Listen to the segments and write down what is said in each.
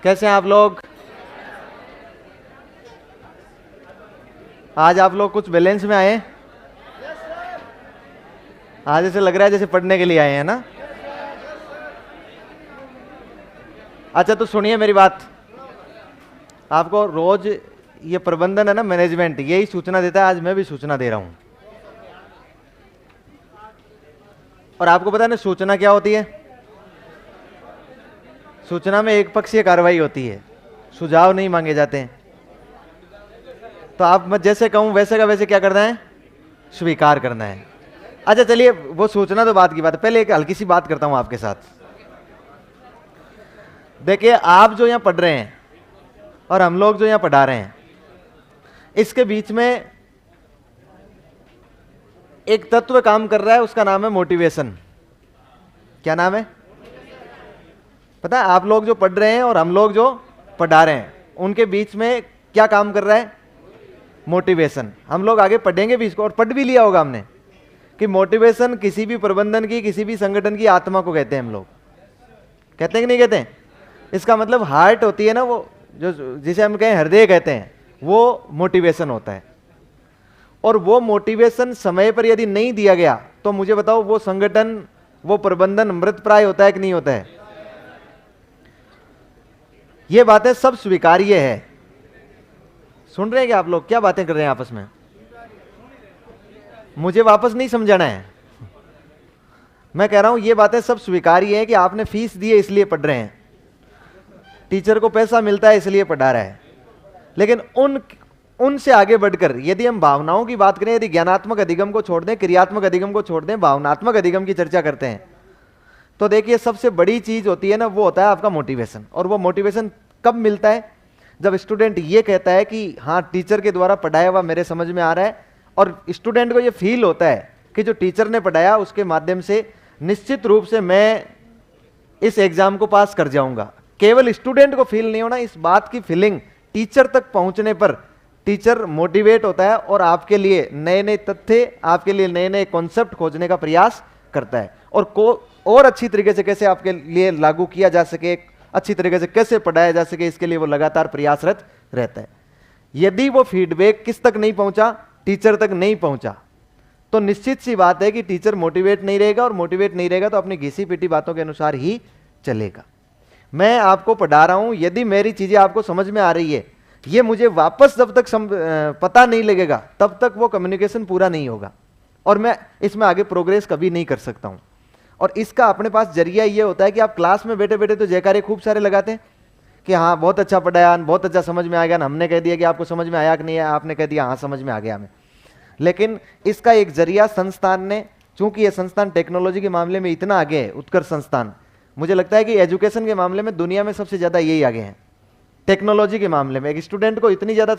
कैसे हैं आप लोग? आज आप लोग कुछ बैलेंस में आए हैं? आज ऐसे लग रहा है जैसे पढ़ने के लिए आए हैं ना। अच्छा तो सुनिए मेरी बात। आपको रोज ये प्रबंधन है ना, मैनेजमेंट, यही सूचना देता है। आज मैं भी सूचना दे रहा हूं। और आपको पता है ना सूचना क्या होती है? सूचना में एक पक्षीय कार्रवाई होती है, सुझाव नहीं मांगे जाते हैं। तो आप मैं जैसे कहूं वैसे का वैसे क्या करना है? स्वीकार करना है। अच्छा चलिए, वो सूचना तो बात की बात है। पहले एक हल्की सी बात करता हूं आपके साथ। देखिए, आप जो यहां पढ़ रहे हैं और हम लोग जो यहां पढ़ा रहे हैं, इसके बीच में एक तत्व काम कर रहा है, उसका नाम है मोटिवेशन। क्या नाम है? पता है? आप लोग जो पढ़ रहे हैं और हम लोग जो पढ़ा रहे हैं, उनके बीच में क्या काम कर रहा है? मोटिवेशन। हम लोग आगे पढ़ेंगे भी इसको, और पढ़ भी लिया होगा हमने कि मोटिवेशन किसी भी प्रबंधन की, किसी भी संगठन की आत्मा को कहते हैं। हम लोग कहते हैं कि नहीं कहते हैं? इसका मतलब हार्ट होती है ना, वो जो जिसे हम कहें हृदय कहते हैं, वो मोटिवेशन होता है। और वो मोटिवेशन समय पर यदि नहीं दिया गया तो मुझे बताओ, वो संगठन, वो प्रबंधन मृत प्राय होता है कि नहीं होता है? ये बातें सब स्वीकार्य है। सुन रहे हैं क्या आप लोग? क्या बातें कर रहे हैं आपस में? मुझे वापस नहीं समझाना है। मैं कह रहा हूं ये बातें सब स्वीकार्य है कि आपने फीस दी है इसलिए पढ़ रहे हैं, टीचर को पैसा मिलता है इसलिए पढ़ा रहा है। लेकिन उनसे आगे बढ़कर यदि हम भावनाओं की बात करें, यदि ज्ञानात्मक अधिगम को छोड़ दें, क्रियात्मक अधिगम को छोड़ दें, भावनात्मक अधिगम की चर्चा करते हैं, तो देखिए सबसे बड़ी चीज होती है ना, वो होता है आपका मोटिवेशन। और वो मोटिवेशन कब मिलता है? जब स्टूडेंट ये कहता है कि हाँ, टीचर के द्वारा पढ़ाया हुआ मेरे समझ में आ रहा है, और स्टूडेंट को ये फील होता है कि जो टीचर ने पढ़ाया उसके माध्यम से निश्चित रूप से मैं इस एग्जाम को पास कर जाऊंगा। केवल स्टूडेंट को फील नहीं होना, इस बात की फीलिंग टीचर तक पहुंचने पर टीचर मोटिवेट होता है और आपके लिए नए नए तथ्य, आपके लिए नए नए कॉन्सेप्ट खोजने का प्रयास करता है। और अच्छी तरीके से कैसे आपके लिए लागू किया जा सके, अच्छी तरीके से कैसे पढ़ाया जा सके, इसके लिए वो लगातार प्रयासरत रहता है। यदि वो फीडबैक किस तक नहीं पहुंचा? टीचर तक नहीं पहुंचा, तो निश्चित सी बात है कि टीचर मोटिवेट नहीं रहेगा, और मोटिवेट नहीं रहेगा तो अपनी घिसी पिटी बातों के अनुसार ही चलेगा। मैं आपको पढ़ा रहा हूं, यदि मेरी चीजें आपको समझ में आ रही है, ये मुझे वापस जब तक पता नहीं लगेगा तब तक वो कम्युनिकेशन पूरा नहीं होगा, और मैं इसमें आगे प्रोग्रेस कभी नहीं कर सकता हूं। और इसका अपने पास जरिया ये होता है कि आप क्लास में बैठे बैठे तो जयकारे खूब सारे लगाते हैं कि हाँ बहुत अच्छा पढ़ाया, बहुत अच्छा समझ में आ गया। हमने कह दिया कि आपको समझ में आया कि नहीं आया, आपने कह दिया हाँ समझ में आ गया हमें। लेकिन इसका एक जरिया संस्थान ने, चूंकि यह संस्थान टेक्नोलॉजी के मामले में इतना आगे है, उत्कर्ष संस्थान, मुझे लगता है कि एजुकेशन के मामले में दुनिया में सबसे ज्यादा यही आगे हैं। टेक्नोलॉजी के मामले में एक स्टूडेंट को इतनी ज्यादा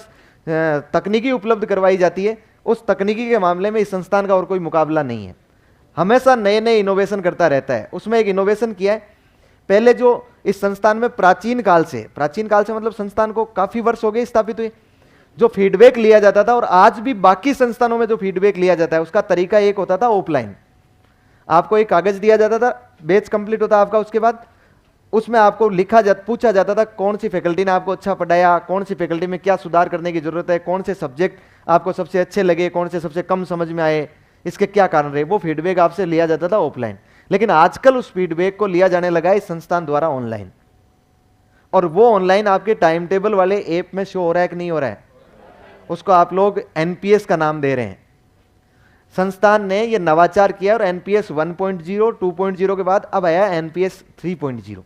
तकनीकी उपलब्ध करवाई जाती है, उस तकनीकी के मामले में इस संस्थान का और कोई मुकाबला नहीं है। हमेशा नए नए इनोवेशन करता रहता है। उसमें एक इनोवेशन किया है पहले, जो इस संस्थान में प्राचीन काल से मतलब संस्थान को काफी वर्ष हो गए स्थापित हुए, जो फीडबैक लिया जाता था, और आज भी बाकी संस्थानों में जो फीडबैक लिया जाता है, उसका तरीका एक होता था ऑफलाइन। आपको एक कागज दिया जाता था, बैच कंप्लीट होता आपका, उसके बाद उसमें आपको पूछा जाता था कौन सी फैकल्टी ने आपको अच्छा पढ़ाया, कौन सी फैकल्टी में क्या सुधार करने की जरूरत है, कौन से सब्जेक्ट आपको सबसे अच्छे लगे, कौन से सबसे कम समझ में आए, इसके क्या कारण रहे। वो फीडबैक आपसे लिया जाता था ऑफलाइन। लेकिन आजकल उस फीडबैक को लिया जाने लगा है इस संस्थान द्वारा ऑनलाइन, और वो ऑनलाइन आपके टाइम टेबल वाले ऐप में शो हो रहा है कि नहीं हो रहा है? उसको आप लोग एनपीएस का नाम दे रहे हैं। संस्थान ने ये नवाचार किया, और एनपीएस 1.0, 2.0 के बाद अब आया एनपीएस 3.0।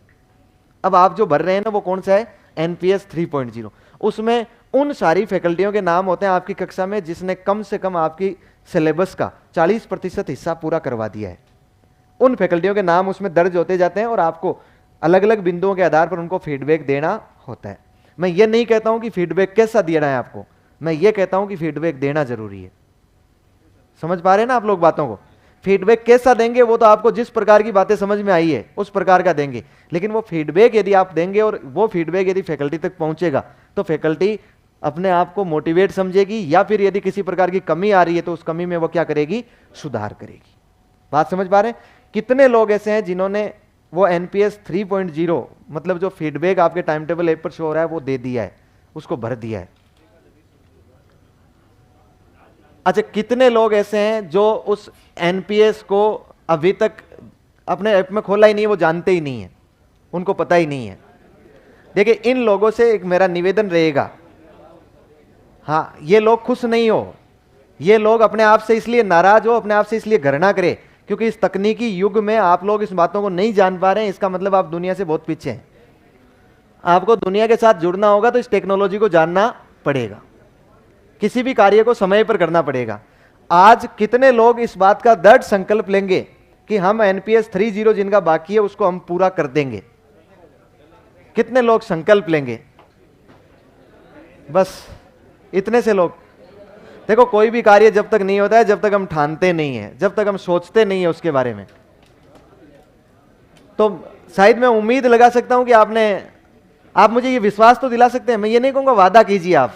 अब आप जो भर रहे हैं ना, वो कौन सा है? एनपीएस 3.0। उसमें उन सारी फैकल्टियों के नाम होते हैं आपकी कक्षा में जिसने कम से कम आपकी सिलेबस का 40% हिस्सा पूरा करवा दिया है। उन फैकल्टियों के नाम उसमें दर्ज होते जाते हैं, और आपको अलग अलग बिंदुओं के आधार पर उनको फीडबैक देना होता है। मैं ये नहीं कहता हूं कि फीडबैक कैसा देना है आपको, मैं ये कहता हूं कि फीडबैक देना जरूरी है। समझ पा रहे हैं ना आप लोग बातों को? फीडबैक कैसा देंगे वो तो आपको जिस प्रकार की बातें समझ में आई है उस प्रकार का देंगे, लेकिन वो फीडबैक यदि आप देंगे और वो फीडबैक यदि फैकल्टी तक पहुंचेगा तो फैकल्टी अपने आप को मोटिवेट समझेगी, या फिर यदि किसी प्रकार की कमी आ रही है तो उस कमी में वो क्या करेगी? सुधार करेगी। बात समझ पा रहे हैं? कितने लोग ऐसे हैं जिन्होंने वो एनपीएस 3.0 मतलब जो फीडबैक आपके टाइम टेबल ऐप पर शो हो रहा है वो दे दिया है, उसको भर दिया है। अच्छा, कितने लोग ऐसे हैं जो उस एनपीएस को अभी तक अपने ऐप में खोला ही नहीं है, वो जानते ही नहीं है, उनको पता ही नहीं है। देखिए, इन लोगों से एक मेरा निवेदन रहेगा, हाँ, ये लोग खुश नहीं हो, ये लोग अपने आप से इसलिए नाराज हो, अपने आप से इसलिए घृणा करे क्योंकि इस तकनीकी युग में आप लोग इस बातों को नहीं जान पा रहे हैं। इसका मतलब आप दुनिया से बहुत पीछे हैं। आपको दुनिया के साथ जुड़ना होगा तो इस टेक्नोलॉजी को जानना पड़ेगा, किसी भी कार्य को समय पर करना पड़ेगा। आज कितने लोग इस बात का दृढ़ संकल्प लेंगे कि हम एनपीएस 3.0 जिनका बाकी है उसको हम पूरा कर देंगे? कितने लोग संकल्प लेंगे? बस इतने से लोग। देखो, कोई भी कार्य जब तक नहीं होता है जब तक हम ठानते नहीं है, जब तक हम सोचते नहीं है उसके बारे में। तो शायद मैं उम्मीद लगा सकता हूं कि आप मुझे ये विश्वास तो दिला सकते हैं, मैं ये नहीं कहूंगा वादा कीजिए आप,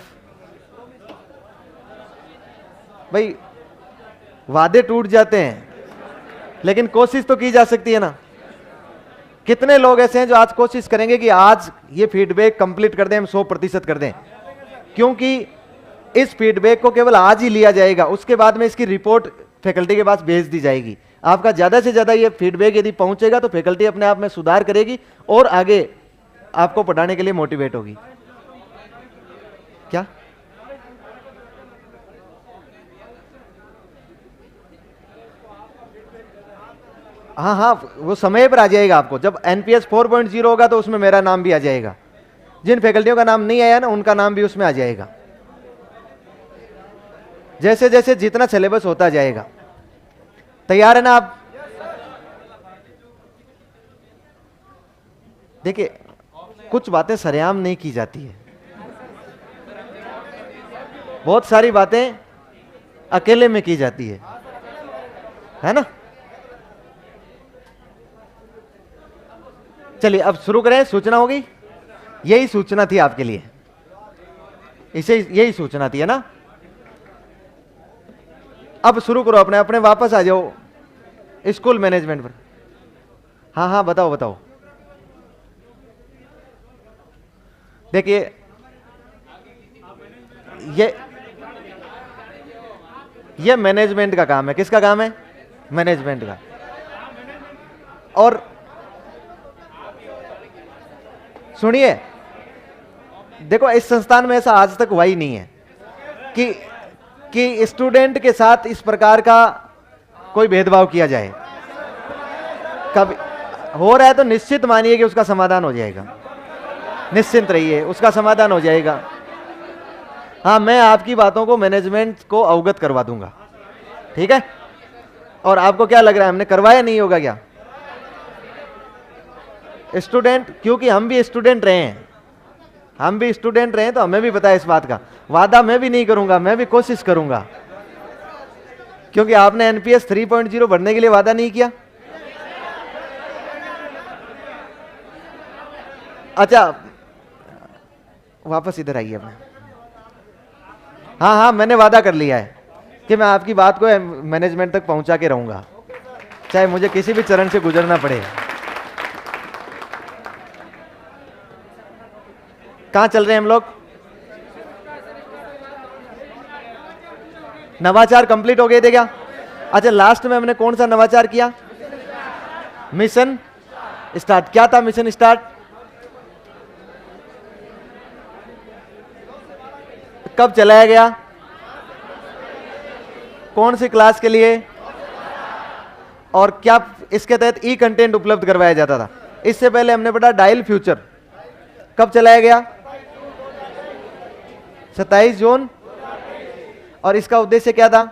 भाई वादे टूट जाते हैं लेकिन कोशिश तो की जा सकती है ना। कितने लोग ऐसे हैं जो आज कोशिश करेंगे कि आज ये फीडबैक कंप्लीट कर दें, हम 100% कर दें, क्योंकि इस फीडबैक को केवल आज ही लिया जाएगा, उसके बाद में इसकी रिपोर्ट फैकल्टी के पास भेज दी जाएगी। आपका ज्यादा से ज्यादा ये फीडबैक यदि पहुंचेगा तो फैकल्टी अपने आप में सुधार करेगी और आगे आपको पढ़ाने के लिए मोटिवेट होगी। क्या हाँ हाँ, वो समय पर आ जाएगा आपको। जब एनपीएस 4.0 होगा तो उसमें मेरा नाम भी आ जाएगा, जिन फैकल्टियों का नाम नहीं आया ना उनका नाम भी उसमें आ जाएगा, जैसे जैसे जितना सिलेबस होता जाएगा। तैयार है ना आप? देखिए, कुछ बातें सरेआम नहीं की जाती है, बहुत सारी बातें अकेले में की जाती है ना। चलिए अब शुरू करें। सूचना होगी, यही सूचना थी आपके लिए, इसे यही सूचना थी, है ना। अब शुरू करो, अपने अपने वापस आ जाओ स्कूल मैनेजमेंट पर। हाँ हाँ, बताओ बताओ। देखिए, ये मैनेजमेंट का काम है। किसका काम है? मैनेजमेंट का। और सुनिए, देखो, इस संस्थान में ऐसा आज तक हुआ ही नहीं है कि स्टूडेंट के साथ इस प्रकार का कोई भेदभाव किया जाए। कभी हो रहा है तो निश्चित मानिए कि उसका समाधान हो जाएगा, निश्चिंत रहिए, उसका समाधान हो जाएगा। हाँ, मैं आपकी बातों को मैनेजमेंट को अवगत करवा दूंगा, ठीक है। और आपको क्या लग रहा है, हमने करवाया नहीं होगा क्या? स्टूडेंट, क्योंकि हम भी स्टूडेंट रहे हैं, हम भी स्टूडेंट रहे हैं तो हमें भी पता है इस बात का। वादा मैं भी नहीं करूंगा, मैं भी कोशिश करूंगा, क्योंकि आपने एनपीएस 3.0 भरने के लिए वादा नहीं किया। अच्छा, वापस इधर आइए अपने। हाँ हाँ, मैंने वादा कर लिया है कि मैं आपकी बात को मैनेजमेंट तक पहुंचा के रहूंगा, चाहे मुझे किसी भी चरण से गुजरना पड़े। कहां चल रहे हैं हम लोग? नवाचार कंप्लीट हो गए थे क्या? अच्छा, लास्ट में हमने कौन सा नवाचार किया? Mission start. क्या था मिशन स्टार्ट? कब चलाया गया? कौन सी क्लास के लिए? और क्या इसके तहत ई कंटेंट उपलब्ध करवाया जाता था? इससे पहले हमने पढ़ा डायल फ्यूचर, कब चलाया गया? 27 जून। और इसका उद्देश्य क्या था?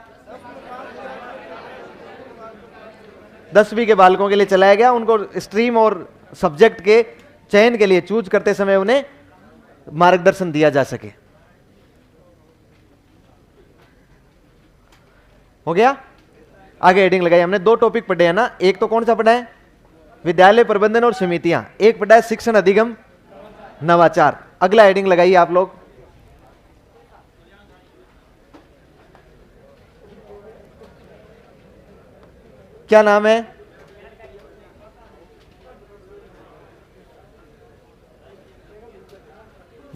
10वीं के बालकों के लिए चलाया गया, उनको स्ट्रीम और सब्जेक्ट के चयन के लिए चूज करते समय उन्हें मार्गदर्शन दिया जा सके। हो गया? आगे हेडिंग लगाई हमने। 2 टॉपिक पढ़े हैं ना, एक तो कौन सा पढ़ा है? विद्यालय प्रबंधन और समितियां। एक पढ़ा है शिक्षण अधिगम नवाचार। अगला हेडिंग लगाइए आप लोग। क्या नाम है?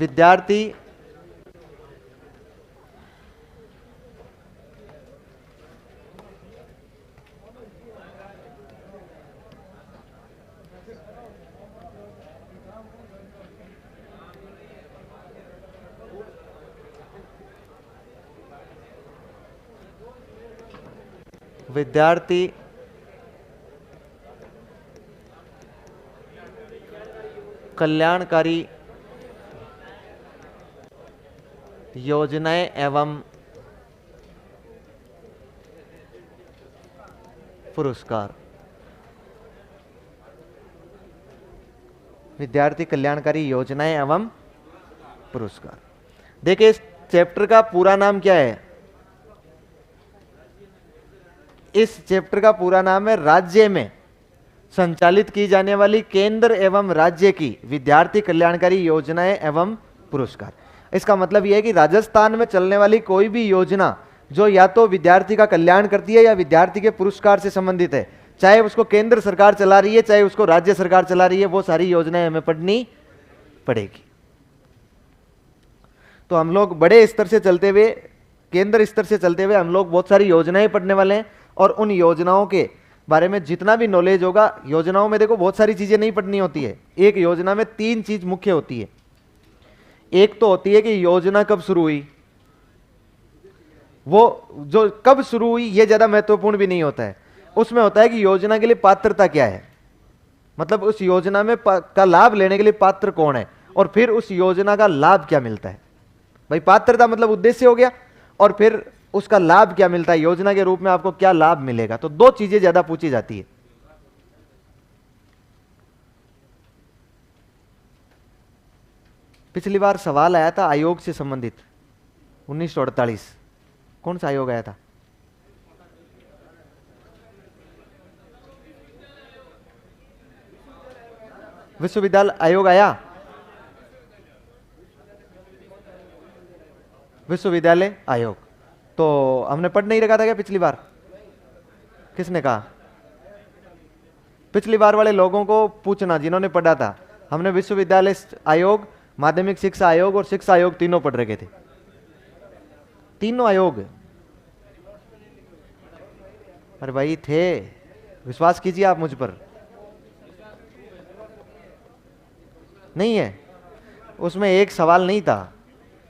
विद्यार्थी विद्यार्थी कल्याणकारी योजनाएं एवं पुरस्कार। विद्यार्थी कल्याणकारी योजनाएं एवं पुरस्कार। देखिए इस चैप्टर का पूरा नाम क्या है? इस चैप्टर का पूरा नाम है राज्य में संचालित की जाने वाली केंद्र एवं राज्य की विद्यार्थी कल्याणकारी योजनाएं एवं पुरस्कार। इसका मतलब यह है कि राजस्थान में चलने वाली कोई भी योजना जो या तो विद्यार्थी का कल्याण करती है या विद्यार्थी के पुरस्कार से संबंधित है, चाहे उसको केंद्र सरकार चला रही है चाहे उसको राज्य सरकार चला रही है, वो सारी योजनाएं हमें पढ़नी पड़ेगी। तो हम लोग बड़े स्तर से चलते हुए, केंद्र स्तर से चलते हुए हम लोग बहुत सारी योजनाएं पढ़ने वाले हैं और उन योजनाओं के बारे में जितना भी नॉलेज होगा, योजनाओं में देखो बहुत सारी चीजें नहीं पढ़नी होती है। एक योजना में 3 चीज मुख्य होती है। एक तो होती है कि योजना कब शुरू हुई, वो जो कब शुरू हुई ये ज्यादा महत्वपूर्ण भी नहीं होता है। उसमें होता है कि योजना के लिए पात्रता क्या है, मतलब उस योजना में का लाभ लेने के लिए पात्र कौन है, और फिर उस योजना का लाभ क्या मिलता है। भाई पात्रता मतलब उद्देश्य हो गया, और फिर उसका लाभ क्या मिलता है, योजना के रूप में आपको क्या लाभ मिलेगा। तो 2 चीजें ज्यादा पूछी जाती है। पिछली बार सवाल आया था आयोग से संबंधित 1948, कौन सा आयोग आया था? विश्वविद्यालय आयोग आया, विश्वविद्यालय आयोग। तो हमने पढ़ नहीं रखा था क्या पिछली बार? किसने कहा? पिछली बार वाले लोगों को पूछना जिन्होंने पढ़ा था। हमने विश्वविद्यालय आयोग, माध्यमिक शिक्षा आयोग और शिक्षा आयोग तीनों पढ़ रखे थे। तीनों आयोग, अरे भाई थे, विश्वास कीजिए आप मुझ पर। नहीं है, उसमें एक सवाल नहीं था।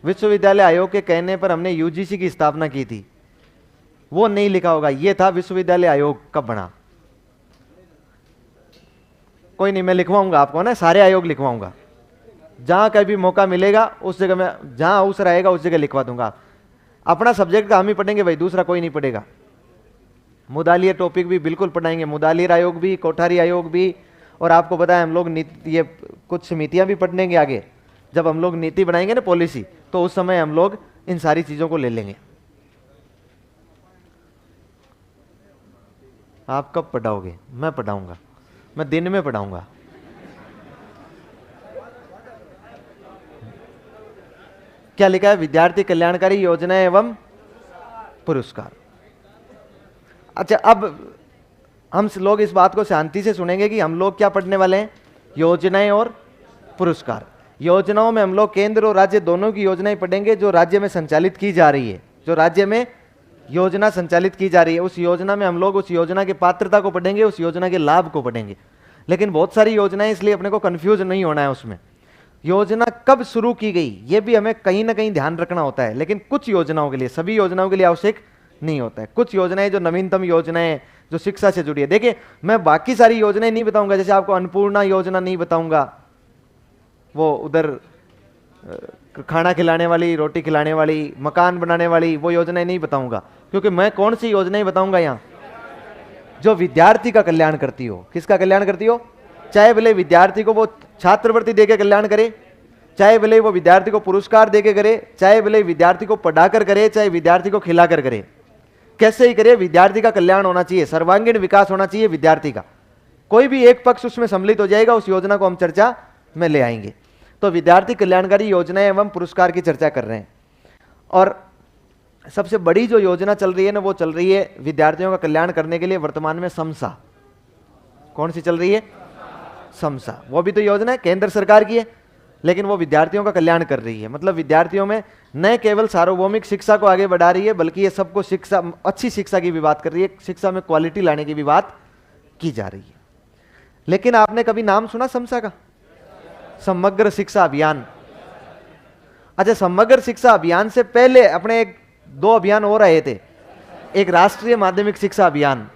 विश्वविद्यालय आयोग के कहने पर हमने यूजीसी की स्थापना की थी, वो नहीं लिखा होगा। ये था विश्वविद्यालय आयोग कब बना। कोई नहीं, मैं लिखवाऊंगा आपको ना, सारे आयोग लिखवाऊंगा। जहां कभी मौका मिलेगा उस जगह में, जहां अवसर आएगा उस जगह लिखवा दूंगा। अपना सब्जेक्ट का हम ही पढ़ेंगे भाई, दूसरा कोई नहीं पढ़ेगा। मुदालियर टॉपिक भी बिल्कुल पढ़ाएंगे, मुदालियर आयोग भी, कोठारी आयोग भी। और आपको पता है हम लोग नीति, ये कुछ समितियां भी पढ़ेंगे आगे। जब हम लोग नीति बनाएंगे ना, पॉलिसी, तो उस समय हम लोग इन सारी चीजों को ले लेंगे। आप कब पढ़ाओगे? मैं पढ़ाऊंगा, मैं दिन में पढ़ाऊंगा। क्या लिखा है? विद्यार्थी कल्याणकारी योजनाएं एवं पुरस्कार। अच्छा, अब हम लोग इस बात को शांति से सुनेंगे कि हम लोग क्या पढ़ने वाले हैं, योजनाएं और पुरस्कार। योजनाओं में हम लोग केंद्र और राज्य दोनों की योजनाएं पढ़ेंगे जो राज्य में संचालित की जा रही है। जो राज्य में योजना संचालित की जा रही है उस योजना में हम लोग उस योजना की पात्रता को पढ़ेंगे, उस योजना के लाभ को पढ़ेंगे। लेकिन बहुत सारी योजनाएं, इसलिए अपने को कंफ्यूज नहीं होना है। उसमें योजना कब शुरू की गई ये भी हमें कहीं ना कहीं ध्यान रखना होता है। लेकिन कुछ योजनाओं के लिए, सभी योजनाओं के लिए आवश्यक नहीं होता है। कुछ योजनाएं जो नवीनतम योजनाएं जो शिक्षा से जुड़ी है। देखिए मैं बाकी सारी योजनाएं नहीं बताऊंगा, जैसे आपको अन्नपूर्णा योजना नहीं बताऊंगा, वो उधर खाना खिलाने वाली, रोटी खिलाने वाली, मकान बनाने वाली, वो योजनाएं नहीं बताऊंगा। क्योंकि मैं कौन सी योजनाएं बताऊंगा यहाँ, जो विद्यार्थी का कल्याण करती हो। किसका कल्याण करती हो? चाहे भले विद्यार्थी को वो छात्रवृत्ति देके कल्याण करे, चाहे भले वो विद्यार्थी को पुरस्कार देके करे, चाहे भले विद्यार्थी को पढ़ाकर करे, चाहे विद्यार्थी को खिलाकर करे। कैसे ही करे, विद्यार्थी का कल्याण होना चाहिए, सर्वांगीण विकास होना चाहिए विद्यार्थी का। कोई भी एक पक्ष उसमें सम्मिलित हो जाएगा, उस योजना को हम चर्चा में ले आएंगे। तो विद्यार्थी कल्याणकारी योजनाएं एवं पुरस्कार की चर्चा कर रहे हैं। और सबसे बड़ी जो योजना चल रही है ना, वो चल रही है विद्यार्थियों का कल्याण करने के लिए वर्तमान में समसा। कौन सी चल रही है? समसा। वो भी तो योजना है, केंद्र सरकार की है। लेकिन वो विद्यार्थियों का कल्याण कर रही है। मतलब विद्यार्थियों में न केवल सार्वभौमिक शिक्षा को आगे बढ़ा रही है, बल्कि ये सबको शिक्षा, अच्छी शिक्षा की भी बात कर रही है, शिक्षा में क्वालिटी लाने की भी बात की जा रही है। लेकिन आपने कभी नाम सुना समसा का? समग्र शिक्षा अभियान। अच्छा, समग्र शिक्षा अभियान से पहले अपने एक दो अभियान हो रहे थे, एक राष्ट्रीय माध्यमिक शिक्षा अभियान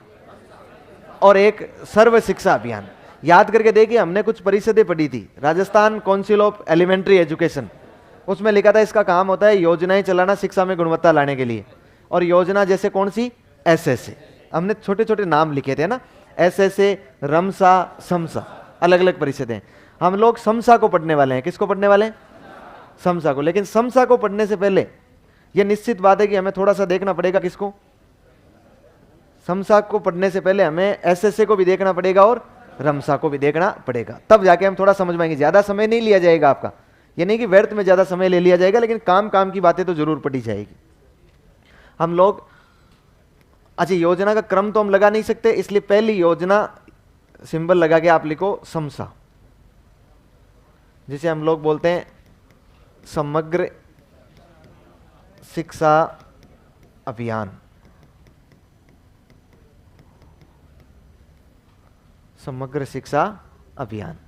और एक सर्व शिक्षा अभियान। याद करके देखिए, हमने कुछ परिषदें पढ़ी थी, Rajasthan council of elementary education, उसमें लिखा था इसका काम होता है योजनाएं चलाना शिक्षा में गुणवत्ता लाने के लिए। और योजना जैसे कौन सी? एसएसए। हमने छोटे छोटे नाम लिखे थे ना, एसएसए, रमसा, समसा, अलग अलग परिषदें। हम लोग समसा को पढ़ने वाले हैं। किसको पढ़ने वाले हैं? समसा को। लेकिन समसा को पढ़ने से पहले यह निश्चित बात है कि हमें थोड़ा सा देखना पड़ेगा। किसको? समसा को पढ़ने से पहले हमें एसएसए को भी देखना पड़ेगा और रमसा को भी देखना पड़ेगा, तब जाके हम थोड़ा समझ पाएंगे। ज्यादा समय नहीं लिया जाएगा आपका, ये नहीं कि व्यर्थ में ज्यादा समय ले लिया जाएगा, लेकिन काम काम की बातें तो जरूर पढ़ी जाएगी। हम लोग, अच्छा, योजना का क्रम तो हम लगा नहीं सकते, इसलिए पहली योजना सिंबल लगा के आप लिखो समसा, जिसे हम लोग बोलते हैं समग्र शिक्षा अभियान। समग्र शिक्षा अभियान।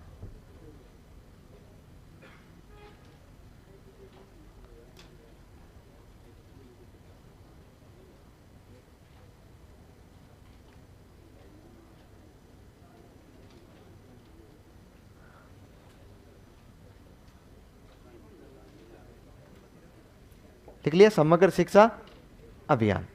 लिख लिया? समग्र शिक्षा अभियान।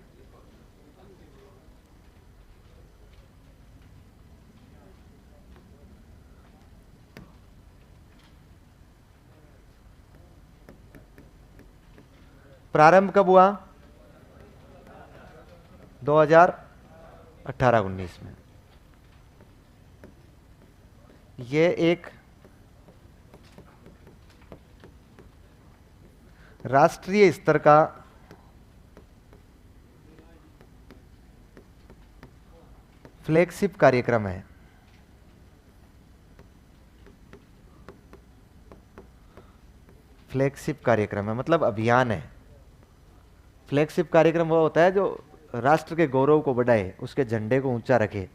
प्रारंभ कब हुआ? 2018-19 में। यह एक राष्ट्रीय स्तर का फ्लैगशिप कार्यक्रम है। फ्लैगशिप कार्यक्रम है मतलब अभियान है। फ्लैगशिप कार्यक्रम वो होता है जो राष्ट्र के गौरव को बढ़ाए, उसके झंडे को ऊंचा रखे।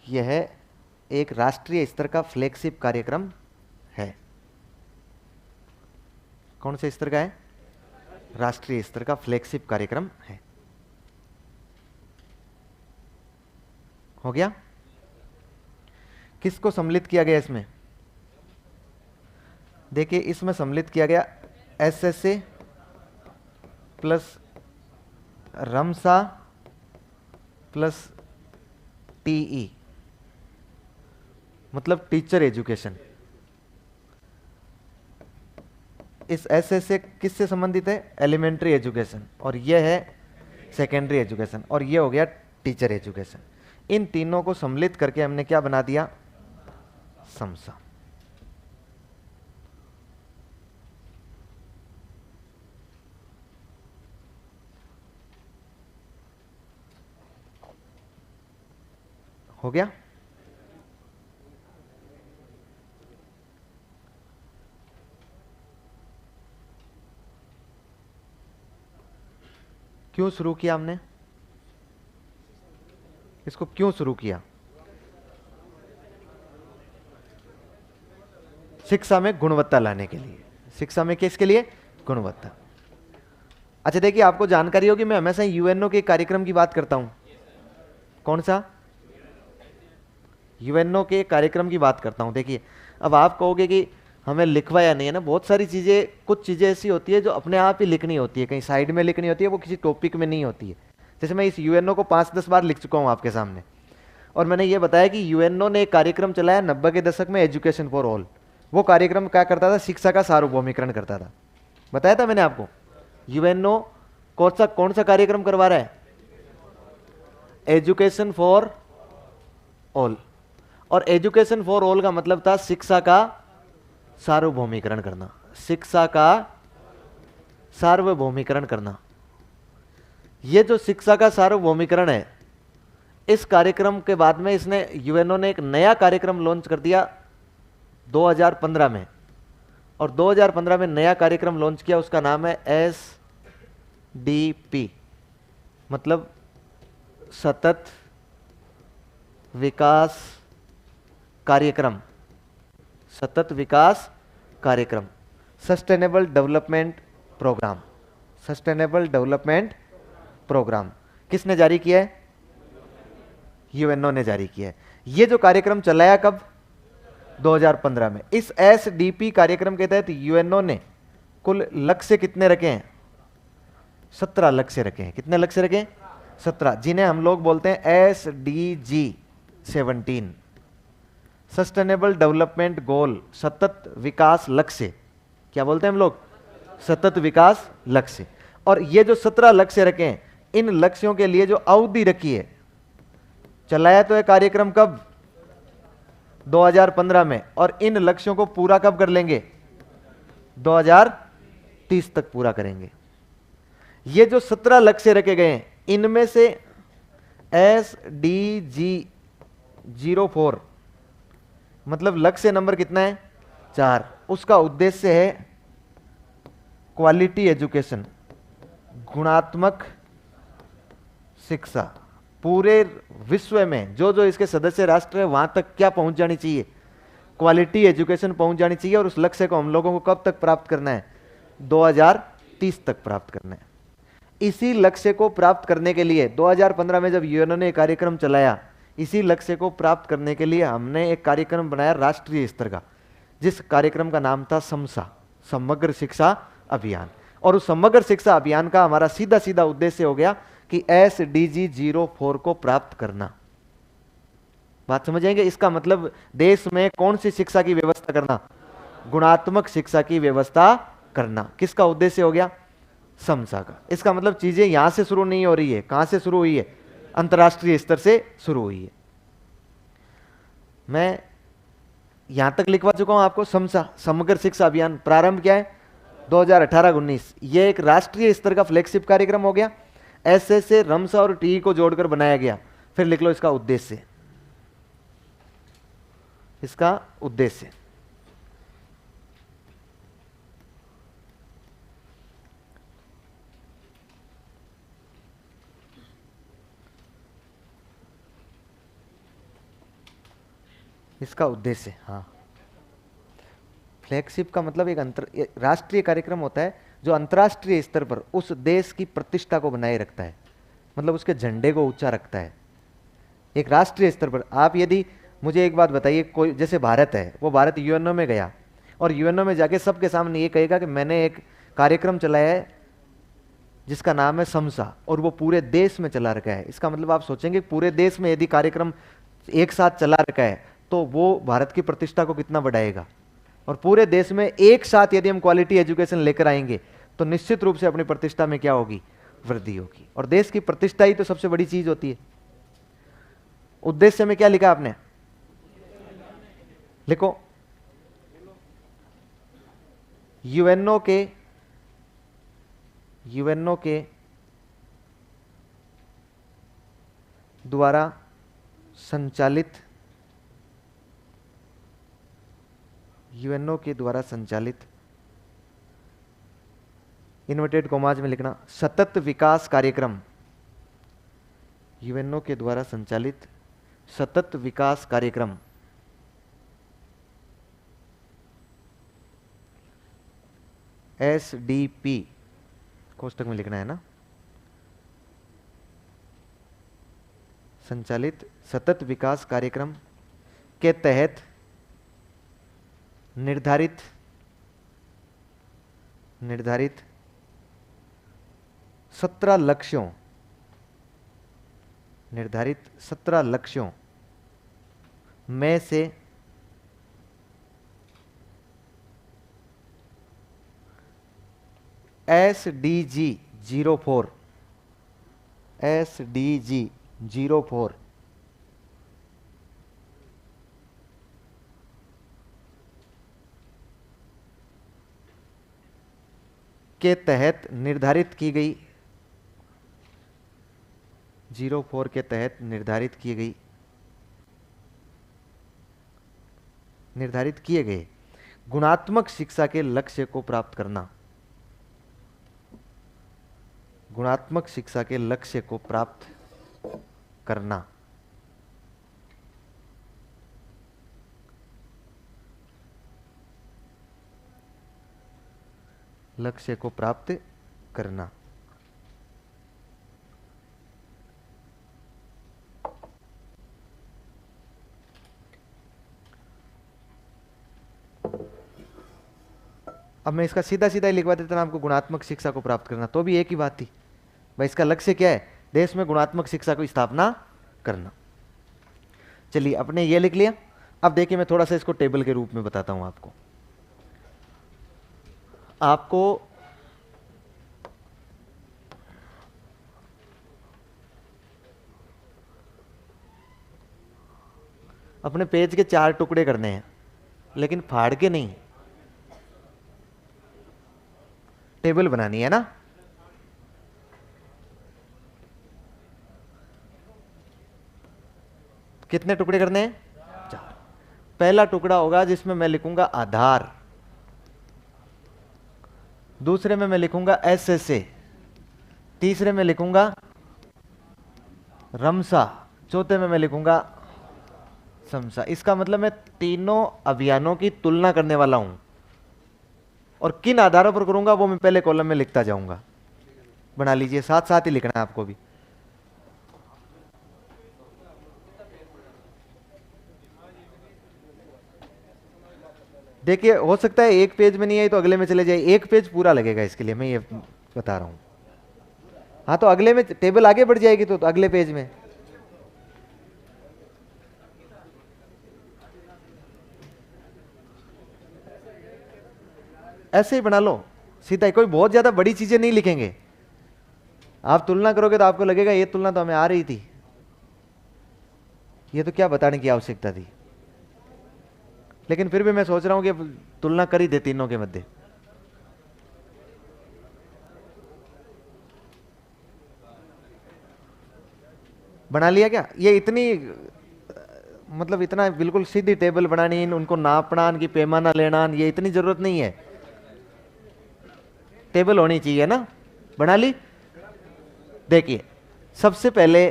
यह एक राष्ट्रीय स्तर का फ्लैगशिप कार्यक्रम है। कौन से स्तर का है? राष्ट्रीय स्तर का फ्लैगशिप कार्यक्रम है। हो गया? किसको सम्मिलित किया गया इसमें? देखिए, इसमें सम्मिलित किया गया एसएसए प्लस रमसा प्लस टीई, मतलब टीचर एजुकेशन। इस एसएसए किससे संबंधित है? एलिमेंट्री एजुकेशन, और यह है सेकेंडरी एजुकेशन, और यह हो गया टीचर एजुकेशन। इन तीनों को सम्मिलित करके हमने क्या बना दिया? समसा। हो गया? क्यों शुरू किया हमने इसको? क्यों शुरू किया? शिक्षा में गुणवत्ता लाने के लिए। शिक्षा में किसके लिए? गुणवत्ता। अच्छा, देखिए, आपको जानकारी होगी मैं हमेशा यूएनओ के कार्यक्रम की बात करता हूं। कौन सा? यूएनओ के कार्यक्रम की बात करता हूं। देखिए, अब आप कहोगे कि हमें लिखवाया नहीं है ना। बहुत सारी चीजें, कुछ चीजें ऐसी होती है जो अपने आप ही लिखनी होती है, कहीं साइड में लिखनी होती है, वो किसी टॉपिक में नहीं होती है। जैसे मैं इस यूएनओ को 5-10 बार लिख चुका हूं आपके सामने, और मैंने ये बताया कि यूएनओ ने एक कार्यक्रम चलाया 90 के दशक में, एजुकेशन फॉर ऑल। वो कार्यक्रम क्या करता था? शिक्षा का सार्वभौमिकरण करता था। बताया था मैंने आपको। यूएनओ कौन सा कार्यक्रम करवा रहा है? Education for all. और एजुकेशन फॉर ऑल का मतलब था शिक्षा का सार्वभौमिकरण करना। शिक्षा का सार्वभौमिकरण करना। ये जो शिक्षा का सार्वभौमिकरण है, इस कार्यक्रम के बाद में इसने यूएनओ ने एक नया कार्यक्रम लॉन्च कर दिया 2015 में, और 2015 में नया कार्यक्रम लॉन्च किया, उसका नाम है SDP, मतलब सतत विकास कार्यक्रम, सतत विकास कार्यक्रम, sustainable development programme, sustainable development programme. किसने जारी किया है? यूएनओ ने जारी किया है। यह जो कार्यक्रम चलाया कब? 2015 में। इस SDP कार्यक्रम के तहत यूएनओ ने कुल लक्ष्य कितने रखे हैं? 17 लक्ष्य रखे हैं। कितने लक्ष्य रखे हैं? 17, जिन्हें हम लोग बोलते हैं SDG 17, सस्टेनेबल डेवलपमेंट गोल, सतत विकास लक्ष्य। क्या बोलते हैं हम लोग? सतत विकास लक्ष्य। और ये जो 17 लक्ष्य रखे हैं, इन लक्ष्यों के लिए जो अवधि रखी है, चलाया तो है कार्यक्रम कब? 2015 में। और इन लक्ष्यों को पूरा कब कर लेंगे? 2030 तक पूरा करेंगे। ये जो 17 लक्ष्य रखे गए हैं, इनमें से SDG 04, मतलब लक्ष्य नंबर कितना है? 4। उसका उद्देश्य है क्वालिटी एजुकेशन, गुणात्मक शिक्षा। पूरे विश्व में जो जो इसके सदस्य राष्ट्र है, वहां तक क्या पहुंच जानी चाहिए? क्वालिटी एजुकेशन पहुंच जानी चाहिए। और उस लक्ष्य को हम लोगों को कब तक प्राप्त करना है? 2030 तक प्राप्त करना है। इसी लक्ष्य को प्राप्त करने के लिए 2015 में जब यूएनओ ने कार्यक्रम चलाया, इसी लक्ष्य को प्राप्त करने के लिए हमने एक कार्यक्रम बनाया राष्ट्रीय स्तर का, जिस कार्यक्रम का नाम था समसा, समग्र शिक्षा अभियान। और उस समग्र शिक्षा अभियान का हमारा सीधा सीधा उद्देश्य हो गया कि SDG 04 को प्राप्त करना। बात समझ आएंगे? इसका मतलब देश में कौन सी शिक्षा की व्यवस्था करना? गुणात्मक शिक्षा की व्यवस्था करना। किसका उद्देश्य हो गया? समसा का। इसका मतलब चीजें यहां से शुरू नहीं हो रही है। कहां से शुरू हुई है? अंतरराष्ट्रीय स्तर से शुरू हुई है। मैं यहां तक लिखवा चुका हूं आपको। समसा, समग्र शिक्षा अभियान, प्रारंभ क्या है? 2018-19। यह एक राष्ट्रीय स्तर का फ्लैगशिप कार्यक्रम हो गया। ऐसे से रमसा और टी को जोड़कर बनाया गया। फिर लिख लो इसका उद्देश्य। इसका उद्देश्य इसका उद्देश्य, हाँ, फ्लैगशिप का मतलब एक राष्ट्रीय कार्यक्रम होता है जो अंतर्राष्ट्रीय स्तर पर उस देश की प्रतिष्ठा को बनाए रखता है, मतलब उसके झंडे को ऊंचा रखता है। एक राष्ट्रीय स्तर पर आप यदि मुझे एक बात बताइए, कोई जैसे भारत है, वो भारत यूएनओ में गया और यूएनओ में जाके सबके सामने ये कहेगा कि मैंने एक कार्यक्रम चलाया है जिसका नाम है समसा, और वो पूरे देश में चला रखा है। इसका मतलब आप सोचेंगे पूरे देश में यदि कार्यक्रम एक साथ चला रखा है तो वो भारत की प्रतिष्ठा को कितना बढ़ाएगा। और पूरे देश में एक साथ यदि हम क्वालिटी एजुकेशन लेकर आएंगे तो निश्चित रूप से अपनी प्रतिष्ठा में क्या होगी? वृद्धि होगी। और देश की प्रतिष्ठा ही तो सबसे बड़ी चीज होती है। उद्देश्य में क्या लिखा आपने? लिखो, यूएनओ के द्वारा संचालित, यूएनओ के द्वारा संचालित, इन्वर्टेड कॉमाज में लिखना, सतत विकास कार्यक्रम, यूएनओ के द्वारा संचालित सतत विकास कार्यक्रम SDP कोष्टक में लिखना है ना, संचालित सतत विकास कार्यक्रम के तहत निर्धारित 17 लक्ष्यों, निर्धारित 17 लक्ष्यों में से SDG 04 के तहत निर्धारित की गई 04 के तहत निर्धारित किए गए गुणात्मक शिक्षा के लक्ष्य को प्राप्त करना, गुणात्मक शिक्षा के लक्ष्य को प्राप्त करना। लक्ष्य को प्राप्त करना। अब मैं इसका सीधा सीधा ही लिखवा देता ना आपको, गुणात्मक शिक्षा को प्राप्त करना, तो भी एक ही बात थी भाई। इसका लक्ष्य क्या है? देश में गुणात्मक शिक्षा की स्थापना करना। चलिए अपने ये लिख लिया। अब देखिए मैं थोड़ा सा इसको टेबल के रूप में बताता हूं आपको। अपने पेज के 4 टुकड़े करने हैं, लेकिन फाड़ के नहीं, टेबल बनानी है ना। कितने टुकड़े करने हैं? 4। पहला टुकड़ा होगा जिसमें मैं लिखूंगा आधार, दूसरे में मैं लिखूंगा एसएसए, तीसरे में लिखूंगा रमसा, चौथे में मैं लिखूंगा समसा। इसका मतलब मैं तीनों अभियानों की तुलना करने वाला हूं, और किन आधारों पर करूंगा वो मैं पहले कॉलम में लिखता जाऊंगा। बना लीजिए, साथ साथ ही लिखना है आपको भी। देखिए हो सकता है एक पेज में नहीं आई तो अगले में चले जाए, एक पेज पूरा लगेगा इसके लिए, मैं ये बता रहा हूं। हाँ तो अगले में टेबल आगे बढ़ जाएगी तो अगले पेज में। ऐसे ही बना लो सीधा ही, कोई बहुत ज्यादा बड़ी चीजें नहीं लिखेंगे। आप तुलना करोगे तो आपको लगेगा ये तुलना तो हमें आ रही थी, ये तो क्या बताने की आवश्यकता थी। लेकिन फिर भी मैं सोच रहा हूं कि तुलना कर ही दे तीनों के मध्य। बना लिया क्या? ये इतनी मतलब इतना बिल्कुल सीधी टेबल बनानी, उनको नापना, इनकी पैमाना लेना, ये इतनी जरूरत नहीं है। टेबल होनी चाहिए ना। बना ली। देखिए सबसे पहले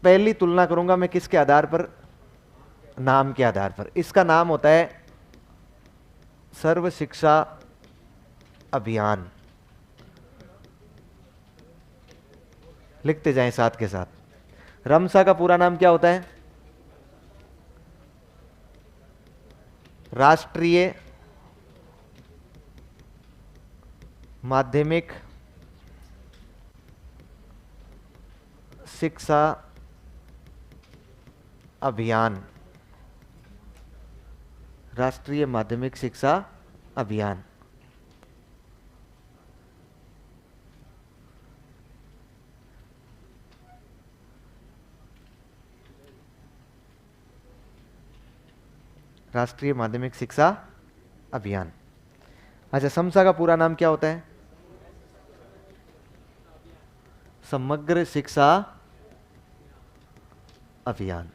पहली तुलना करूंगा मैं किसके आधार पर? नाम के आधार पर। इसका नाम होता है सर्व शिक्षा अभियान। लिखते जाएं साथ के साथ। रमसा का पूरा नाम क्या होता है? राष्ट्रीय माध्यमिक शिक्षा अभियान। राष्ट्रीय माध्यमिक शिक्षा अभियान। राष्ट्रीय माध्यमिक शिक्षा अभियान। अच्छा, समसा का पूरा नाम क्या होता है? समग्र शिक्षा अभियान।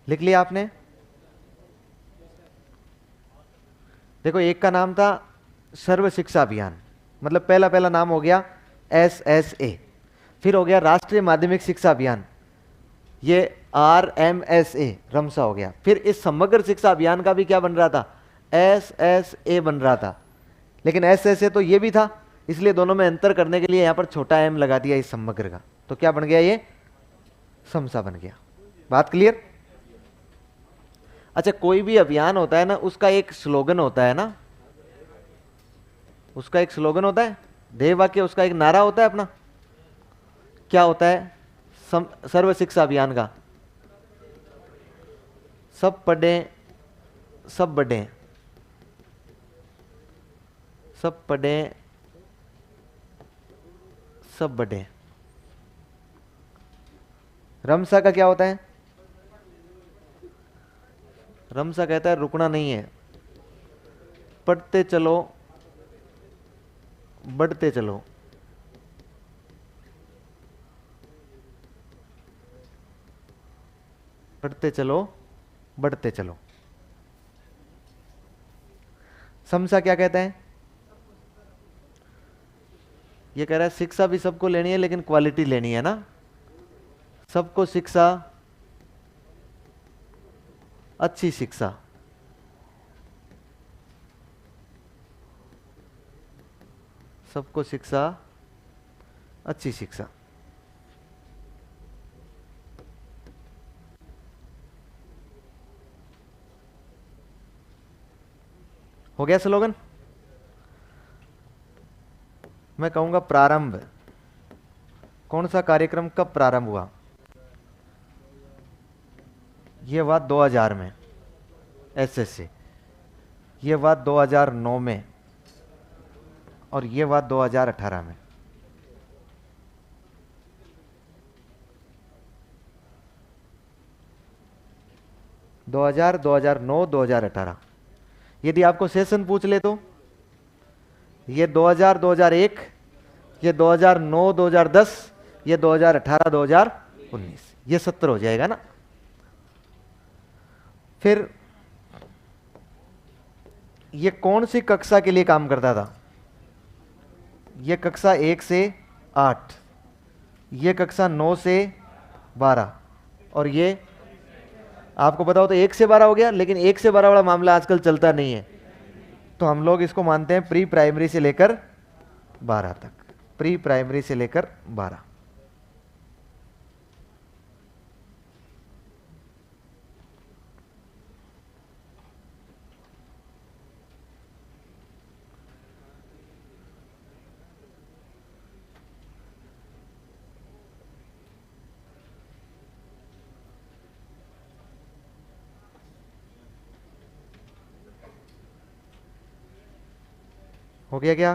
लिख लिया आपने? देखो एक का नाम था सर्व शिक्षा अभियान, मतलब पहला पहला नाम हो गया SSA, फिर हो गया राष्ट्रीय माध्यमिक शिक्षा अभियान, ये RMSA रमसा हो गया। फिर इस समग्र शिक्षा अभियान का भी क्या बन रहा था? SSA बन रहा था। लेकिन SSA तो ये भी था, इसलिए दोनों में अंतर करने के लिए यहां पर छोटा m लगा दिया इस समग्र का, तो क्या बन गया? ये समसा बन गया। बात क्लियर? अच्छा, कोई भी अभियान होता है ना, उसका एक स्लोगन होता है ना, उसका एक स्लोगन होता है, ध्येय वाक्य, उसका एक नारा होता है अपना। क्या होता है सर्व शिक्षा अभियान का? सब पढ़ें सब बढ़ें, सब पढ़ें सब बढ़ें। रमसा का क्या होता है? रमसा कहता है रुकना नहीं है, पढ़ते चलो, बढ़ते चलो। पढ़ते चलो, बढ़ते चलो। समसा क्या कहता है? ये कह रहा है शिक्षा भी सबको लेनी है लेकिन क्वालिटी लेनी है ना। सबको शिक्षा, अच्छी शिक्षा। सबको शिक्षा, अच्छी शिक्षा। हो गया स्लोगन? मैं कहूंगा प्रारंभ। कौन सा कार्यक्रम कब प्रारंभ हुआ? यह बात 2000 में एसएससी, यह बात 2009 में, और यह बात 2018 में। दो हजार, 2009, 2018। यदि आपको सेशन पूछ ले तो ये 2000, 2001, ये 2009, 2010, ये 2018, 2019, ये 70 हो जाएगा ना। फिर ये कौन सी कक्षा के लिए काम करता था? ये कक्षा 1 से 8, ये कक्षा 9 से 12, और ये आपको पता हो तो 1 से 12 हो गया, लेकिन 1 से 12 वाला मामला आजकल चलता नहीं है, तो हम लोग इसको मानते हैं प्री प्राइमरी से लेकर 12 तक। प्री प्राइमरी से लेकर 12। हो गया क्या?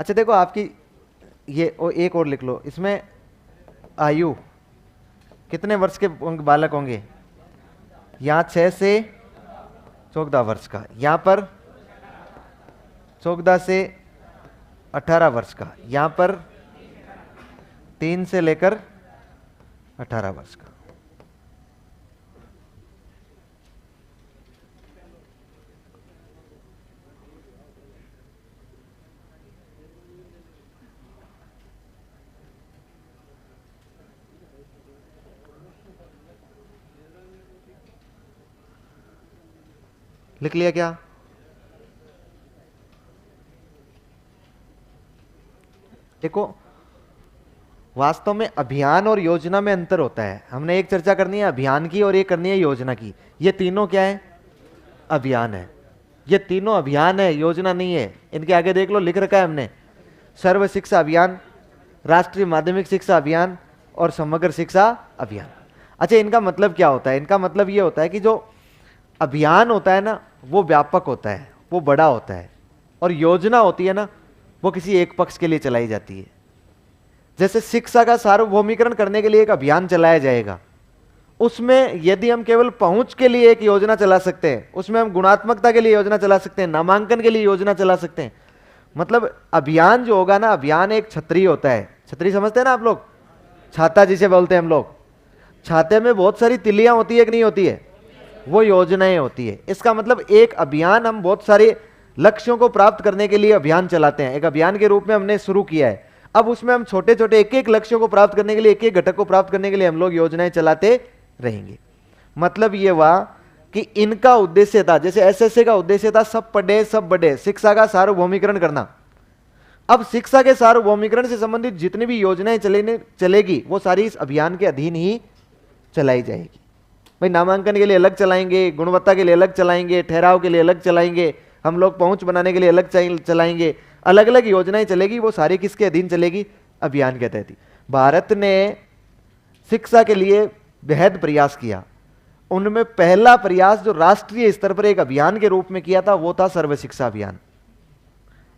अच्छा देखो, आपकी ये एक और लिख लो इसमें। आयु कितने वर्ष के बालक होंगे? यहां 6 से 14 वर्ष का, यहां पर 14 से 18 वर्ष का, यहां पर 3 से लेकर 18 वर्ष का। लिख लिया क्या? देखो, वास्तव में अभियान और योजना में अंतर होता है। हमने एक चर्चा करनी है अभियान की और एक करनी है योजना की। ये तीनों क्या है? अभियान है। ये तीनों अभियान है, योजना नहीं है। इनके आगे देख लो, लिख रखा है हमने, सर्व शिक्षा अभियान, राष्ट्रीय माध्यमिक शिक्षा अभियान और समग्र शिक्षा अभियान। अच्छा, इनका मतलब क्या होता है? इनका मतलब ये होता है कि जो अभियान होता है ना, वो व्यापक होता है, वो बड़ा होता है, और योजना होती है ना, वो किसी एक पक्ष के लिए चलाई जाती है। जैसे शिक्षा का सार्वभौमिकरण करने के लिए एक अभियान चलाया जाएगा, उसमें यदि हम केवल पहुंच के लिए एक योजना चला सकते हैं, उसमें हम गुणात्मकता के लिए योजना चला सकते हैं, नामांकन के लिए योजना चला सकते हैं। मतलब अभियान जो होगा ना, अभियान एक छतरी होता है। छतरी समझते हैं ना आप लोग? छाता जिसे बोलते हैं हम लोग। छाते में बहुत सारी तिल्लियां होती है कि नहीं होती है? वो योजनाएं होती है। इसका मतलब एक अभियान, हम बहुत सारे लक्ष्यों को प्राप्त करने के लिए अभियान चलाते हैं। एक अभियान के रूप में हमने शुरू किया है। अब उसमें हम छोटे छोटे एक एक लक्ष्यों को प्राप्त करने के लिए, एक एक घटक को प्राप्त करने के लिए हम लोग योजनाएं चलाते रहेंगे। मतलब ये हुआ कि इनका उद्देश्य था, जैसे एसएससी का उद्देश्य था सब पढ़े सब बढ़े, शिक्षा का सार्वभौमिकरण करना। अब शिक्षा के सार्वभौमिकरण से संबंधित जितनी भी योजनाएं चलेगी वो सारी इस अभियान के अधीन ही चलाई जाएगी। भाई नामांकन के लिए अलग चलाएंगे, गुणवत्ता के लिए अलग चलाएंगे, ठहराव के लिए अलग चलाएंगे, हम लोग पहुंच बनाने के लिए अलग चलाएंगे, अलग अलग योजनाएं चलेगी। वो सारी किसके अधीन चलेगी? अभियान के तहत। भारत ने शिक्षा के लिए बेहद प्रयास किया। उनमें पहला प्रयास जो राष्ट्रीय स्तर पर एक अभियान के रूप में किया था वो था सर्व शिक्षा अभियान।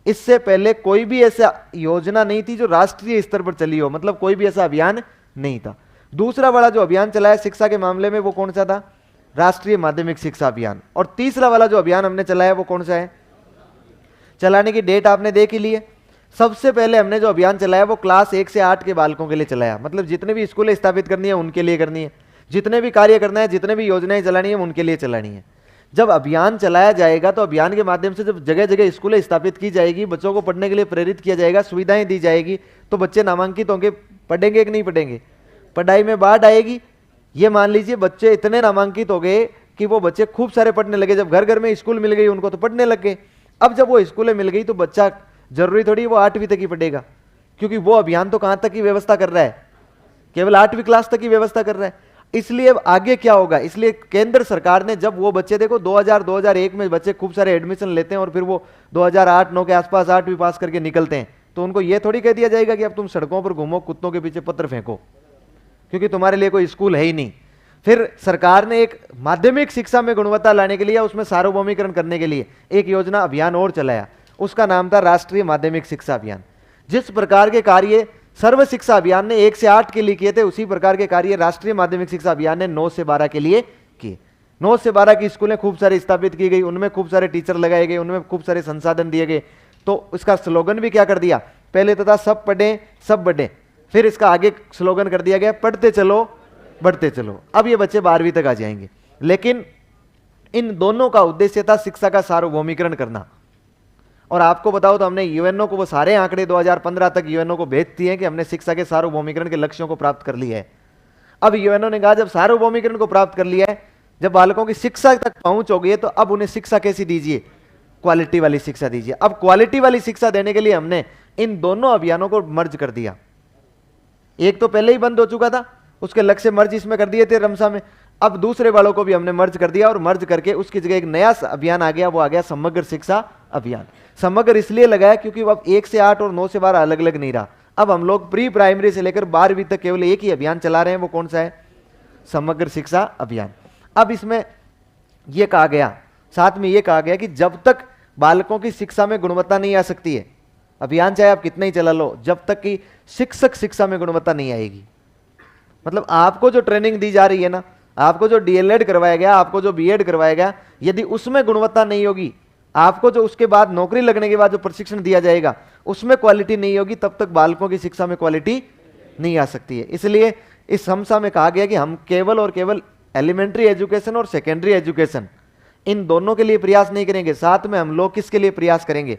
इससे पहले कोई भी ऐसा योजना नहीं थी जो राष्ट्रीय स्तर पर चली हो, मतलब कोई भी ऐसा अभियान नहीं था। दूसरा वाला जो अभियान चलाया शिक्षा के मामले में वो कौन सा था? राष्ट्रीय माध्यमिक शिक्षा अभियान। और तीसरा वाला जो अभियान हमने चलाया वो कौन सा है? चलाने की डेट आपने देख ही ली है। सबसे पहले हमने जो अभियान चलाया वो क्लास 1 से 8 के बालकों के लिए चलाया, मतलब जितने भी स्कूलें स्थापित करनी है उनके लिए करनी है, जितने भी कार्य करना है, जितने भी योजनाएं चलानी है उनके लिए चलानी है। जब अभियान चलाया जाएगा तो अभियान के माध्यम से जब जगह जगह स्कूलें स्थापित की जाएगी, बच्चों को पढ़ने के लिए प्रेरित किया जाएगा, सुविधाएं दी जाएगी, तो बच्चे नामांकित होंगे, पढ़ेंगे कि नहीं पढ़ेंगे? पढ़ाई में बाढ़ आएगी। ये मान लीजिए बच्चे इतने नामांकित हो गए कि वो बच्चे खूब सारे पढ़ने लगे। जब घर घर में स्कूल मिल गई उनको तो पढ़ने लग गए। अब जब वो स्कूलें मिल गई तो बच्चा जरूरी थोड़ी वो 8वीं तक ही पढ़ेगा, क्योंकि वो अभियान तो कहां तक की व्यवस्था कर रहा है? केवल 8वीं क्लास तक की व्यवस्था कर रहा है। इसलिए अब आगे क्या होगा? इसलिए केंद्र सरकार ने जब वो बच्चे, देखो 2000-2001 में बच्चे खूब सारे एडमिशन लेते हैं और फिर वो 2008-9 के आसपास 8वीं पास करके निकलते हैं, तो उनको ये थोड़ी कह दिया जाएगा कि अब तुम सड़कों पर घूमो, कुत्तों के पीछे पत्थर फेंको, क्योंकि तुम्हारे लिए कोई स्कूल है ही नहीं। फिर सरकार ने एक माध्यमिक शिक्षा में गुणवत्ता लाने के लिए, उसमें सार्वभौमिकरण करने के लिए एक योजना अभियान और चलाया, उसका नाम था राष्ट्रीय माध्यमिक शिक्षा अभियान। जिस प्रकार के कार्य सर्व शिक्षा अभियान ने 1 से 8 के लिए किए थे, उसी प्रकार के कार्य राष्ट्रीय माध्यमिक शिक्षा अभियान ने 9 से 12 के लिए किए। 9 से 12 की स्कूलें खूब सारी स्थापित की गई, उनमें खूब सारे टीचर लगाए गए, उनमें खूब सारे संसाधन दिए गए। तो इसका स्लोगन भी क्या कर दिया? पहले तो था सब पढ़ें सब बढ़ें, फिर इसका आगे स्लोगन कर दिया गया पढ़ते चलो बढ़ते चलो। अब ये बच्चे 12वीं तक आ जाएंगे। लेकिन इन दोनों का उद्देश्य था शिक्षा का सार्वभौमिकरण करना। और आपको बताओ तो हमने यूएनओ को वो सारे आंकड़े 2015 तक यूएनओ को भेज दिए हैं कि हमने शिक्षा के सार्वभौमिकरण के लक्ष्यों को प्राप्त कर लिया है। अब यूएनओ ने कहा जब सार्वभौमिकरण को प्राप्त कर लिया है, जब बालकों की शिक्षा तक पहुंच हो गई है, तो अब उन्हें शिक्षा कैसी दीजिए? क्वालिटी वाली शिक्षा दीजिए। अब क्वालिटी वाली शिक्षा देने के लिए हमने इन दोनों अभियानों को मर्ज कर दिया। एक तो पहले ही बंद हो चुका था, उसके लक्ष्य मर्ज इसमें कर दिए थे रमसा में। अब दूसरे वालों को भी हमने मर्ज कर दिया और मर्ज करके उसकी जगह एक नया अभियान आ गया, वो आ गया समग्र शिक्षा अभियान। समग्र इसलिए लगाया क्योंकि अब 1 से 8 और 9 से 12 अलग अलग नहीं रहा। अब हम लोग प्री प्राइमरी से लेकर 12वीं तक केवल एक ही अभियान चला रहे हैं, वो कौन सा है? समग्र शिक्षा अभियान। अब इसमें यह कहा गया, साथ में यह कहा गया कि जब तक बालकों की शिक्षा में गुणवत्ता नहीं आ सकती है, अभियान चाहे आप कितना ही चला लो, जब तक कि शिक्षक शिक्षा में गुणवत्ता नहीं आएगी, मतलब आपको जो ट्रेनिंग दी जा रही है ना, आपको जो डीएलएड करवाया गया, आपको जो बीएड करवाया गया, यदि उसमें गुणवत्ता नहीं होगी, आपको जो उसके बाद नौकरी लगने के बाद जो प्रशिक्षण दिया जाएगा उसमें क्वालिटी नहीं होगी, तब तक बालकों की शिक्षा में क्वालिटी नहीं आ सकती है। इसलिए इस समसा में कहा गया कि हम केवल और केवल एलिमेंट्री एजुकेशन और सेकेंडरी एजुकेशन इन दोनों के लिए प्रयास नहीं करेंगे, साथ में हम लोग किसके लिए प्रयास करेंगे?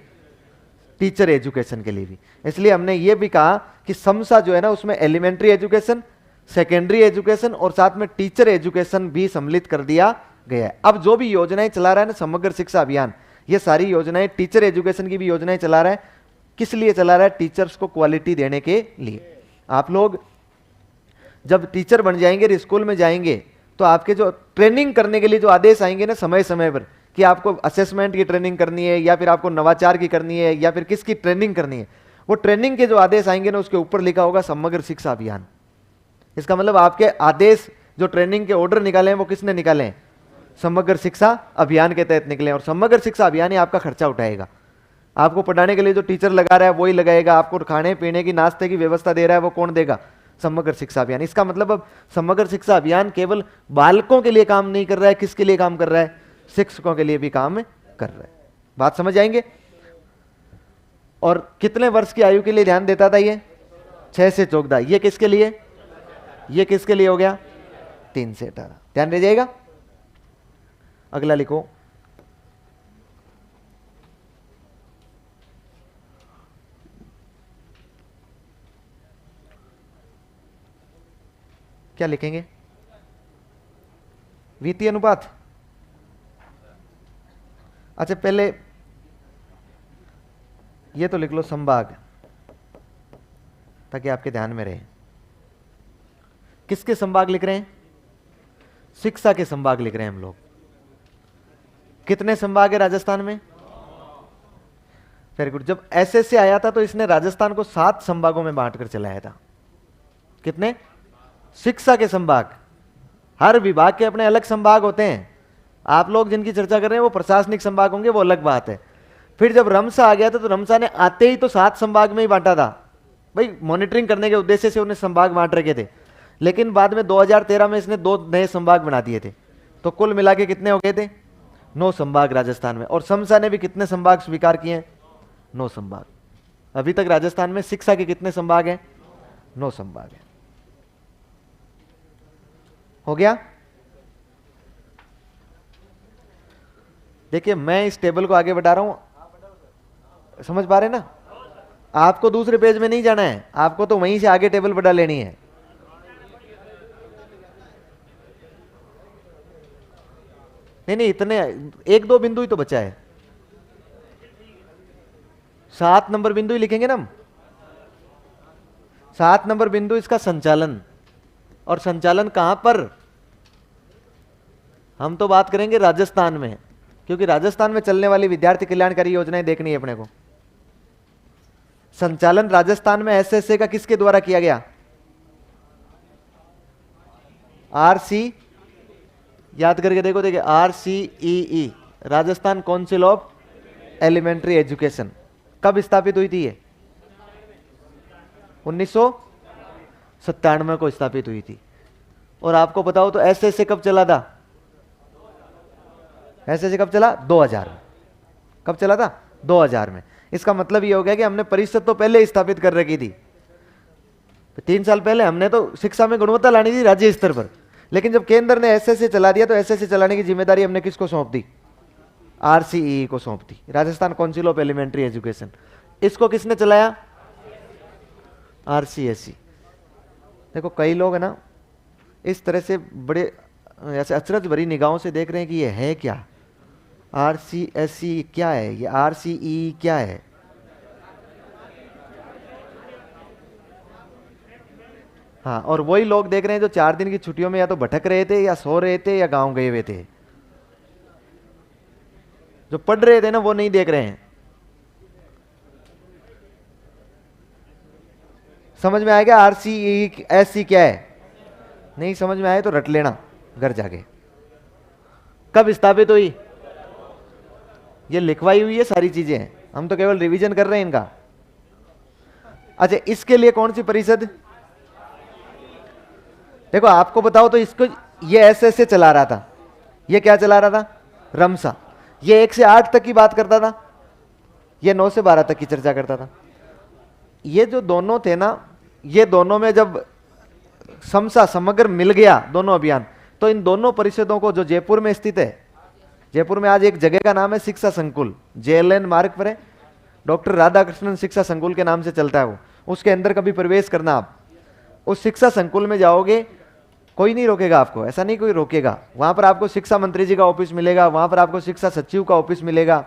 टीचर एजुकेशन के लिए भी। इसलिए हमने ये भी कहा कि समसा जो है ना, उसमें एलिमेंट्री एजुकेशन, सेकेंडरी एजुकेशन और साथ में टीचर एजुकेशन भी सम्मिलित कर दिया गया है। अब जो भी योजनाएं चला रहा है ना समग्र शिक्षा अभियान, ये सारी योजनाएं टीचर एजुकेशन की भी योजनाएं चला रहा है। किस लिए चला रहा है? टीचर्स को क्वालिटी देने के लिए। आप लोग जब टीचर बन जाएंगे, स्कूल में जाएंगे, तो आपके जो ट्रेनिंग करने के लिए जो आदेश आएंगे ना समय समय पर, कि आपको असेसमेंट की ट्रेनिंग करनी है या फिर आपको नवाचार की करनी है या फिर किसकी ट्रेनिंग करनी है, वो ट्रेनिंग के जो आदेश आएंगे ना उसके ऊपर लिखा होगा समग्र शिक्षा अभियान। इसका मतलब आपके आदेश जो ट्रेनिंग के ऑर्डर निकाले हैं वो किसने निकाले हैं? समग्र शिक्षा अभियान के तहत निकले। और समग्र शिक्षा अभियान ही आपका खर्चा उठाएगा। आपको पढ़ाने के लिए जो टीचर लगा रहा है वही लगाएगा, आपको खाने पीने की नाश्ते की व्यवस्था दे रहा है वो कौन देगा? समग्र शिक्षा अभियान। इसका मतलब अब समग्र शिक्षा अभियान केवल बालकों के लिए काम नहीं कर रहा है, किसके लिए काम कर रहा है? शिक्षकों के लिए भी काम कर रहा है। बात समझ आएंगे? और कितने वर्ष की आयु के लिए ध्यान देता था ये? 6 से 14। ये किसके लिए? ये किसके लिए हो गया? 3 से 18। ध्यान रह जाएगा। अगला लिखो, क्या लिखेंगे? वित्तीय अनुपात। अच्छा पहले ये तो लिख लो संभाग, ताकि आपके ध्यान में रहे। किसके संभाग लिख रहे हैं? शिक्षा के संभाग लिख रहे हैं हम लोग। कितने संभाग है राजस्थान में? Very good. जब एसएससी आया था तो इसने राजस्थान को 7 संभागों में बांटकर चलाया था। कितने? शिक्षा के संभाग हर विभाग के अपने अलग संभाग होते हैं। आप लोग जिनकी चर्चा कर रहे हैं वो प्रशासनिक संभाग होंगे, वो अलग बात है। फिर जब रमसा आ गया था तो रमसा ने आते ही तो 7 संभाग में ही बांटा था भाई, मॉनिटरिंग करने के उद्देश्य से उन्हें संभाग बांट रखे थे। लेकिन बाद में 2013 में इसने 2 नए संभाग बना दिए थे, तो कुल मिला के कितने हो गए थे? 9 संभाग राजस्थान में। और समसा ने भी कितने संभाग स्वीकार किए हैं? 9 संभाग। अभी तक राजस्थान में शिक्षा के कितने संभाग हैं? 9 संभाग हैं। हो गया? देखिए मैं इस टेबल को आगे बढ़ा रहा हूं, समझ पा रहे ना? आपको दूसरे पेज में नहीं जाना है, आपको तो वहीं से आगे टेबल बढ़ा लेनी है। नहीं नहीं, इतने 1-2 बिंदु ही तो बचा है। 7 नंबर बिंदु ही लिखेंगे ना हम। 7 नंबर बिंदु इसका संचालन, और संचालन कहां पर? हम तो बात करेंगे राजस्थान में, क्योंकि राजस्थान में चलने वाली विद्यार्थी कल्याणकारी योजनाएं देखनी है अपने को। संचालन राजस्थान में एसएसए का किसके द्वारा किया गया? आरसी, याद करके देखो, देखिए RCEE, Rajasthan council of elementary education. कब स्थापित हुई थी ये? 1997 को स्थापित हुई थी। और आपको बताओ तो एसएसए कब चला था? एसएसए कब चला? 2000 में। कब चला था? 2000 में। इसका मतलब ये हो गया कि हमने परिषद तो पहले स्थापित कर रखी थी। 3 साल पहले हमने तो शिक्षा में गुणवत्ता लानी थी राज्य स्तर पर, लेकिन जब केंद्र ने एसएसए चला दिया तो एसएसए चलाने की जिम्मेदारी हमने किसको सौंप दी? RCEE को सौंप दी, Rajasthan council of elementary education. इसको किसने चलाया? RCSE। देखो कई लोग है ना इस तरह से बड़े ऐसे अचरज भरी निगाहों से देख रहे हैं कि ये है क्या, RCSE क्या है, ये RCEE क्या है। हाँ, और वही लोग देख रहे हैं जो 4 दिन की छुट्टियों में या तो भटक रहे थे या सो रहे थे या गांव गए हुए थे। जो पढ़ रहे थे ना वो नहीं देख रहे हैं। समझ में आएगा RCESE क्या है? नहीं समझ में आए तो रट लेना घर जाके। कब स्थापित हुई? ये लिखवाई हुई है सारी चीजें, हम तो केवल रिवीजन कर रहे हैं इनका। अच्छा, इसके लिए कौन सी परिषद? देखो आपको बताओ तो इसको, ये एसएसए चला रहा था, ये क्या चला रहा था? रमसा। ये 1 से 8 तक की बात करता था, ये 9 से 12 तक की चर्चा करता था। ये जो दोनों थे ना, ये दोनों में जब समसा समग्र मिल गया दोनों अभियान, तो इन दोनों परिषदों को, जो जयपुर में स्थित है, जयपुर में आज एक जगह का नाम है शिक्षा संकुल, JLN मार्ग पर है, डॉक्टर राधाकृष्णन शिक्षा संकुल के नाम से चलता है वो, उसके अंदर कभी प्रवेश करना। आप उस शिक्षा संकुल में जाओगे, कोई नहीं रोकेगा आपको, ऐसा नहीं कोई रोकेगा। वहां पर आपको शिक्षा मंत्री जी का ऑफिस मिलेगा, वहां पर आपको शिक्षा सचिव का ऑफिस मिलेगा।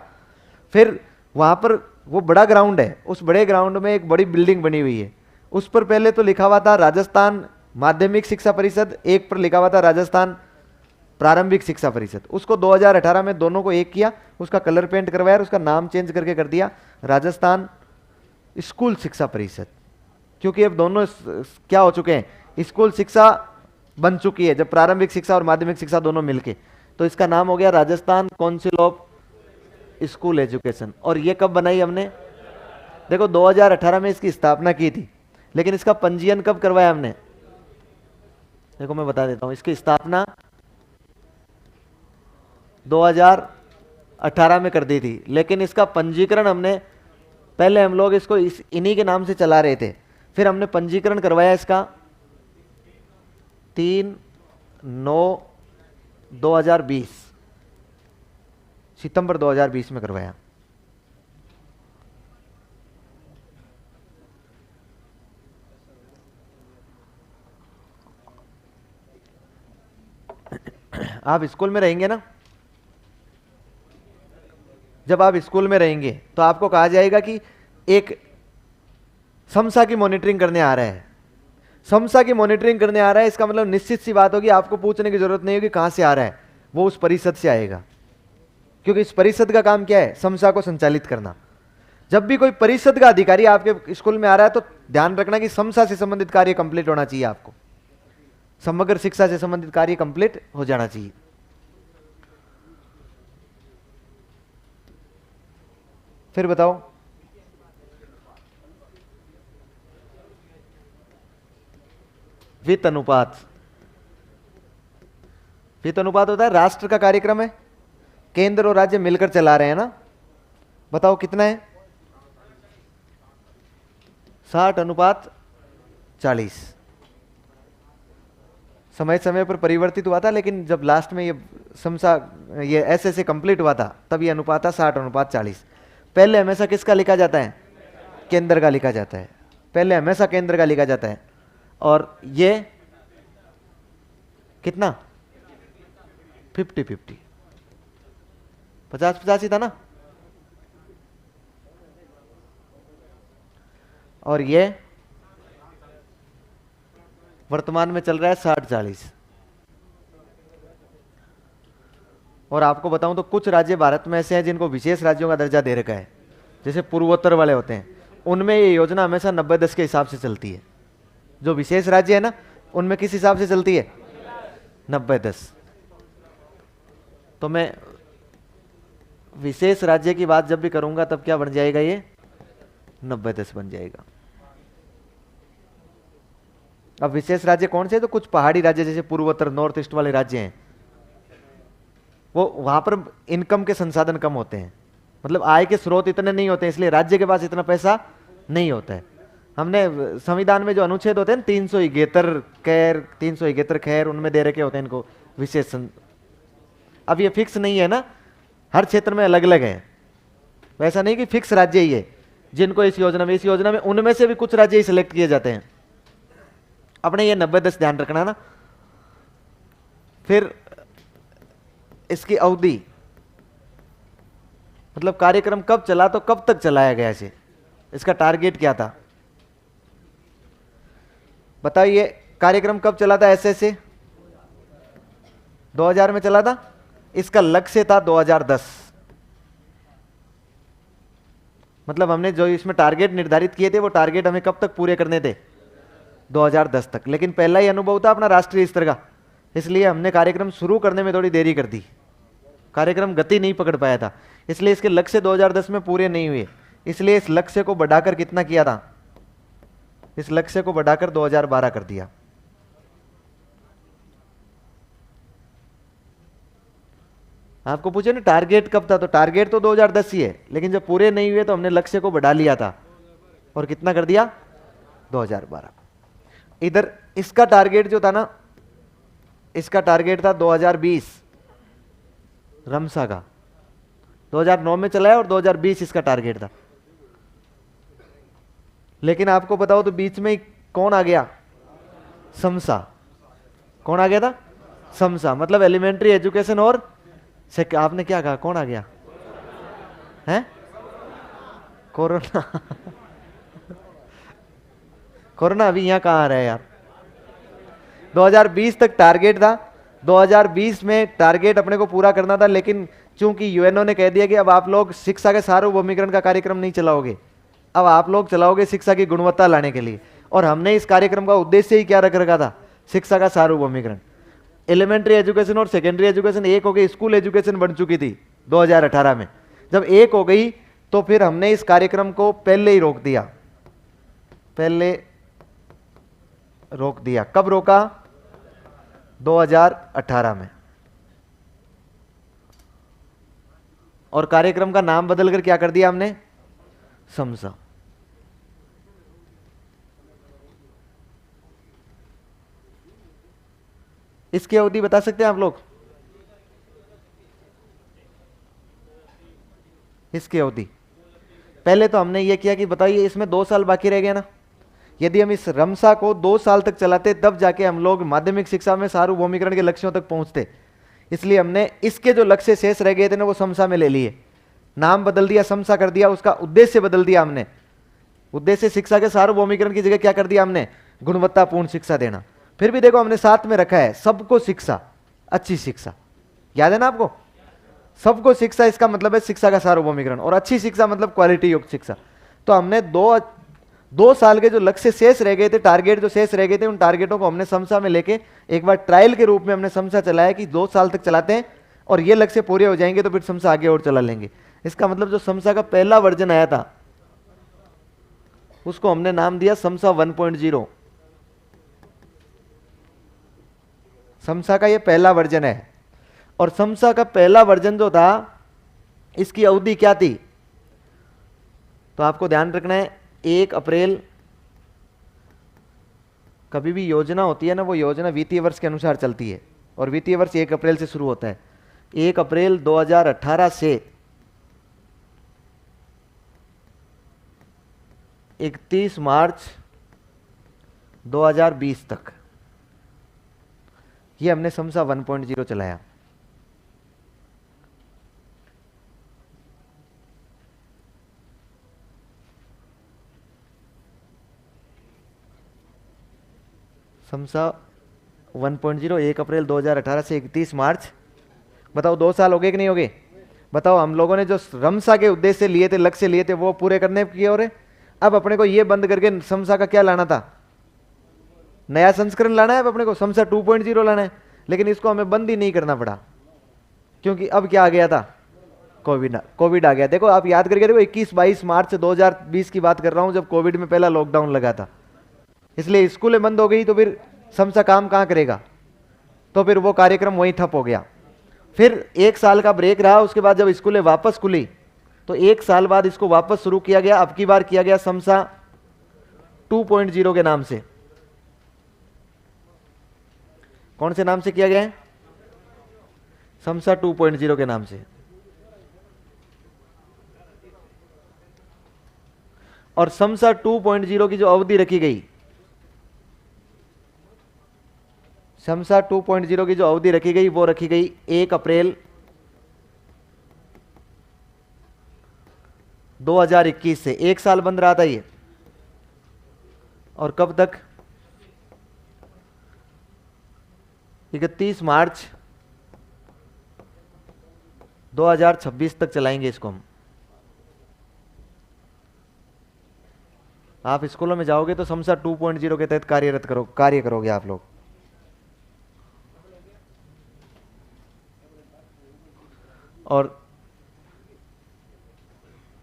फिर वहां पर वो बड़ा ग्राउंड है, उस बड़े ग्राउंड में एक बड़ी बिल्डिंग बनी हुई है, उस पर पहले तो लिखा हुआ था राजस्थान माध्यमिक शिक्षा परिषद, एक पर लिखा हुआ था राजस्थान प्रारंभिक शिक्षा परिषद। उसको 2018 में दोनों को एक किया, उसका कलर पेंट करवाया और उसका नाम चेंज करके कर दिया राजस्थान स्कूल शिक्षा परिषद, क्योंकि अब दोनों क्या हो चुके हैं? स्कूल शिक्षा बन चुकी है, जब प्रारंभिक शिक्षा और माध्यमिक शिक्षा दोनों मिलके, तो इसका नाम हो गया Rajasthan council of school education. और ये कब बनाई हमने? देखो 2018 में इसकी स्थापना की थी, लेकिन इसका पंजीयन कब करवाया हमने? देखो मैं बता देता हूं, इसकी स्थापना 2018 में कर दी थी, लेकिन इसका पंजीकरण हमने, पहले हम लोग इसको इन्हीं के नाम से चला रहे थे, फिर हमने पंजीकरण करवाया इसका 3/9/2020, सितंबर 2020 में करवाया। आप स्कूल में रहेंगे ना, जब आप स्कूल में रहेंगे तो आपको कहा जाएगा कि एक समसा की मॉनिटरिंग करने आ रहा है, समसा की मॉनिटरिंग करने आ रहा है, इसका मतलब निश्चित सी बात होगी, आपको पूछने की जरूरत नहीं होगी कहां से आ रहा है, वो उस परिषद से आएगा, क्योंकि इस परिषद का काम क्या है? समसा को संचालित करना। जब भी कोई परिषद का अधिकारी आपके स्कूल में आ रहा है तो ध्यान रखना कि समसा से संबंधित कार्य कंप्लीट होना चाहिए आपको। समग्र शिक्षा से संबंधित कार्य कंप्लीट हो जाना चाहिए। फिर बताओ, वित्त अनुपात। वित्त अनुपात होता है राष्ट्र का कार्यक्रम है, केंद्र और राज्य मिलकर चला रहे हैं ना। बताओ कितना है? 60:40। समय समय पर परिवर्तित हुआ था, लेकिन जब लास्ट में ये ऐसे कंप्लीट हुआ था तब ये अनुपात था 60:40। पहले हमेशा किसका लिखा जाता है? केंद्र का लिखा जाता है, पहले हमेशा केंद्र का लिखा जाता है। और ये कितना? 50-50, 50-50 ही था ना। और ये वर्तमान में चल रहा है 60-40। और आपको बताऊं तो कुछ राज्य भारत में ऐसे हैं जिनको विशेष राज्यों का दर्जा दे रखा है, जैसे पूर्वोत्तर वाले होते हैं, उनमें ये योजना हमेशा 90-10 के हिसाब से चलती है। जो विशेष राज्य है ना, उनमें किस हिसाब से चलती है? 90-10। तो मैं विशेष राज्य की बात जब भी करूंगा तब क्या बन जाएगा? ये 90-10 बन जाएगा। अब विशेष राज्य कौन से? तो कुछ पहाड़ी राज्य जैसे पूर्वोत्तर, नॉर्थ ईस्ट वाले राज्य हैं, वो वहां पर इनकम के संसाधन कम होते हैं, मतलब आय के स्रोत इतने नहीं होते हैं, इसलिए राज्य के पास इतना पैसा नहीं होता है। हमने संविधान में जो अनुच्छेद होते हैं 371 कैर, 371 खैर, उनमें दे रखे होते हैं इनको विशेष अब ये फिक्स नहीं है ना, हर क्षेत्र में अलग अलग है। वैसा नहीं कि फिक्स राज्य ही है जिनको इस योजना में उनमें से भी कुछ राज्य ही सिलेक्ट किए जाते हैं। अपने ये 90-10 ध्यान रखना ना। फिर इसकी अवधि, मतलब कार्यक्रम कब चला तो कब तक चलाया गया इसे, इसका टारगेट क्या था? बताइए, कार्यक्रम कब चला था? ऐसे 2000 में चला था। इसका लक्ष्य था 2010। मतलब हमने जो इसमें टारगेट निर्धारित किए थे वो टारगेट हमें कब तक पूरे करने थे? 2010 तक। लेकिन पहला ही अनुभव था अपना राष्ट्रीय स्तर का, इसलिए हमने कार्यक्रम शुरू करने में थोड़ी देरी कर दी, कार्यक्रम गति नहीं पकड़ पाया था, इसलिए इसके लक्ष्य 2010 में पूरे नहीं हुए। इसलिए इस लक्ष्य को बढ़ाकर कितना किया था? इस लक्ष्य को बढ़ाकर 2012 कर दिया। आपको पूछे ना टारगेट कब था, तो टारगेट तो 2010 ही है, लेकिन जब पूरे नहीं हुए तो हमने लक्ष्य को बढ़ा लिया था और कितना कर दिया? 2012। इधर इसका टारगेट जो था ना, इसका टारगेट था 2020 रमसा का, 2009 में चलाया और 2020 इसका टारगेट था। लेकिन आपको बताओ तो बीच में कौन आ गया? समसा। कौन आ गया था? समसा, मतलब एलिमेंट्री एजुकेशन और आपने क्या कहा? कौन आ गया है? कोरोना। कोरोना अभी यहां कहां आ रहा है यार? 2020 तक टारगेट था, 2020 में टारगेट अपने को पूरा करना था, लेकिन चूंकि यूएनओ ने कह दिया कि अब आप लोग शिक्षा के सार्वभौमिकरण का कार्यक्रम नहीं चलाओगे, अब आप लोग चलाओगे शिक्षा की गुणवत्ता लाने के लिए। और हमने इस कार्यक्रम का उद्देश्य ही क्या रख रखा था? शिक्षा का सार्वभौमिकरण। एलिमेंट्री एजुकेशन और सेकेंडरी एजुकेशन एक हो गई, स्कूल एजुकेशन बन चुकी थी 2018 में। जब एक हो गई तो फिर हमने इस कार्यक्रम को पहले ही रोक दिया। पहले रोक दिया। कब रोका? 2018 में। और कार्यक्रम का नाम बदलकर क्या कर दिया हमने? समसा। इसकी अवधि बता सकते हैं आप लोग? इसकी अवधि पहले तो हमने ये किया कि बताइए इसमें 2 साल बाकी रह गया ना, यदि हम इस रमसा को 2 साल तक चलाते तब जाके हम लोग माध्यमिक शिक्षा में सार्वभौमिकरण के लक्ष्यों तक पहुंचते। इसलिए हमने इसके जो लक्ष्य शेष रह गए थे ना वो समसा में ले लिए, नाम बदल दिया, समसा कर दिया, उसका उद्देश्य बदल दिया हमने। उद्देश्य शिक्षा के सार्वभौमिकरण की जगह क्या कर दिया हमने? गुणवत्तापूर्ण शिक्षा देना। फिर भी देखो हमने साथ में रखा है सबको शिक्षा, अच्छी शिक्षा। याद है ना आपको? सबको शिक्षा, इसका मतलब है शिक्षा का सार्वभौमिकरण, और अच्छी शिक्षा मतलब क्वालिटी युक्त शिक्षा। तो हमने 2 साल के जो लक्ष्य शेष रह गए थे, टारगेट जो शेष रह गए थे, उन टारगेटों को हमने समसा में लेके एक बार ट्रायल के रूप में हमने समसा चलाया कि 2 साल तक चलाते हैं और ये लक्ष्य पूरे हो जाएंगे तो फिर समसा आगे और चला लेंगे। इसका मतलब जो समसा का पहला वर्जन आया था उसको हमने नाम दिया समसा 1.0। समसा का ये पहला वर्जन है। और समसा का पहला वर्जन जो था इसकी अवधि क्या थी, तो आपको ध्यान रखना है 1 अप्रैल, कभी भी योजना होती है ना, वो योजना वित्तीय वर्ष के अनुसार चलती है और वित्तीय वर्ष 1 अप्रैल से शुरू होता है। 1 अप्रैल 2018 से 31 मार्च 2020 तक ये हमने समसा 1.0 चलाया। समसा 1.0 1 अप्रैल 2018 से 31 मार्च, बताओ 2 साल हो गए कि नहीं हो गए? बताओ हम लोगों ने जो रमसा के उद्देश्य लिए थे, लक्ष्य लिए थे, वो पूरे करने की ओर है। अब अपने को ये बंद करके समसा का क्या लाना था, नया संस्करण लाना है। अब अपने को समसा 2.0 लाना है, लेकिन इसको हमें बंद ही नहीं करना पड़ा क्योंकि अब क्या आ गया था, कोविड आ गया। देखो आप याद करके देखो 21-22 मार्च 2020 की बात कर रहा हूं, जब कोविड में पहला लॉकडाउन लगा था, इसलिए स्कूलें बंद हो गई तो फिर समसा काम कहां करेगा, तो फिर वो कार्यक्रम वहीं ठप हो गया। फिर 1 साल का ब्रेक रहा, उसके बाद जब स्कूलें वापस खुली तो 1 साल बाद इसको वापस शुरू किया गया। अब की बार किया गया समसा 2.0 के नाम से। कौन से नाम से किया गया है? समसा 2.0 के नाम से। और समसा 2.0 की जो अवधि रखी गई, समसा 2.0 की जो अवधि रखी गई वो रखी गई 1 अप्रैल 2021 से। 1 साल बंद रहा था ये, और कब तक? 31 मार्च 2026 तक चलाएंगे इसको हम। आप स्कूलों में जाओगे तो समसा 2.0 के तहत कार्य करोगे आप लोग। और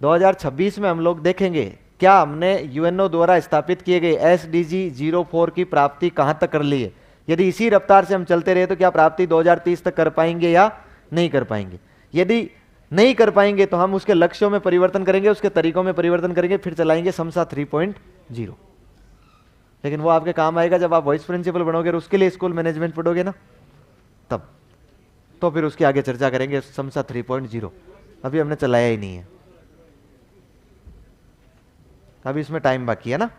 2026 में हम लोग देखेंगे क्या हमने यूएनओ द्वारा स्थापित किए गए एसडीजी 04 की प्राप्ति कहां तक कर ली है। यदि इसी रफ्तार से हम चलते रहे तो क्या प्राप्ति 2030 तक कर पाएंगे या नहीं कर पाएंगे। यदि नहीं कर पाएंगे तो हम उसके लक्ष्यों में परिवर्तन करेंगे, उसके तरीकों में परिवर्तन करेंगे, फिर चलाएंगे समसा 3.0। लेकिन वो आपके काम आएगा जब आप वाइस प्रिंसिपल बनोगे और उसके लिए स्कूल मैनेजमेंट पढ़ोगे ना, तब तो फिर उसकी आगे चर्चा करेंगे समसा 3.0। अभी हमने चलाया ही नहीं है, अभी इसमें टाइम बाकी है ना।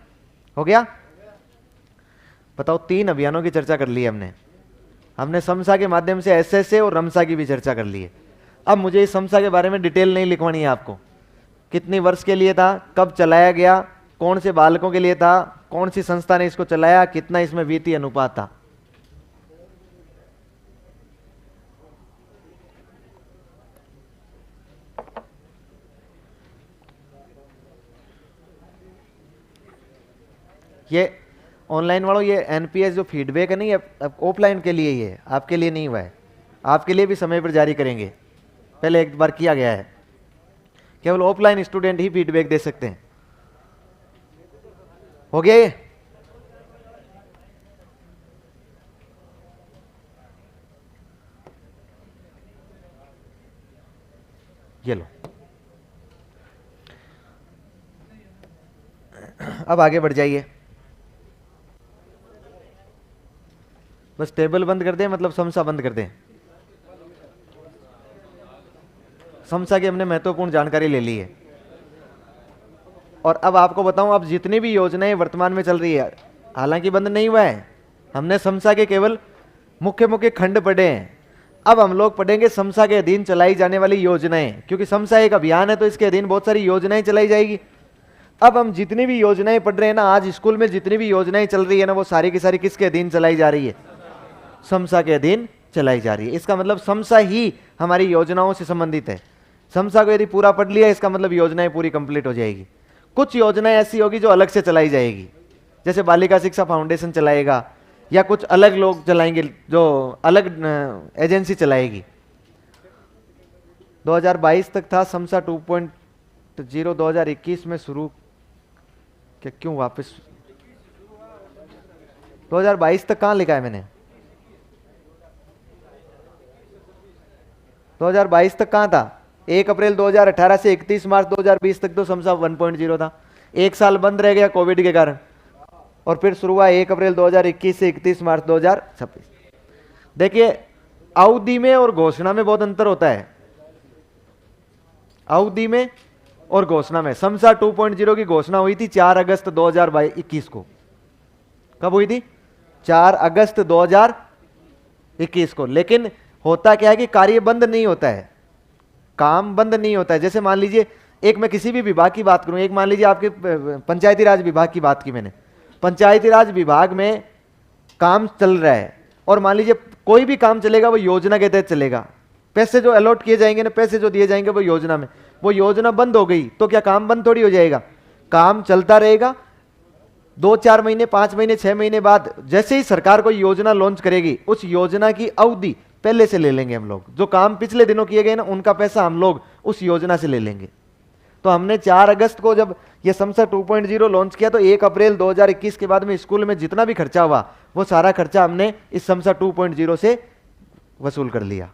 हो गया? बताओ 3 अभियानों की चर्चा कर ली है हमने समसा के माध्यम से एसएसए और रमसा की भी चर्चा कर ली है। अब मुझे इस समसा के बारे में डिटेल नहीं लिखवानी है आपको, कितनी वर्ष के लिए था, कब चलाया गया, कौन से बालकों के लिए था, कौन सी संस्था ने इसको चलाया, कितना इसमें वित्तीय अनुपात था। ये ऑनलाइन वालों, ये एनपीएस जो फीडबैक है नहीं, ऑफलाइन के लिए ही है, आपके लिए नहीं हुआ है। आपके लिए भी समय पर जारी करेंगे, पहले एक बार किया गया है। केवल ऑफलाइन स्टूडेंट ही फीडबैक दे सकते हैं। हो गया ये लो। अब आगे बढ़ जाइए, बस टेबल बंद कर दें, मतलब समसा बंद कर दें। समसा की हमने महत्वपूर्ण जानकारी ले ली है। और अब आपको बताऊं, अब जितनी भी योजनाएं वर्तमान में चल रही है, हालांकि बंद नहीं हुआ है, हमने समसा के केवल मुख्य मुख्य खंड पढ़े हैं। अब हम लोग पढ़ेंगे समसा के अधीन चलाई जाने वाली योजनाएं, क्योंकि समसा एक अभियान है तो इसके अधीन बहुत सारी योजनाएं चलाई जाएगी। अब हम जितनी भी योजनाएं पढ़ रहे हैं ना, आज स्कूल में जितनी भी योजनाएं चल रही है ना, वो सारी की सारी किसके अधीन चलाई जा रही है? समसा के अधीन चलाई जा रही है। इसका मतलब समसा ही हमारी योजनाओं से संबंधित है। समसा को यदि पूरा पढ़ लिया, इसका मतलब योजनाएं पूरी कंप्लीट हो जाएगी। कुछ योजनाएं ऐसी होगी जो अलग से चलाई जाएगी, जैसे बालिका शिक्षा फाउंडेशन चलाएगा या कुछ अलग लोग चलाएंगे, जो अलग एजेंसी चलाएगी। 2022 तक था समसा 2.0, 2021 में शुरू, क्या क्यों वापस 2022 तक कहां लिखा है मैंने? 2022 तक कहां था? 1 अप्रैल 2018 से 31 मार्च 2020 तक तो समसा 1.0 था। एक साल बंद रह गया कोविड के कारण, और फिर शुरू हुआ 1 अप्रैल 2021 से 31 मार्च 2026। देखिए अवधि में और घोषणा में बहुत अंतर होता है। अवधि में और घोषणा में समसा 2.0 की घोषणा हुई थी 4 अगस्त 2021 को। कब हुई थी? 4 अगस्त 2021 को। लेकिन होता क्या है कि कार्य बंद नहीं होता है, काम बंद नहीं होता है। जैसे मान लीजिए, एक मैं किसी भी विभाग की बात करूं, एक मान लीजिए आपके पंचायती राज विभाग की बात की मैंने, पंचायती राज विभाग में काम चल रहा है, और मान लीजिए कोई भी काम चलेगा वो योजना के तहत चलेगा, पैसे जो अलॉट किए जाएंगे ना, पैसे जो दिए जाएंगे वो योजना में, वो योजना बंद हो गई तो क्या काम बंद थोड़ी हो जाएगा? काम चलता रहेगा। 2-4 महीने, 5 महीने, 6 महीने बाद जैसे ही सरकार कोई योजना लॉन्च करेगी, उस योजना की अवधि पहले से ले लेंगे हम लोग। जो काम पिछले दिनों किए गए ना, उनका पैसा हम लोग उस योजना से ले लेंगे। तो हमने 4 अगस्त को जब ये समसा 2.0 लॉन्च किया, तो 1 अप्रैल 2021 के बाद में स्कूल में जितना भी खर्चा हुआ, वो सारा खर्चा हमने इस समसा 2.0 से वसूल कर लिया।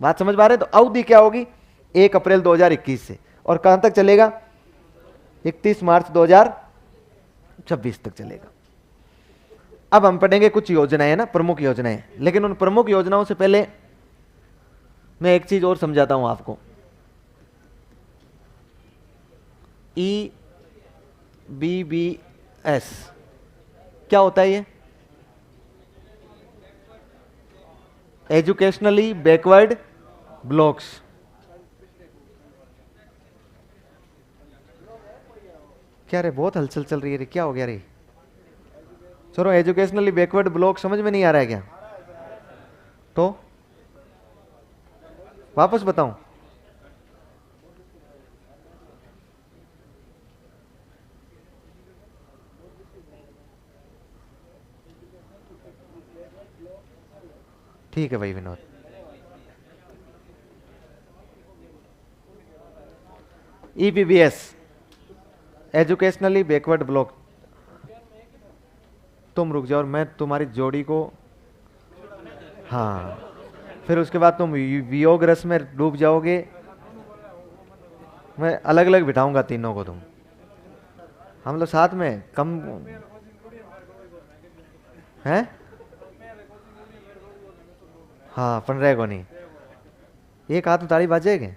बात समझ पा रहे हैं? तो अवधि क्या होगी? 1 अप्रैल 2021 से, और कहां तक चलेगा? 31 मार्च 2026 तक चलेगा। अब हम पढ़ेंगे कुछ योजनाएं ना, प्रमुख योजनाएं। लेकिन उन प्रमुख योजनाओं से पहले मैं एक चीज और समझाता हूं आपको। EBBS क्या होता है? ये एजुकेशनली बैकवर्ड ब्लॉक्स। क्या रे, बहुत हलचल चल रही है रे, क्या हो गया रे? चलो, एजुकेशनली बैकवर्ड ब्लॉक समझ में नहीं आ रहा है क्या? तो वापस बताऊं? ठीक है भाई Vinod. EBBS educationally backward block. तुम रुक जाओ और मैं तुम्हारी जोड़ी को, हाँ, फिर उसके बाद तुम वियोग रस में डूब जाओगे। मैं अलग अलग बिठाऊंगा तीनों को, तुम हम लोग साथ में कम हैं। हाँ, पण रहेगो नहीं। एक हाथ में ताली बाजेगे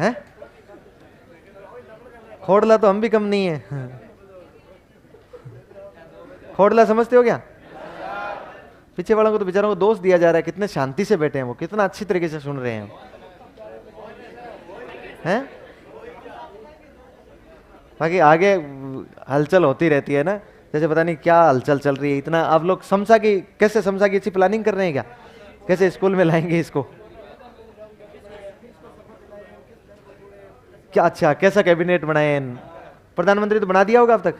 हैं? खोड़ला तो हम भी कम नहीं है। खोड़ला समझते हो क्या? पीछे वालों को तो बेचारों को दोष दिया जा रहा है, कितने शांति से बैठे हैं वो, कितना अच्छी तरीके से सुन रहे हैं हैं? बाकी आगे हलचल होती रहती है ना, जैसे पता नहीं क्या हलचल चल रही है इतना। आप लोग समसा की, कैसे समसा की अच्छी प्लानिंग कर रहे हैं क्या? कैसे स्कूल में लाएंगे इसको? क्या अच्छा, कैसा कैबिनेट बनाए? प्रधानमंत्री तो बना दिया होगा अब तक।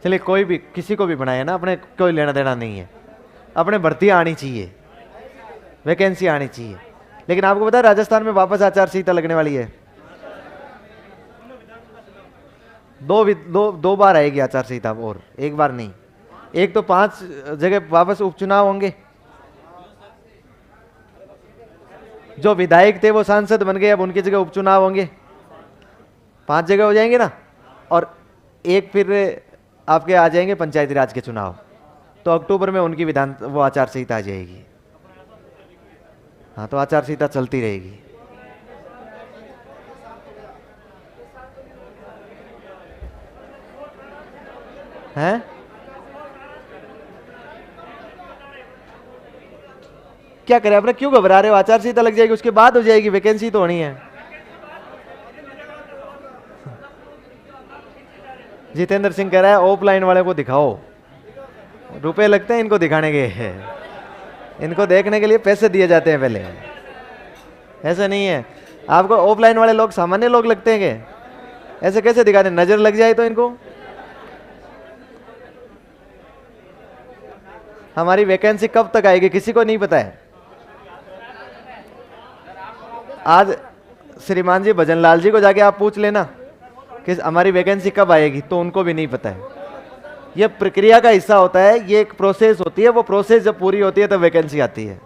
चलिए, कोई भी किसी को भी बनाए ना, अपने कोई लेना देना नहीं है। अपने भर्ती आनी चाहिए, वैकेंसी आनी चाहिए। लेकिन आपको पता है राजस्थान में वापस आचार संहिता लगने वाली है। दो बार आएगी आचार संहिता, और एक बार नहीं। एक तो 5 जगह वापस उपचुनाव होंगे। जो विधायक थे वो सांसद बन गए, अब उनकी जगह उपचुनाव होंगे। 5 जगह हो जाएंगे ना, और एक फिर आपके आ जाएंगे पंचायती राज के चुनाव। तो अक्टूबर में उनकी वो आचार संहिता आ जाएगी। हाँ, तो आचार संहिता चलती रहेगी। हैं? क्या करें अपने, क्यों घबरा रहे हो? आचार संहिता लग जाएगी, उसके बाद हो जाएगी, वैकेंसी तो होनी है। जितेंद्र सिंह कह रहा है ऑफलाइन वाले को दिखाओ, रुपए लगते हैं इनको दिखाने के। इनको देखने के लिए पैसे दिए जाते हैं पहले, ऐसा नहीं है। आपको ऑफलाइन वाले लोग सामान्य लोग लगते हैं क्या? ऐसे कैसे दिखाते, नजर लग जाए तो इनको। हमारी वैकेंसी कब तक आएगी किसी को नहीं पता है। आज श्रीमान जी भजनलाल जी को जाके आप पूछ लेना कि हमारी वैकेंसी कब आएगी, तो उनको भी नहीं पता है। यह प्रक्रिया का हिस्सा होता है, ये एक प्रोसेस होती है, वो प्रोसेस जब पूरी होती है तब वैकेंसी आती है।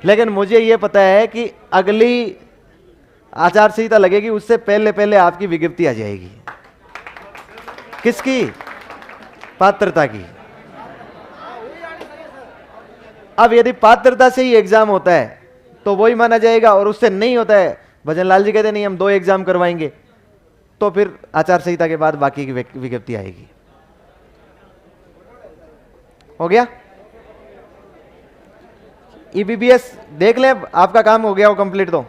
लेकिन मुझे यह पता है कि अगली आचार संहिता लगेगी उससे पहले पहले आपकी विज्ञप्ति आ जाएगी। किसकी? पात्रता की। अब यदि पात्रता से ही एग्जाम होता है तो वही माना जाएगा, और उससे नहीं होता है, भजनलाल जी कहते नहीं हम 2 एग्जाम करवाएंगे, तो फिर आचार संहिता के बाद बाकी की विज्ञप्ति आएगी। हो गया? ईबीबीएस देख लें, आपका काम हो गया हो कंप्लीट तो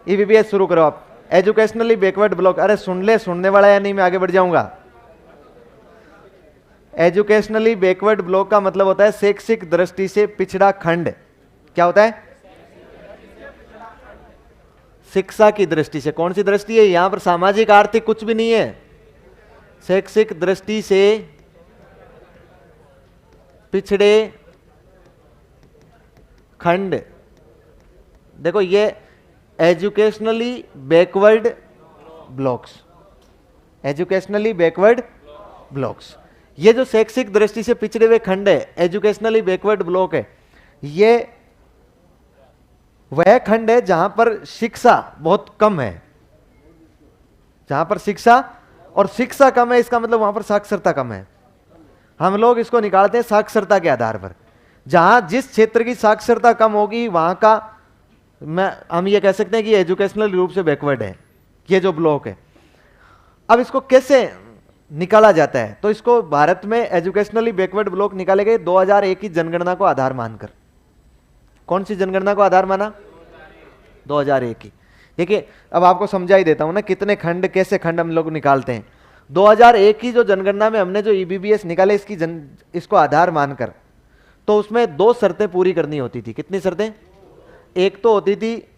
ईबीबीएस शुरू करो आप। एजुकेशनली बैकवर्ड ब्लॉक, अरे सुन ले, सुनने वाला या नहीं, मैं आगे बढ़ जाऊंगा। एजुकेशनली बैकवर्ड ब्लॉक का मतलब होता है शैक्षिक दृष्टि से पिछड़ा खंड। क्या होता है? शिक्षा की दृष्टि से। कौन सी दृष्टि है? यहां पर सामाजिक आर्थिक कुछ भी नहीं है, शैक्षिक दृष्टि से पिछड़े खंड। देखो ये educationally backward blocks, educationally backward blocks, ये जो शैक्षिक दृष्टि से पिछड़े हुए खंड है, एजुकेशनली बैकवर्ड ब्लॉक है, ये वह खंड है जहां पर शिक्षा बहुत कम है। जहां पर शिक्षा और शिक्षा कम है, इसका मतलब वहां पर साक्षरता कम है। हम लोग इसको निकालते हैं साक्षरता के आधार पर। जहां जिस क्षेत्र की साक्षरता कम होगी वहां का हम ये कह सकते हैं कि एजुकेशनल रूप से बैकवर्ड है ये जो ब्लॉक है। अब इसको कैसे निकाला जाता है? तो इसको भारत में एजुकेशनली बैकवर्ड ब्लॉक निकाले गए 2001 की जनगणना को आधार मानकर। कौन सी जनगणना को आधार माना? 2001 की। देखिए अब आपको समझा ही देता हूं ना कितने खंड, कैसे खंड हम लोग निकालते हैं। 2001 की जो जनगणना में हमने जो ईबीबीएस निकाले इसको आधार मानकर, तो उसमें 2 शर्तें पूरी करनी होती थी। कितनी शर्तें? एक तो होती थी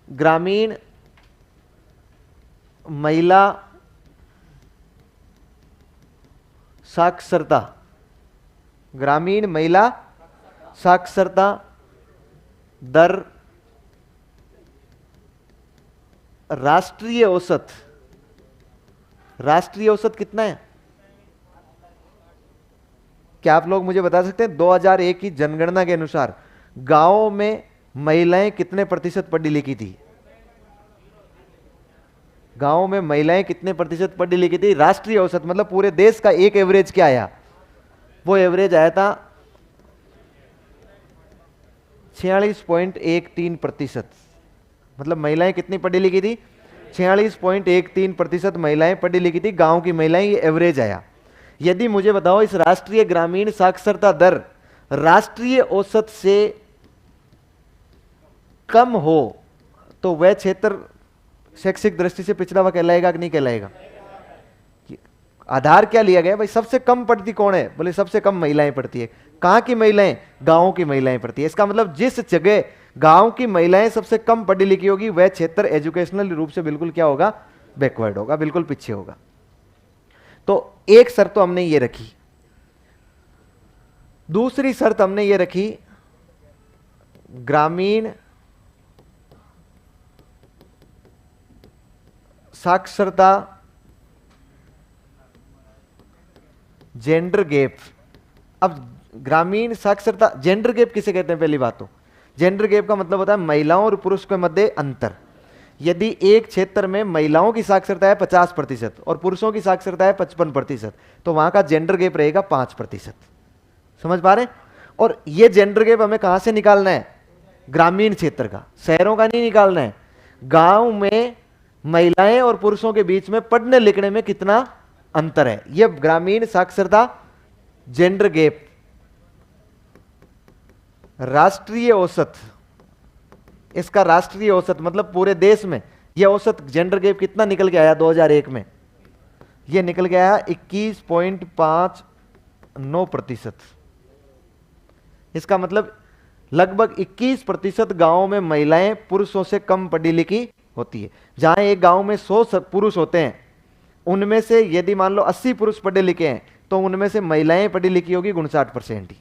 ग्रामीण महिला साक्षरता, ग्रामीण महिला साक्षरता दर राष्ट्रीय औसत। राष्ट्रीय औसत कितना है? क्या आप लोग मुझे बता सकते हैं 2001 की जनगणना के अनुसार गांवों में महिलाएं कितने प्रतिशत पढ़ी लिखी थी? गांवों में महिलाएं कितने प्रतिशत पढ़ी लिखी थी? राष्ट्रीय औसत मतलब पूरे देश का एक एवरेज क्या आया? वो एवरेज आया था 46.13%। मतलब महिलाएं कितनी पढ़ी लिखी थी? 46.13% महिलाएं पढ़ी लिखी थी, गांव की महिलाएं, ये एवरेज आया। यदि मुझे बताओ इस राष्ट्रीय ग्रामीण साक्षरता दर राष्ट्रीय औसत से कम हो तो वह क्षेत्र शैक्षिक दृष्टि से पिछड़ा हुआ कहलाएगा कि नहीं कहलाएगा? आधार क्या लिया गया भाई? सबसे कम पढ़ती कौन है? बोले सबसे कम महिलाएं पढ़ती है। कहां की महिलाएं? गांवों की महिलाएं पढ़ती है। इसका मतलब जिस जगह गांव की महिलाएं सबसे कम पढ़ी लिखी होगी वह क्षेत्र एजुकेशनल रूप से बिल्कुल क्या होगा? बैकवर्ड होगा, बिल्कुल पीछे होगा। तो एक शर्त तो हमने ये रखी। दूसरी शर्त हमने ये रखी ग्रामीण साक्षरता जेंडर गैप। अब ग्रामीण साक्षरता जेंडर गैप किसे कहते हैं? पहली बात तो जेंडर गैप का मतलब होता है महिलाओं और पुरुष के मध्य अंतर। यदि एक क्षेत्र में महिलाओं की साक्षरता है 50% और पुरुषों की साक्षरता है 55%, तो वहां का जेंडर गैप रहेगा 5%। समझ पा रहे हैं? और ये जेंडर गैप हमें कहां से निकालना है? ग्रामीण क्षेत्र का, शहरों का नहीं निकालना है। गांव में महिलाएं और पुरुषों के बीच में पढ़ने लिखने में कितना अंतर है, यह ग्रामीण साक्षरता जेंडर गैप। राष्ट्रीय औसत, इसका राष्ट्रीय औसत मतलब पूरे देश में यह औसत जेंडर गैप कितना निकल के आया 2001 में? यह निकल के आया 21.5 9%। इसका मतलब लगभग 21% गांवों में महिलाएं पुरुषों से कम पढ़ी लिखी होती है। जहां एक गांव में 100 पुरुष होते हैं, उनमें से यदि मान लो 80 पुरुष पढ़े लिखे हैं, तो उनमें से महिलाएं पढ़ी लिखी होगी 59% ही,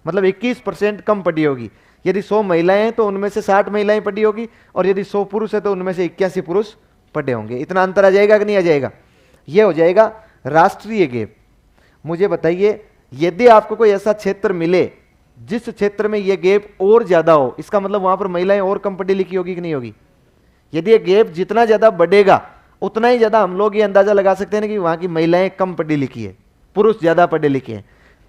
मतलब 21% कम पढ़ी होगी। यदि 100 महिलाएं हैं तो उनमें से 60 महिलाएं पढ़ी होगी, और यदि 100 पुरुष है तो उनमें से 81 पुरुष पढ़े होंगे। इतना अंतर आ जाएगा कि नहीं आ जाएगा? यह हो जाएगा राष्ट्रीय गैप। मुझे बताइए, यदि आपको कोई ऐसा क्षेत्र मिले जिस क्षेत्र में यह गैप और ज्यादा हो, इसका मतलब वहां पर महिलाएं और कम पढ़ी लिखी होगी कि नहीं होगी? यदि यह गैप जितना ज्यादा बढ़ेगा, उतना ही ज्यादा हम लोग ये अंदाजा लगा सकते हैं कि वहां की महिलाएं कम पढ़ी लिखी है, पुरुष ज्यादा पढ़े लिखे हैं।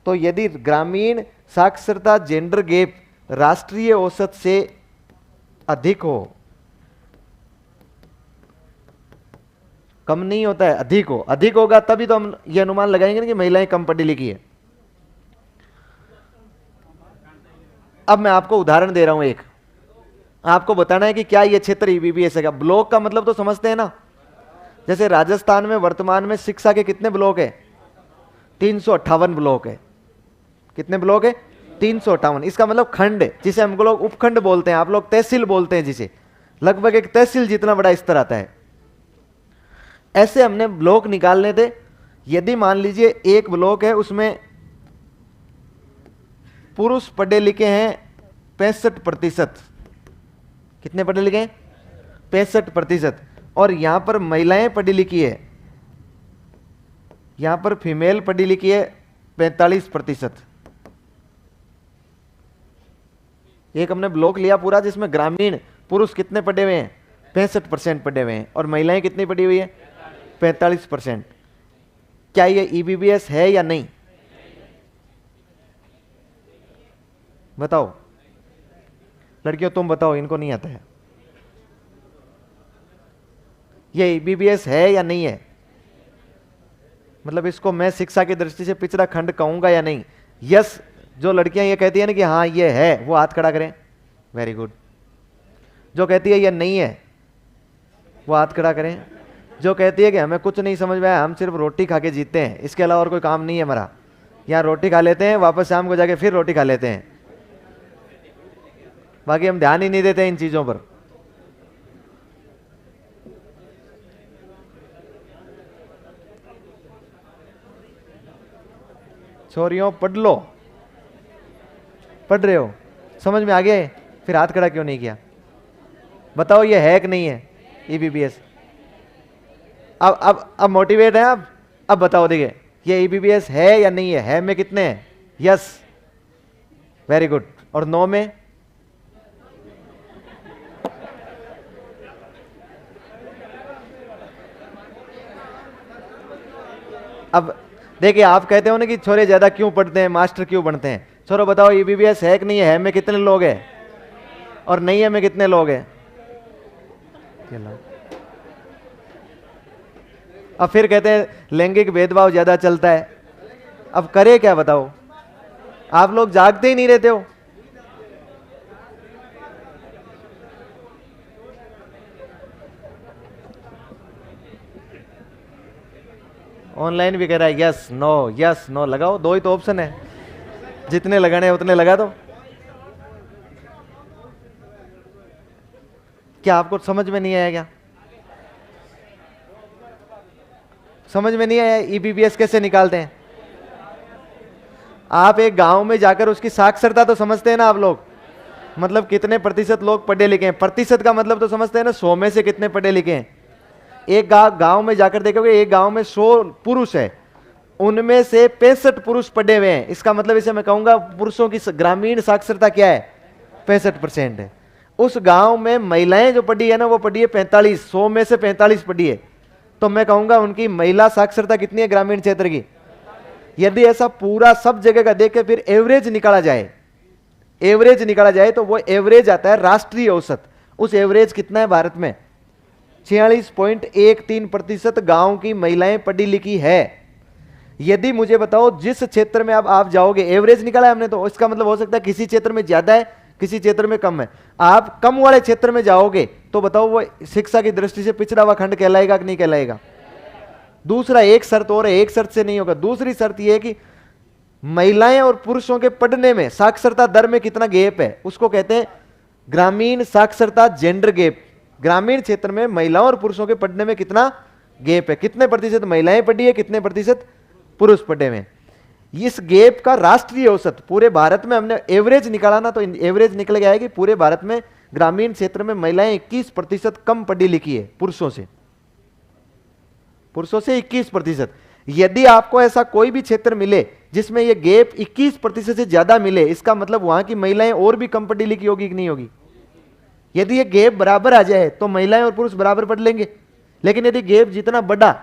तो यदि ग्रामीण साक्षरता जेंडर गैप राष्ट्रीय औसत से अधिक हो, कम नहीं होता है, अधिक हो, अधिक होगा तभी तो हम ये अनुमान लगाएंगे ना कि महिलाएं कम पढ़ी लिखी है। अब मैं आपको उदाहरण दे रहा हूं एक, आपको बताना है कि क्या यह क्षेत्र ईबीबीएस है क्या। ब्लॉक का मतलब तो समझते हैं ना। जैसे राजस्थान में वर्तमान में शिक्षा के कितने ब्लॉक है? 358 ब्लॉक है। कितने ब्लॉक है? 358। इसका मतलब खंड है, जिसे हम लोग उपखंड बोलते हैं, आप लोग तहसील बोलते हैं, जिसे लगभग एक तहसील जितना बड़ा स्तर आता है। ऐसे हमने ब्लॉक निकालने थे। यदि मान लीजिए एक ब्लॉक है, उसमें पुरुष पढ़े लिखे हैं 65%। कितने पढ़े लिखे हैं? 65%। और यहां पर महिलाएं पढ़ी लिखी है, यहां पर फीमेल पढ़ी लिखी है 45%। एक हमने ब्लॉक लिया पूरा, जिसमें ग्रामीण पुरुष कितने पढ़े हुए हैं? 65% पढ़े हुए हैं, और महिलाएं कितनी पढ़ी हुई है? 45%। क्या ये ईबीबीएस है या नहीं? बताओ लड़कियों, तुम बताओ, इनको नहीं आता है। ये ईबीबीएस है या नहीं है? मतलब इसको मैं शिक्षा की दृष्टि से पिछड़ा खंड कहूंगा या नहीं? यस, जो लड़कियां ये कहती है ना कि हाँ ये है, वो हाथ खड़ा करें। Very good. जो कहती है ये नहीं है, वो हाथ खड़ा करें। जो कहती है कि हमें कुछ नहीं समझ में आया, हम सिर्फ रोटी खा के जीते हैं, इसके अलावा और कोई काम नहीं है हमारा, यहाँ रोटी खा लेते हैं, वापस शाम को जाके फिर रोटी खा लेते हैं, बाकी हम ध्यान ही नहीं देते इन चीजों पर। छोरियों पढ़ लो, पढ़ रहे हो, समझ में आ गया? फिर हाथ खड़ा क्यों नहीं किया? बताओ ये है कि नहीं है ईबीबीएस? अब मोटिवेट है आप? अब बताओ, देखिए ये ईबीबीएस है या नहीं है? है में कितने हैं? Yes, very good. और नो में? अब देखिए, आप कहते हो ना कि छोरे ज्यादा क्यों पढ़ते हैं, मास्टर क्यों बनते हैं। छोरो बताओ ईबीबीएस है कि नहीं है? में कितने लोग हैं? और नहीं है में कितने लोग हैं? अब फिर कहते हैं लैंगिक भेदभाव ज्यादा चलता है। अब करे क्या बताओ? आप लोग जागते ही नहीं रहते हो। ऑनलाइन भी कह रहा है यस नो, यस नो। लगाओ, दो ही तो ऑप्शन है, जितने लगाने उतने लगा दो। क्या आपको समझ में नहीं आया? क्या समझ में नहीं आया ईबीबीएस कैसे निकालते हैं? आप एक गांव में जाकर उसकी साक्षरता तो समझते हैं ना आप लोग, मतलब कितने प्रतिशत लोग पढ़े लिखे हैं। प्रतिशत का मतलब तो समझते हैं ना, 100 में से कितने पढ़े लिखे हैं। एक गांव में जाकर देखोगे, एक गांव में 100 पुरुष है, उनमें से 65 पुरुष पढ़े हुए हैं। इसका मतलब इसे मैं कहूंगा पुरुषों की ग्रामीण साक्षरता क्या है? 65% है। उस गांव में महिलाएं जो पढ़ी है ना, वो पढ़ी है 45, 100 में से 45 पढ़ी है। तो मैं कहूंगा उनकी महिला साक्षरता कितनी है ग्रामीण क्षेत्र की? यदि ऐसा पूरा सब जगह का देख के फिर एवरेज निकाला जाए, एवरेज निकाला जाए तो वो एवरेज आता है राष्ट्रीय औसत। उस एवरेज कितना है भारत में? 46.13% गांव की महिलाएं पढ़ी लिखी है। यदि मुझे बताओ जिस क्षेत्र में अब आप जाओगे, एवरेज निकाला है हमने, तो इसका मतलब हो सकता है किसी क्षेत्र में ज्यादा है, किसी क्षेत्र में कम है। आप कम वाले क्षेत्र में जाओगे तो बताओ वो शिक्षा की दृष्टि से पिछड़ा हुआ खंड कहलाएगा कि नहीं कहलाएगा? दूसरा एक शर्त और है, एक शर्त से नहीं होगा। दूसरी शर्त यह है कि महिलाएं और पुरुषों के पढ़ने में साक्षरता दर में कितना गैप है, उसको कहते हैं ग्रामीण साक्षरता जेंडर गैप। ग्रामीण क्षेत्र में महिलाओं और पुरुषों के पढ़ने में कितना गैप है, कितने प्रतिशत महिलाएं पढ़ी है, कितने प्रतिशत पुरुष पढ़े में। इस गैप का राष्ट्रीय औसत पूरे भारत में हमने एवरेज निकाला ना, तो एवरेज निकल गया है कि पूरे भारत में ग्रामीण क्षेत्र में महिलाएं 21% कम पढ़ी लिखी है पुरुषों से 21%। यदि आपको ऐसा कोई भी क्षेत्र मिले जिसमें यह गैप 21% से ज्यादा मिले, इसका मतलब वहां की महिलाएं और भी कम पढ़ी लिखी होगी कि नहीं होगी। यदि यह गैप बराबर आ जाए तो महिलाएं और पुरुष बराबर पढ़ लेंगे, लेकिन यदि गैप जितना बढ़ा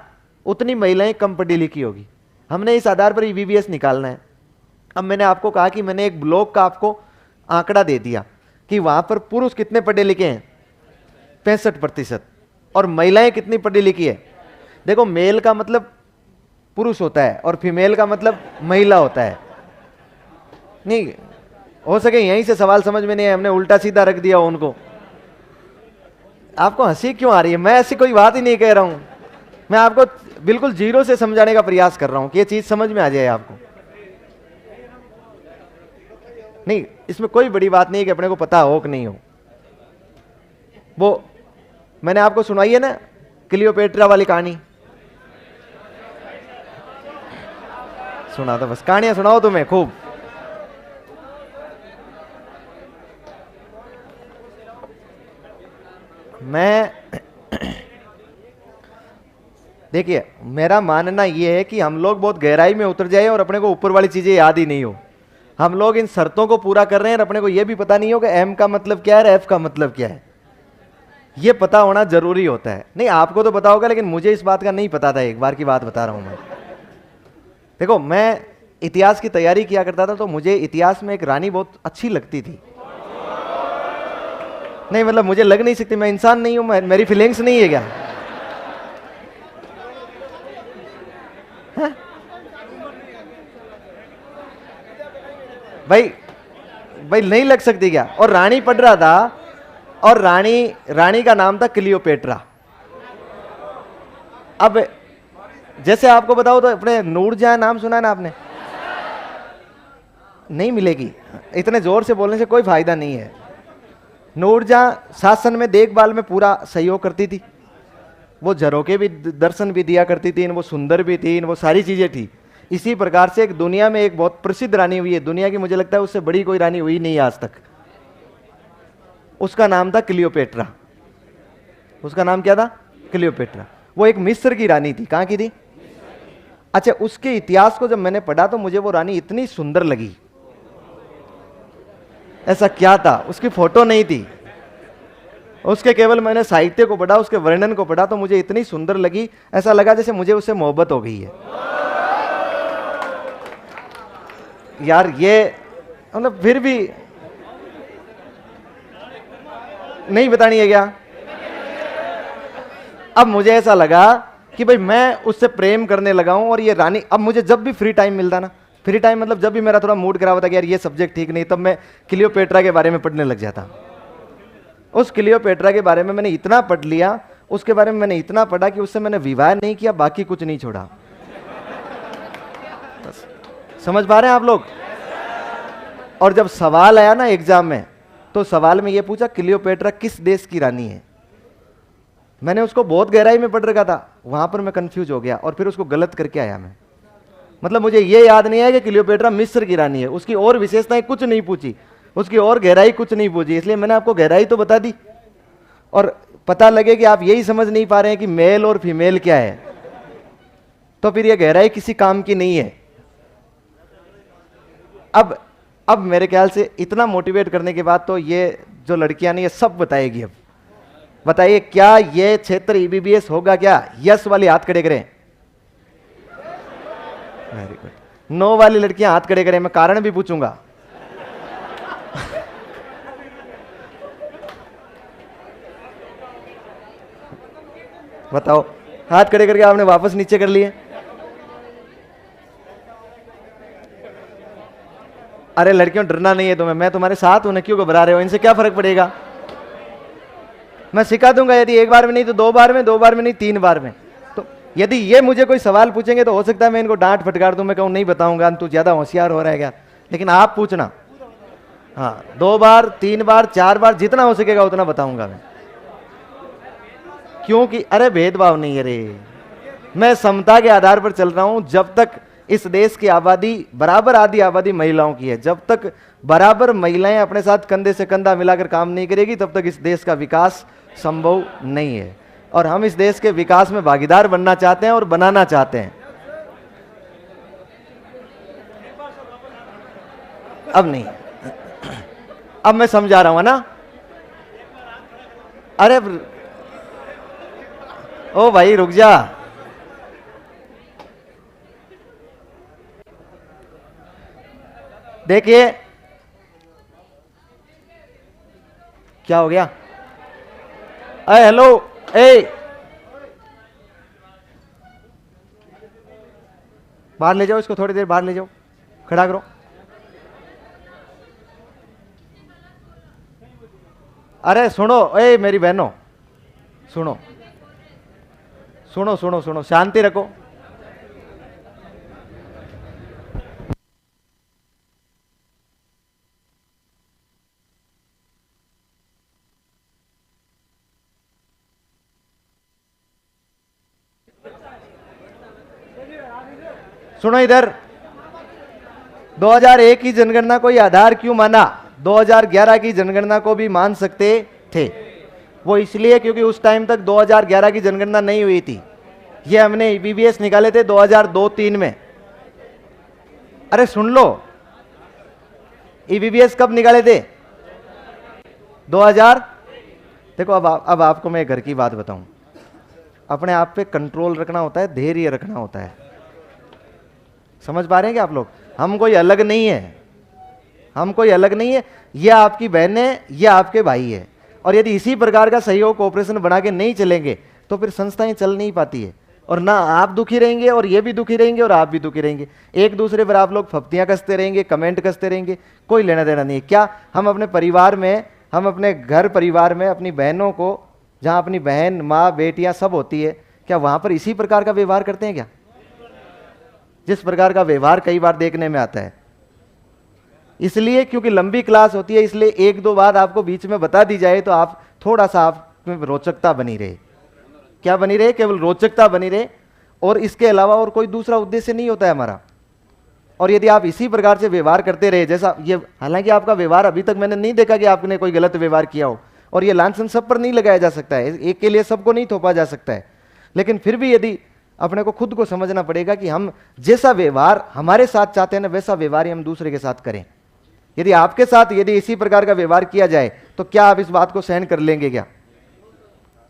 उतनी महिलाएं कम पढ़ी लिखी होगी। हमने इस आधार पर ईवीवीएस निकालना है। अब मैंने आपको कहा कि मैंने एक ब्लॉक का आपको आंकड़ा दे दिया कि वहां पर पुरुष कितने पढ़े लिखे हैं 65% और महिलाएं कितनी पढ़ी लिखी है। देखो, मेल का मतलब पुरुष होता है और फीमेल का मतलब महिला होता है। नहीं हो सके यहीं से सवाल समझ में नहीं है, हमने उल्टा सीधा रख दिया उनको। आपको हंसी क्यों आ रही है? मैं ऐसी कोई बात ही नहीं कह रहा हूं, मैं आपको बिल्कुल जीरो से समझाने का प्रयास कर रहा हूं कि ये चीज समझ में आ जाए आपको। नहीं, इसमें कोई बड़ी बात नहीं है कि अपने को पता हो कि नहीं हो। वो मैंने आपको सुनाई है ना क्लियोपेट्रा वाली कहानी, सुना तो बस, कहानियां सुनाओ तुम्हें खूब। मैं देखिए, मेरा मानना यह है कि हम लोग बहुत गहराई में उतर जाए और अपने को ऊपर वाली चीजें याद ही नहीं हो। हम लोग इन शर्तों को पूरा कर रहे हैं और अपने को यह भी पता नहीं हो कि एम का मतलब क्या है, एफ का मतलब क्या है। यह पता होना जरूरी होता है। नहीं, आपको तो पता होगा, लेकिन मुझे इस बात का नहीं पता था। एक बार की बात बता रहा हूं मैं। देखो, मैं इतिहास की तैयारी किया करता था, तो मुझे इतिहास में एक रानी बहुत अच्छी लगती थी। नहीं मतलब मुझे लग नहीं सकती, मैं इंसान नहीं हूं, मेरी फीलिंग्स नहीं है क्या? हा? भाई नहीं लग सकती क्या? और रानी पढ़ रहा था, और रानी का नाम था क्लियोपेट्रा। अब जैसे आपको बताओ तो अपने नूरजहां नाम सुना है ना आपने? नहीं मिलेगी, इतने जोर से बोलने से कोई फायदा नहीं है। नूरजहां शासन में देखभाल में पूरा सहयोग करती थी, वो झरोके भी दर्शन भी दिया करती थी, वो सुंदर भी थी, वो सारी चीजें थी। इसी प्रकार से एक दुनिया में एक बहुत प्रसिद्ध रानी हुई है, दुनिया की मुझे लगता है उससे बड़ी कोई रानी हुई नहीं आज तक। उसका नाम था क्लियोपेट्रा। उसका नाम क्या था? क्लियोपेट्रा। वो एक मिस्र की रानी थी। कहां की थी? अच्छा, उसके इतिहास को जब मैंने पढ़ा तो मुझे वो रानी इतनी सुंदर लगी। ऐसा क्या था? उसकी फोटो नहीं थी, उसके केवल मैंने साहित्य को पढ़ा, उसके वर्णन को पढ़ा, तो मुझे इतनी सुंदर लगी, ऐसा लगा जैसे मुझे उससे मोहब्बत हो गई है। यार ये मतलब फिर भी नहीं बतानी है क्या? अब मुझे ऐसा लगा कि भाई मैं उससे प्रेम करने लगा हूं, और ये रानी, अब मुझे जब भी फ्री टाइम मिलता ना, फ्री टाइम मतलब जब भी मेरा थोड़ा मूड खराब होता कि यार ये सब्जेक्ट ठीक नहीं, तब मैं क्लियोपेट्रा के बारे में पढ़ने लग जाता। उस क्लियोपेट्रा के बारे में मैंने इतना पढ़ लिया, उसके बारे में मैंने इतना पढ़ा कि उससे मैंने विवाह नहीं किया, बाकी कुछ नहीं छोड़ा। बस, समझ पा रहे हैं आप लोग? और जब सवाल आया ना एग्जाम में, तो सवाल में यह पूछा क्लियोपेट्रा किस देश की रानी है। मैंने उसको बहुत गहराई में पढ़ रखा था, वहां पर मैं कंफ्यूज हो गया और फिर उसको गलत करके आया मैं। मतलब मुझे यह याद नहीं है कि क्लियोपेट्रा मिस्र की रानी है, उसकी और विशेषताएं कुछ नहीं पूछी, उसकी और गहराई कुछ नहीं पूछी, इसलिए मैंने आपको गहराई तो बता दी। और पता लगे कि आप यही समझ नहीं पा रहे हैं कि मेल और फीमेल क्या है, तो फिर यह गहराई किसी काम की नहीं है। अब मेरे ख्याल से इतना मोटिवेट करने के बाद तो ये जो लड़कियां नहीं, ये सब बताएगी। अब बताइए, क्या ये क्षेत्र ईबीबीएस होगा क्या? यस वाली हाथ खड़े करें। Very good. नो वाली लड़कियां हाथ खड़े करें, मैं कारण भी पूछूंगा। बताओ, हाथ खड़े करके आपने वापस नीचे कर लिए। अरे लड़कियों, डरना नहीं है तुम्हें, मैं तुम्हारे साथ हूं ना, क्यों घबरा रहे हो? इनसे क्या फर्क पड़ेगा? मैं सिखा दूंगा, यदि एक बार में नहीं तो 2 बार में, 2 बार में नहीं 3 बार में। तो यदि ये मुझे कोई सवाल पूछेंगे तो हो सकता है मैं इनको डांट फटकार दूं, मैं कहूं नहीं बताऊंगा, तू ज्यादा होशियार हो रहा है क्या। लेकिन आप पूछना, हाँ 2 बार 3 बार 4 बार जितना हो सकेगा उतना बताऊंगा मैं। क्योंकि अरे भेदभाव नहीं है रे, मैं समता के आधार पर चल रहा हूं। जब तक इस देश की आबादी बराबर, आधी आबादी महिलाओं की है, जब तक बराबर महिलाएं अपने साथ कंधे से कंधा मिलाकर काम नहीं करेगी तब तक इस देश का विकास संभव नहीं है। और हम इस देश के विकास में भागीदार बनना चाहते हैं और बनाना चाहते हैं। अब नहीं, अब मैं समझा रहा हूं ना। अरे ओ भाई रुक जा, देखिए क्या हो गया। अरे हेलो, ए बाहर ले जाओ इसको, थोड़ी देर बाहर ले जाओ, खड़ा करो। अरे सुनो, ए मेरी बहनों सुनो सुनो सुनो सुनो, शांति रखो। सुनो इधर, 2001 की जनगणना को ये आधार क्यों माना? 2011 की जनगणना को भी मान सकते थे। वो इसलिए क्योंकि उस टाइम तक 2011 की जनगणना नहीं हुई थी। ये हमने ईबीबीएस निकाले थे 2002-3 में। अरे सुन लो, ईबीबीएस कब निकाले थे? 2000। देखो अब आपको मैं घर की बात बताऊं, अपने आप पे कंट्रोल रखना होता है, धैर्य रखना होता है। समझ पा रहे हैं क्या आप लोग? हम कोई अलग नहीं है, हम कोई अलग नहीं है। ये आपकी बहन है, ये आपके भाई है। और यदि इसी प्रकार का सहयोग कोऑपरेशन बना के नहीं चलेंगे तो फिर संस्थाएं चल नहीं पाती है। और ना आप दुखी रहेंगे और ये भी दुखी रहेंगे और आप भी दुखी रहेंगे। एक दूसरे पर आप लोग फप्तियां कसते रहेंगे, कमेंट कसते रहेंगे, कोई लेना देना नहीं है। क्या हम अपने परिवार में, हम अपने घर परिवार में अपनी बहनों को, जहां अपनी बहन माँ बेटियां सब होती है, क्या वहां पर इसी प्रकार का व्यवहार करते हैं क्या? जिस प्रकार का व्यवहार कई बार देखने में आता है। इसलिए क्योंकि लंबी क्लास होती है, इसलिए 1-2 बात आपको बीच में बता दी जाए तो आप थोड़ा सा आप में रोचकता बनी रहे। क्या बनी रहे? केवल रोचकता बनी रहे, और इसके अलावा और कोई दूसरा उद्देश्य नहीं होता है हमारा। और यदि आप इसी प्रकार से व्यवहार करते रहे, जैसा ये, हालांकि आपका व्यवहार अभी तक मैंने नहीं देखा कि आपने कोई गलत व्यवहार किया हो, और ये लांछन सब पर नहीं लगाया जा सकता है, एक के लिए सबको नहीं थोपा जा सकता है। लेकिन फिर भी यदि अपने को खुद को समझना पड़ेगा कि हम जैसा व्यवहार हमारे साथ चाहते हैं ना, वैसा व्यवहार हम दूसरे के साथ करें। यदि आपके साथ यदि इसी प्रकार का व्यवहार किया जाए तो क्या आप इस बात को सहन कर लेंगे? क्या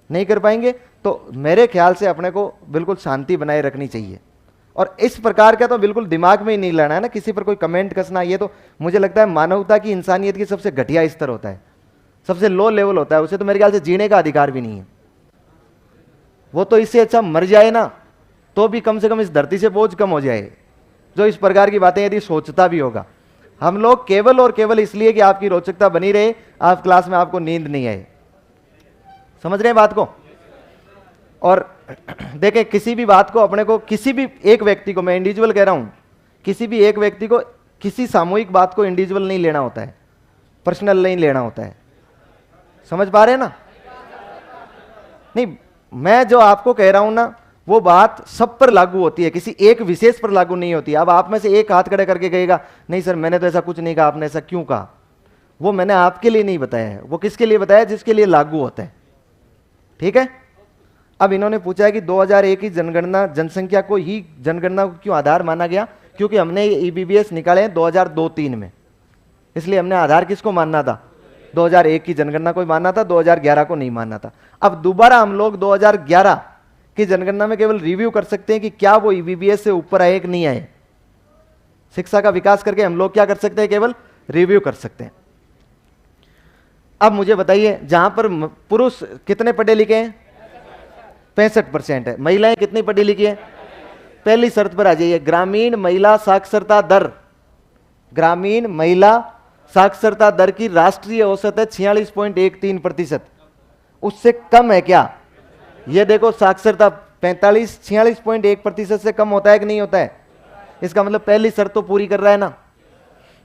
नहीं कर पाएंगे? तो मेरे ख्याल से अपने को बिल्कुल शांति बनाए रखनी चाहिए। और इस प्रकार का तो बिल्कुल दिमाग में ही नहीं लाना है ना, किसी पर कोई कमेंट कसना, ये तो मुझे लगता है मानवता की, इंसानियत की सबसे घटिया स्तर होता है, सबसे लो लेवल होता है। उसे तो मेरे ख्याल से जीने का अधिकार भी नहीं है। वो तो इससे अच्छा मर जाए ना, तो भी कम से कम इस धरती से बोझ कम हो जाए, जो इस प्रकार की बातें यदि सोचता भी होगा। हम लोग केवल और केवल इसलिए कि आपकी रोचकता बनी रहे, आप क्लास में आपको नींद नहीं आए। समझ रहे हैं बात को? और देखें, किसी भी बात को अपने को, किसी भी एक व्यक्ति को, मैं इंडिविजुअल कह रहा हूं, किसी भी एक व्यक्ति को, किसी सामूहिक बात को इंडिविजुअल नहीं लेना होता है, पर्सनल नहीं लेना होता है। समझ पा रहे हैं ना? नहीं, मैं जो आपको कह रहा हूं ना, वो बात सब पर लागू होती है, किसी एक विशेष पर लागू नहीं होती। अब आप में से एक हाथ खड़े करके कहेगा नहीं सर मैंने तो ऐसा कुछ नहीं कहा, आपने ऐसा क्यों कहा? वो मैंने आपके लिए नहीं बताया है, वो किसके लिए बताया? जिसके लिए लागू होता है। ठीक है? अब इन्होंने पूछा है कि 2001 की जनगणना, जनसंख्या को ही जनगणना को क्यों आधार माना गया? क्योंकि हमने ईबीबीएस निकाले हैं 2002-3 में, इसलिए हमने आधार किसको मानना था? 2001 की जनगणना को मानना था, 2011 को नहीं मानना था। अब दोबारा हम लोग 2011 की जनगणना में केवल रिव्यू कर सकते हैं कि क्या वो ईबीबीएस से ऊपर आए कि नहीं आए। शिक्षा का विकास करके हम लोग क्या कर सकते हैं? केवल रिव्यू कर सकते हैं। अब मुझे बताइए, जहां पर पुरुष कितने पढ़े लिखे हैं? 65% है। महिलाएं कितनी पढ़ी लिखी है? पहली शर्त पर आ जाइए, ग्रामीण महिला साक्षरता दर, ग्रामीण महिला साक्षरता दर की राष्ट्रीय औसत है 46.13%। उससे कम है क्या? ये देखो, साक्षरता 46.1% से कम होता है कि नहीं होता है? इसका मतलब पहली शर्त तो पूरी कर रहा है ना।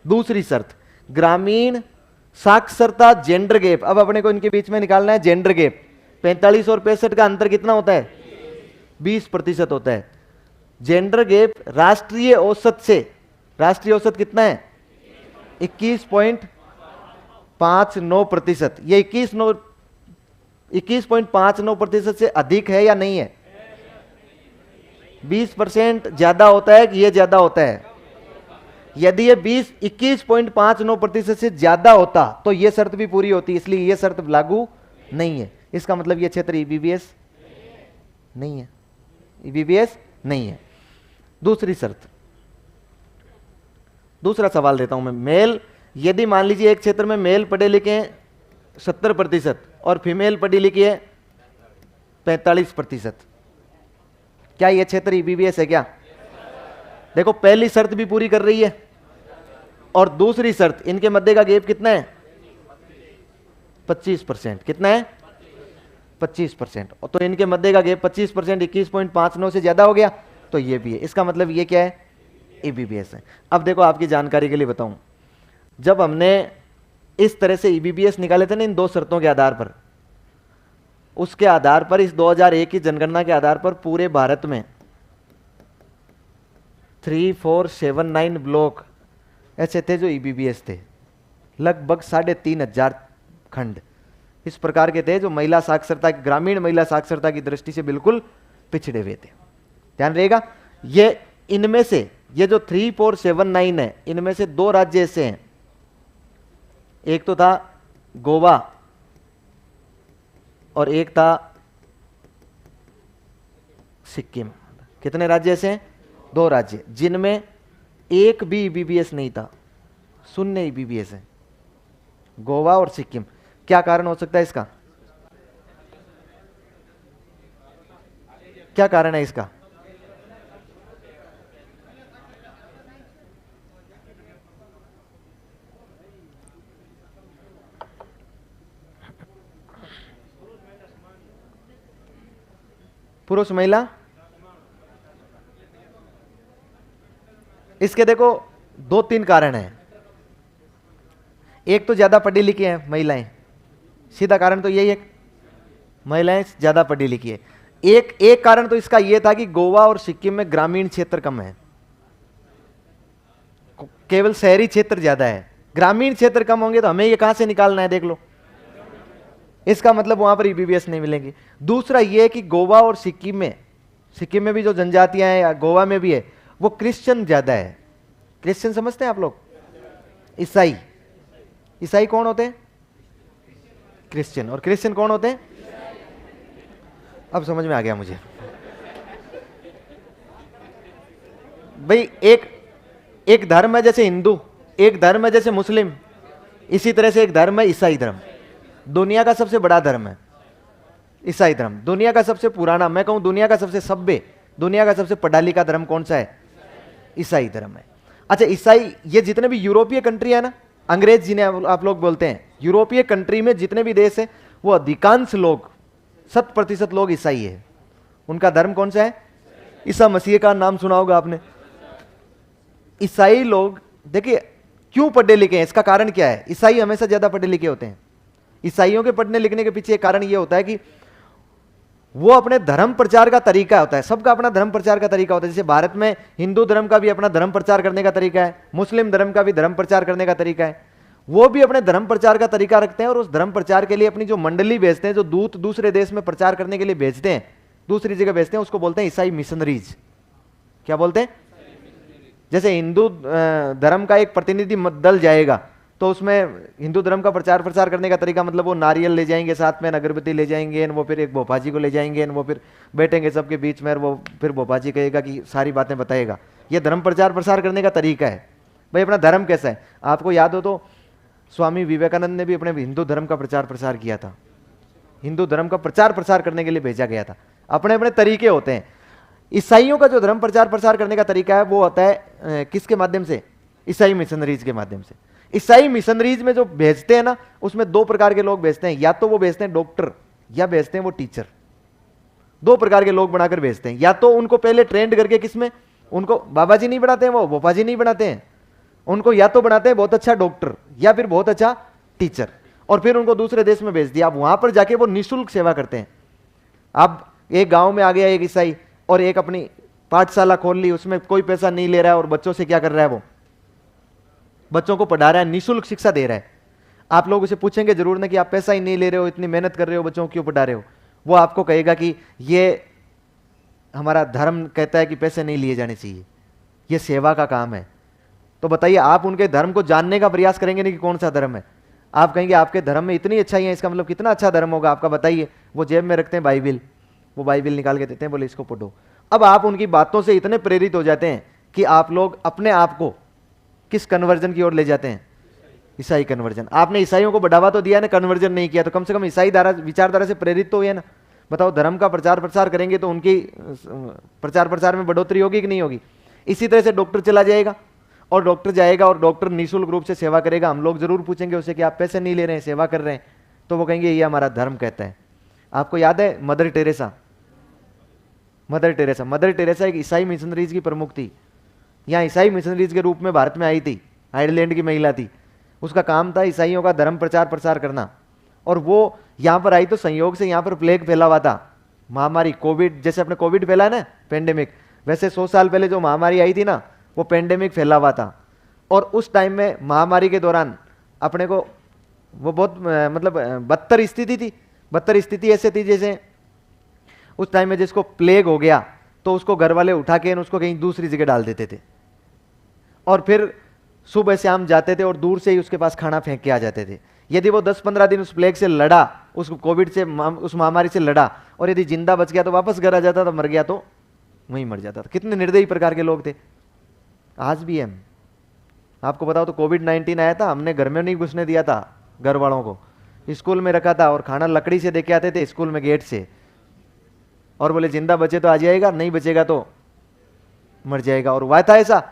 दूसरी शर्त, ग्रामीण साक्षरता जेंडर गैप। अब अपने को इनके बीच में निकालना है जेंडर गैप। 45 और 65 का अंतर कितना होता है? 20% होता है। जेंडर गैप राष्ट्रीय औसत से, राष्ट्रीय औसत कितना है? 21.59%। ये 21.59% से अधिक है या नहीं है? 20% ज्यादा होता है कि ये ज्यादा होता है? यदि ये 21.59% से ज्यादा होता तो ये शर्त भी पूरी होती, इसलिए ये शर्त लागू नहीं है। इसका मतलब ये क्षेत्र ईबीबीएस नहीं है, ईबीबीएस नहीं है। दूसरी शर्त, दूसरा सवाल देता हूं मैं। मेल, यदि मान लीजिए एक क्षेत्र में मेल पढ़े लिखे हैं 70% और फीमेल पढ़ी लिखी है 45%, क्या यह क्षेत्र ईबीबीएस है क्या? देखो पहली शर्त भी पूरी कर रही है और दूसरी शर्त, इनके मध्य का गैप कितना है? 25%। कितना है? 25%। तो इनके मध्य का गैप 25%, 21.59 से ज्यादा हो गया, तो ये भी है। इसका मतलब ये क्या है? ईबीबीएस है। अब देखो आपकी जानकारी के लिए बताऊं, जब हमने इस तरह से ईबीबीएस निकाले थे ना इन दो शर्तों के आधार पर, उसके आधार पर, इस 2001 की जनगणना के आधार पर पूरे भारत में 3479 ब्लॉक ऐसे थे जो ईबीबीएस थे। लगभग 3500 खंड इस प्रकार के थे जो महिला साक्षरता, ग्रामीण महिला साक्षरता की दृष्टि से बिल्कुल पिछड़े हुए थे। ध्यान रहेगा, ये इनमें से, ये जो 3479 है, इनमें से दो राज्य ऐसे हैं, एक तो था गोवा और एक था सिक्किम। कितने राज्य ऐसे हैं? दो राज्य, जिनमें एक भी ईबीबीएस नहीं था, शून्य ईबीबीएस है, गोवा और सिक्किम। क्या कारण हो सकता है इसका? क्या कारण है इसका? पुरुष महिला, इसके देखो दो तीन कारण हैं। एक तो ज्यादा पढ़ी लिखी हैं महिलाएं, सीधा कारण तो यही है, महिलाएं ज्यादा पढ़ी लिखी है। एक कारण तो इसका यह था कि गोवा और सिक्किम में ग्रामीण क्षेत्र कम है, केवल शहरी क्षेत्र ज्यादा है। ग्रामीण क्षेत्र कम होंगे तो हमें ये कहां से निकालना है? देख लो, इसका मतलब वहां पर ईबीबीएस नहीं मिलेंगी। दूसरा यह है कि गोवा और सिक्किम में भी जो जनजातियां हैं, या गोवा में भी है, वो क्रिश्चियन ज्यादा है। क्रिश्चियन समझते हैं आप लोग? ईसाई। ईसाई कौन होते हैं? क्रिश्चियन। और क्रिश्चियन कौन होते हैं? अब समझ में आ गया मुझे। भाई एक धर्म है जैसे हिंदू, एक धर्म है जैसे मुस्लिम, इसी तरह से एक धर्म है ईसाई धर्म। दुनिया का सबसे बड़ा धर्म है ईसाई धर्म, दुनिया का सबसे पुराना, मैं कहूं दुनिया का सबसे सभ्य, दुनिया का सबसे पढ़ा लिखा धर्म कौन सा है? ईसाई धर्म है। अच्छा, ईसाई, ये जितने भी यूरोपीय कंट्री है ना, अंग्रेज जिन्हें आप लोग बोलते हैं, यूरोपीय कंट्री में जितने भी देश है, वो अधिकांश लोग, 100% लोग ईसाई है। उनका धर्म कौन सा है? ईसा मसीह का नाम सुना होगा आपने। ईसाई लोग, देखिए क्यों पढ़े लिखे हैं, इसका कारण क्या है? ईसाई हमेशा ज्यादा पढ़े लिखे होते हैं। ईसाइयों के पढ़ने लिखने के पीछे एक कारण यह होता है कि वो अपने धर्म प्रचार का तरीका होता है, सबका अपना धर्म प्रचार का तरीका होता है। जैसे भारत में हिंदू धर्म का भी अपना धर्म प्रचार करने का तरीका है, मुस्लिम धर्म का भी धर्म प्रचार करने का तरीका है। वो भी अपने धर्म प्रचार का तरीका रखते हैं और उस धर्म प्रचार के लिए अपनी जो मंडली भेजते हैं, जो दूत दूसरे देश में प्रचार करने के लिए भेजते हैं, दूसरी जगह भेजते हैं, उसको बोलते हैं ईसाई मिशनरीज। क्या बोलते हैं? जैसे हिंदू धर्म का एक प्रतिनिधि दल जाएगा तो उसमें हिंदू धर्म का प्रचार प्रसार करने का तरीका, मतलब वो नारियल ले जाएंगे, साथ में अगरबत्ती ले जाएंगे, वो फिर एक भोपा जी को ले जाएंगे, वो फिर बैठेंगे सबके बीच में, और वो फिर भोपा जी कहेगा कि सारी बातें बताएगा। ये धर्म प्रचार प्रसार करने का तरीका है। भाई अपना धर्म कैसा है? आपको याद हो तो स्वामी विवेकानंद ने भी अपने हिंदू धर्म का प्रचार प्रसार किया था, हिंदू धर्म का प्रचार प्रसार करने के लिए भेजा गया था। अपने अपने तरीके होते हैं। ईसाइयों का जो धर्म प्रचार प्रसार करने का तरीका है वो होता है किसके माध्यम से? ईसाई मिशनरीज के माध्यम से। ईसाई मिशनरीज में जो भेजते हैं ना, उसमें दो प्रकार के लोग भेजते हैं, या तो वो भेजते हैं डॉक्टर, या भेजते हैं वो टीचर। दो प्रकार के लोग बनाकर भेजते हैं। या तो उनको पहले ट्रेंड करके, किसमें, उनको बाबा जी नहीं बनाते हैं, वो बोपा जी नहीं बनाते हैं, उनको या तो बनाते हैं बहुत अच्छा डॉक्टर या फिर बहुत अच्छा टीचर, और फिर उनको दूसरे देश में भेज दिया। अब वहां पर जाके वो निःशुल्क सेवा करते हैं। अब एक गांव में आ गया एक ईसाई और एक अपनी पाठशाला खोल ली, उसमें कोई पैसा नहीं ले रहा है और बच्चों से क्या कर रहा है, वो बच्चों को पढ़ा रहा है, निःशुल्क शिक्षा दे रहा है। आप लोग उसे पूछेंगे जरूर ना कि आप पैसा ही नहीं ले रहे हो, इतनी मेहनत कर रहे हो, बच्चों को क्यों पढ़ा रहे हो? वो आपको कहेगा कि ये हमारा धर्म कहता है कि पैसे नहीं लिए जाने चाहिए, ये सेवा का काम है। तो बताइए, आप उनके धर्म को जानने का प्रयास करेंगे नहीं कि कौन सा धर्म है? आप कहेंगे आपके धर्म में इतनी अच्छाई है, इसका मतलब कितना अच्छा धर्म होगा आपका, बताइए। वो जेब में रखते हैं बाइबिल, वो बाइबिल निकाल के देते हैं, बोले इसको पढ़ो। अब आप उनकी बातों से इतने प्रेरित हो जाते हैं कि आप लोग अपने आप को किस कन्वर्जन की ओर ले जाते हैं? ईसाई कन्वर्जन। आपने ईसाइयों को बढ़ावा तो दिया ना, कन्वर्जन नहीं किया, तो कम से कम ईसाई धारा विचारधारा से प्रेरित तो हुए ना। बताओ, धर्म का प्रचार प्रसार करेंगे तो उनकी प्रचार प्रसार में बढ़ोतरी होगी कि नहीं होगी? इसी तरह से डॉक्टर चला जाएगा और डॉक्टर जाएगा और डॉक्टर निःशुल्क रूप से सेवा करेगा। हम लोग जरूर पूछेंगे उसे कि आप पैसे नहीं ले रहे हैं, सेवा कर रहे हैं, तो वो कहेंगे ये हमारा धर्म कहता है। आपको याद है मदर टेरेसा? मदर टेरेसा एक ईसाई मिशनरीज की प्रमुख थी। यहाँ ईसाई मिशनरीज के रूप में भारत में आई थी, आयरलैंड की महिला थी। उसका काम था ईसाइयों का धर्म प्रचार प्रसार करना। और वो यहाँ पर आई तो संयोग से यहाँ पर प्लेग फैला हुआ था, महामारी, कोविड। जैसे अपने कोविड फैला है ना, पेंडेमिक, वैसे 100 साल पहले जो महामारी आई थी ना, वो पेंडेमिक फैला हुआ था। और उस टाइम में महामारी के दौरान अपने को वो बहुत मतलब बदतर स्थिति थी। बदतर स्थिति ऐसे थी जैसे उस टाइम में जिसको प्लेग हो गया तो उसको घर वाले उठा के उसको कहीं दूसरी जगह डाल देते थे, और फिर सुबह शाम जाते थे और दूर से ही उसके पास खाना फेंक के आ जाते थे। यदि वो 10-15 दिन उस प्लेग से लड़ा, उस कोविड से, उस महामारी से लड़ा, और यदि जिंदा बच गया तो वापस घर आ जाता था, मर गया तो वहीं मर जाता था। कितने निर्दयी प्रकार के लोग थे। आज भी हम आपको बताओ तो कोविड-19 आया था, हमने घर में नहीं घुसने दिया था, घर वालों को स्कूल में रखा था, और खाना लकड़ी से देके आते थे स्कूल में गेट से, और बोले जिंदा बचे तो आ जाएगा, नहीं बचेगा तो मर जाएगा। और हुआ था ऐसा।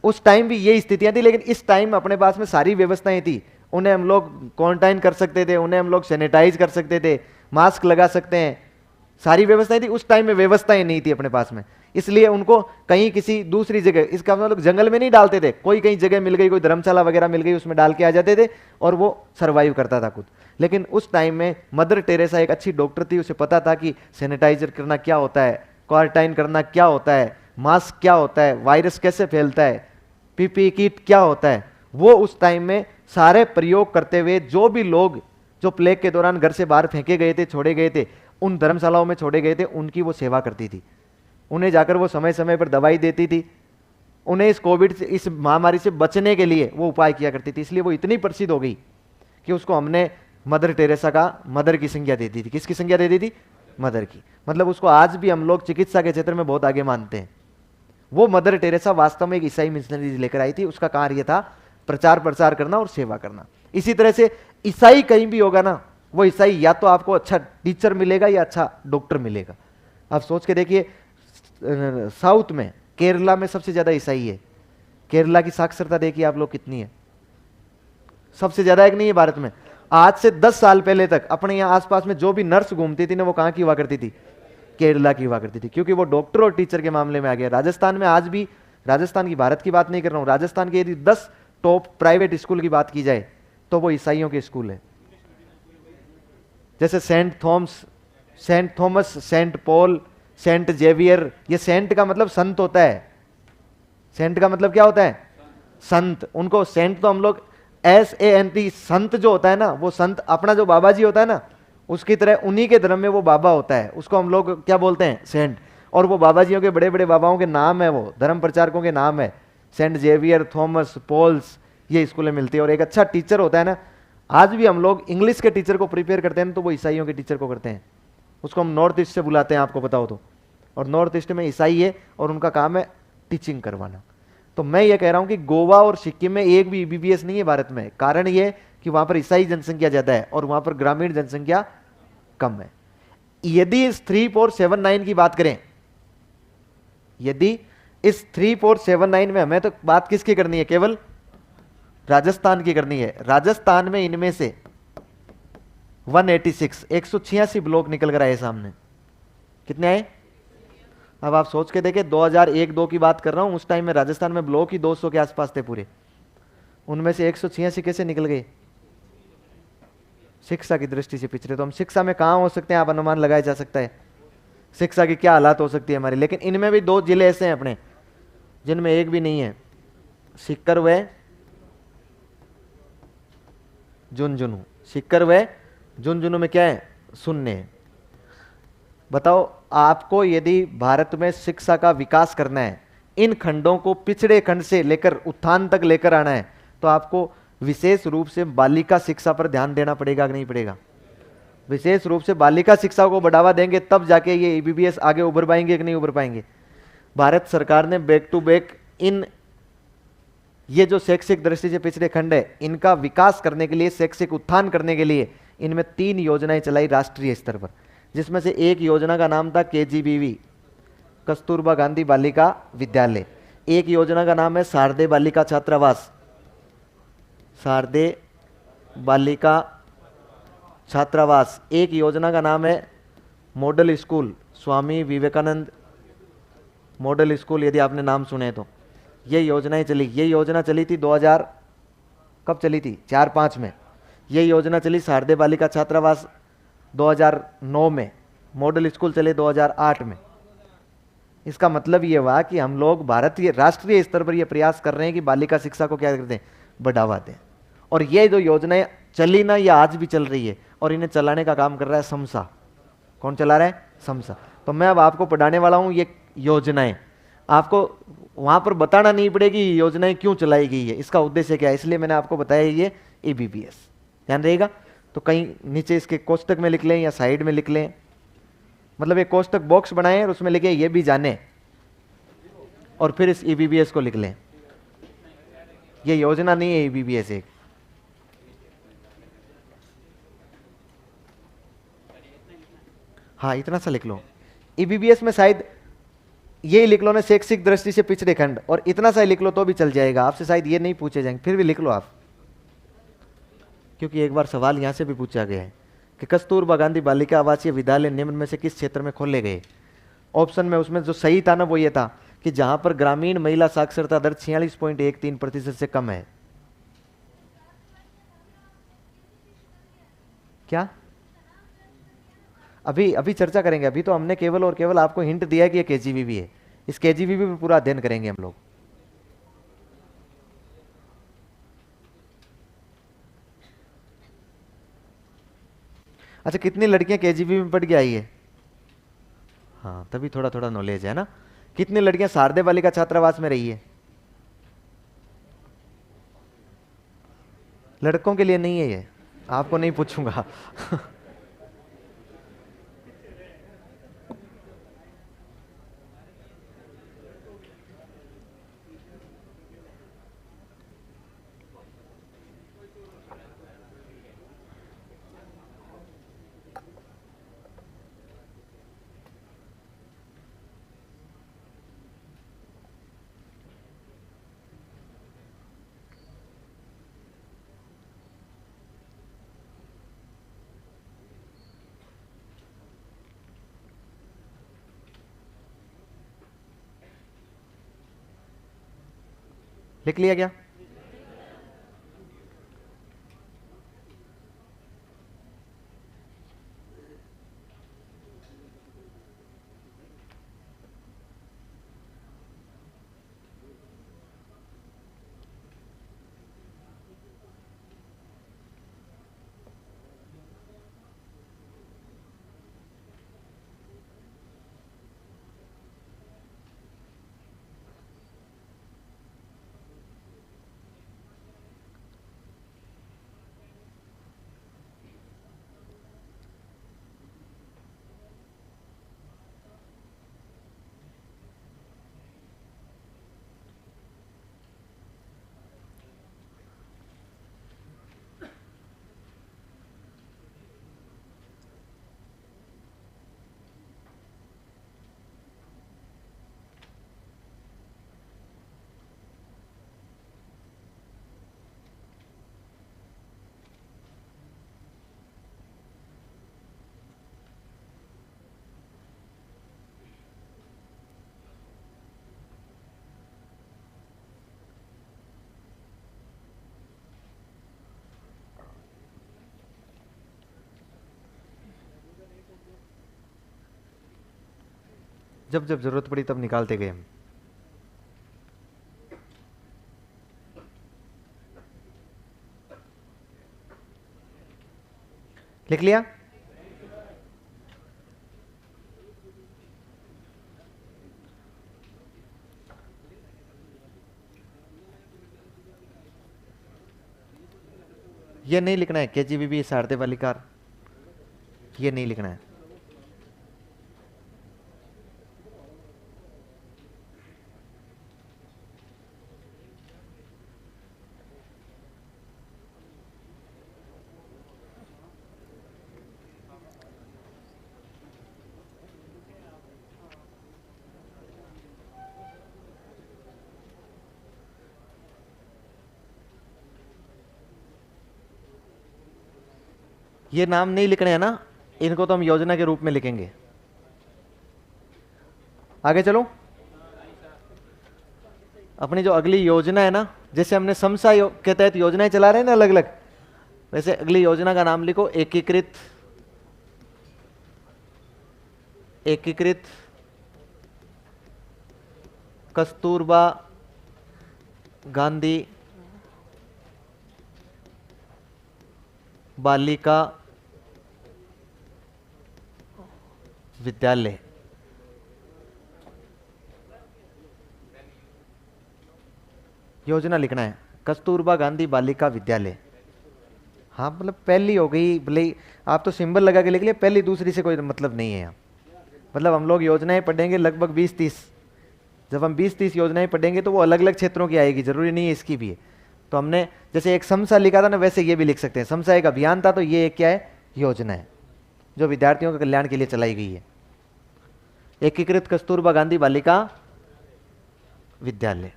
उस टाइम भी ये स्थितियां थी, लेकिन इस टाइम अपने पास में सारी व्यवस्थाएं थी। उन्हें हम लोग क्वारंटाइन कर सकते थे, उन्हें हम लोग सैनिटाइज कर सकते थे, मास्क लगा सकते हैं, सारी व्यवस्थाएं थी। उस टाइम में व्यवस्थाएं नहीं थी अपने पास में, इसलिए उनको कहीं किसी दूसरी जगह, इसका मतलब जंगल में नहीं डालते थे, कोई कहीं जगह मिल गई, कोई धर्मशाला वगैरह मिल गई, उसमें डाल के आ जाते थे और वो सर्वाइव करता था खुद। लेकिन उस टाइम में मदर टेरेसा एक अच्छी डॉक्टर थी, उसे पता था कि सैनिटाइजर करना क्या होता है, क्वारंटाइन करना क्या होता है, मास्क क्या होता है, वायरस कैसे फैलता है, पीपी किट क्या होता है। वो उस टाइम में सारे प्रयोग करते हुए जो भी लोग जो प्लेग के दौरान घर से बाहर फेंके गए थे, छोड़े गए थे, उन धर्मशालाओं में छोड़े गए थे, उनकी वो सेवा करती थी। उन्हें जाकर वो समय समय पर दवाई देती थी, उन्हें इस कोविड से, इस महामारी से बचने के लिए वो उपाय किया करती थी। इसलिए वो इतनी प्रसिद्ध हो गई कि उसको हमने मदर टेरेसा का मदर की संज्ञा दे दी थी। किसकी संज्ञा दे दी थी? मदर की। मतलब उसको आज भी हम लोग चिकित्सा के क्षेत्र में बहुत आगे मानते हैं। वो मदर टेरेसा वास्तव में एक ईसाई मिशनरी लेकर आई थी। उसका कार्य था प्रचार प्रसार करना और सेवा करना। इसी तरह से ईसाई कहीं भी होगा ना, वो ईसाई या तो आपको अच्छा टीचर मिलेगा या अच्छा डॉक्टर मिलेगा। आप सोच के देखिए, साउथ में केरला में सबसे ज्यादा ईसाई है। केरला की साक्षरता देखिए आप लोग कितनी है, सबसे ज्यादा एक नहीं है भारत में। आज से 10 साल पहले तक अपने यहाँ आसपास में जो भी नर्स घूमती थी ना, वो कहाँ की हुआ करती थी? केरला की हुआ करती थी, क्योंकि वो डॉक्टर और टीचर के मामले में आ गया। राजस्थान में आज भी, राजस्थान की, भारत की बात नहीं कर रहा हूं, राजस्थान के यदि 10 टॉप प्राइवेट स्कूल की बात की जाए तो वो ईसाइयों के स्कूल है। जैसे Saint Thomas, Saint Paul, Saint Xavier. ये सेंट का मतलब संत होता है। सेंट का मतलब क्या होता है? संत। उनको सेंट तो हम लोग SANT, संत जो होता है ना, वो संत अपना जो बाबा जी होता है ना, उसकी तरह उन्हीं के धर्म में वो बाबा होता है, उसको हम लोग क्या बोलते हैं? सेंट। और वो बाबा जियों के, बड़े बड़े बाबाओं के नाम है, वो धर्म प्रचारकों के नाम है। सेंट जेवियर, थॉमस, पॉल्स, ये स्कूलें मिलती है। और एक अच्छा टीचर होता है ना, आज भी हम लोग इंग्लिश के टीचर को प्रिपेयर करते हैं तो वो ईसाइयों के टीचर को करते हैं। उसको हम नॉर्थ ईस्ट से बुलाते हैं, आपको बताओ तो। और नॉर्थ ईस्ट में ईसाई है और उनका काम है टीचिंग करवाना। तो मैं ये कह रहा हूं कि गोवा और सिक्किम में एक भी EBBS नहीं है भारत में। कारण ये कि वहां पर ईसाई जनसंख्या ज्यादा है और वहां पर ग्रामीण जनसंख्या कम है। यदि इस 3479 की बात करें, यदि इस 3479 में हमें तो बात किसकी करनी है? केवल राजस्थान की करनी है। राजस्थान में इनमें से 186 ब्लॉक निकल कर आए सामने। कितने आए? अब आप सोच के देखें, 2001-2 की बात कर रहा हूं, उस टाइम में राजस्थान में ब्लॉक ही 200 के आसपास थे पूरे, उनमें से 186 कैसे निकल गए? शिक्षा की दृष्टि से पिछड़े। तो हम शिक्षा में कहां हो सकते हैं, आप अनुमान लगाया जा सकता है शिक्षा की क्या हालात हो सकती है हमारी। लेकिन इनमें भी 2 जिले ऐसे हैं अपने जिनमें एक भी नहीं है, सीकर व झुंझुनू। सीकर व झुंझुनू में क्या है? शून्य है। बताओ, आपको यदि भारत में शिक्षा का विकास करना है, इन खंडों को पिछड़े खंड से लेकर उत्थान तक लेकर आना है, तो आपको विशेष रूप से बालिका शिक्षा पर ध्यान देना पड़ेगा कि नहीं पड़ेगा? विशेष रूप से बालिका शिक्षा को बढ़ावा देंगे तब जाके ये ईबीबीएस आगे उभर पाएंगे कि नहीं उभर पाएंगे। भारत सरकार ने बैक टू बैक इन ये जो शैक्षिक दृष्टि से पिछड़े खंड है इनका विकास करने के लिए, शैक्षिक उत्थान करने के लिए इनमें 3 योजनाएं चलाई राष्ट्रीय स्तर पर, जिसमें से एक योजना का नाम था केजीबीवी, कस्तूरबा गांधी बालिका विद्यालय। एक योजना का नाम है शारदे बालिका छात्रावास, शारदे बालिका छात्रावास। एक योजना का नाम है model school, Swami Vivekananda model school, यदि आपने नाम सुने तो। ये योजनाएं चली। ये योजना चली थी 2000, कब चली थी? 4-5 में। ये योजना चली शारदे बालिका छात्रावास 2009 में, मॉडल स्कूल चले 2008 में। इसका मतलब ये हुआ कि हम लोग भारतीय राष्ट्रीय स्तर पर यह प्रयास कर रहे हैं कि बालिका शिक्षा को क्या करते हैं? बढ़ावा दें। और ये जो योजनाएं चली ना, ये आज भी चल रही है और इन्हें चलाने का काम कर रहा है समसा। कौन चला रहा है? समसा। तो मैं अब आपको पढ़ाने वाला हूं ये योजनाएं, आपको वहां पर बताना नहीं पड़ेगी ये योजनाएं क्यों चलाई गई है, इसका उद्देश्य क्या है, इसलिए मैंने आपको बताया ये ईबीबीएस। ध्यान रहेगा। तो कहीं नीचे इसके कोष्टक में लिख लें या साइड में लिख लें, मतलब एक कोष्टक बॉक्स बनाएं और उसमें लिखे ये भी जाने, और फिर इस ईबीबीएस को लिख लें। ये योजना नहीं है, ईबीबीएस एक। हाँ, इतना सा लिख लो। ईबीबीएस में शायद ये लिख लो ना, शैक्षिक दृष्टि से पिछड़े खंड, और इतना सा लिख लो तो भी चल जाएगा। आपसे शायद ये नहीं पूछे जाएंगे, फिर भी लिख लो आप, क्योंकि एक बार सवाल यहां से भी पूछा गया है कि कस्तूरबा गांधी बालिका आवासीय विद्यालय निम्न में से किस क्षेत्र में खोले गए। ऑप्शन में उसमें जो सही था ना वो ये था कि जहां पर ग्रामीण महिला साक्षरता दर 46.13% से कम है। क्या? अभी अभी चर्चा करेंगे। अभी तो हमने केवल और केवल आपको हिंट दिया कि ये केजीबीवी है। इस केजीबीवी पर पूरा अध्ययन करेंगे हम लोग। अच्छा, कितनी लड़कियां केजीबीवी में पढ़ के आई है? हाँ, तभी थोड़ा थोड़ा नॉलेज है ना। कितनी लड़कियां शारदे बालिका छात्रावास में रही है? लड़कों के लिए नहीं है ये, आपको नहीं पूछूंगा। लिख लिया क्या? जब जब जरूरत पड़ी तब निकालते गए हम। लिख लिया? ये नहीं लिखना है केजीबीबी सारदे वाली कार, ये नहीं लिखना है। ये नाम नहीं लिखने हैं ना, इनको तो हम योजना के रूप में लिखेंगे। आगे चलो, अपनी जो अगली योजना है ना, जैसे हमने समसा के तहत योजनाएं चला रहे हैं ना अलग अलग, वैसे अगली योजना का नाम लिखो एकीकृत कस्तूरबा गांधी बालिका विद्यालय। योजना लिखना है कस्तूरबा गांधी बालिका विद्यालय। हाँ मतलब पहली हो गई, भले आप तो सिंबल लगा के लिख लिया, पहली दूसरी से कोई मतलब नहीं है यहाँ। मतलब हम लोग योजनाएं पढ़ेंगे लगभग 20-30, जब हम 20-30 योजनाएं पढ़ेंगे तो वो अलग अलग क्षेत्रों की आएगी, जरूरी नहीं है इसकी भी है। तो हमने जैसे एक समसा लिखा था ना, वैसे ये भी लिख सकते हैं। समसा एक अभियान था, तो ये एक क्या है, योजना है जो विद्यार्थियों के कल्याण के लिए चलाई गई है। एकीकृत कस्तूरबा गांधी बालिका विद्यालय।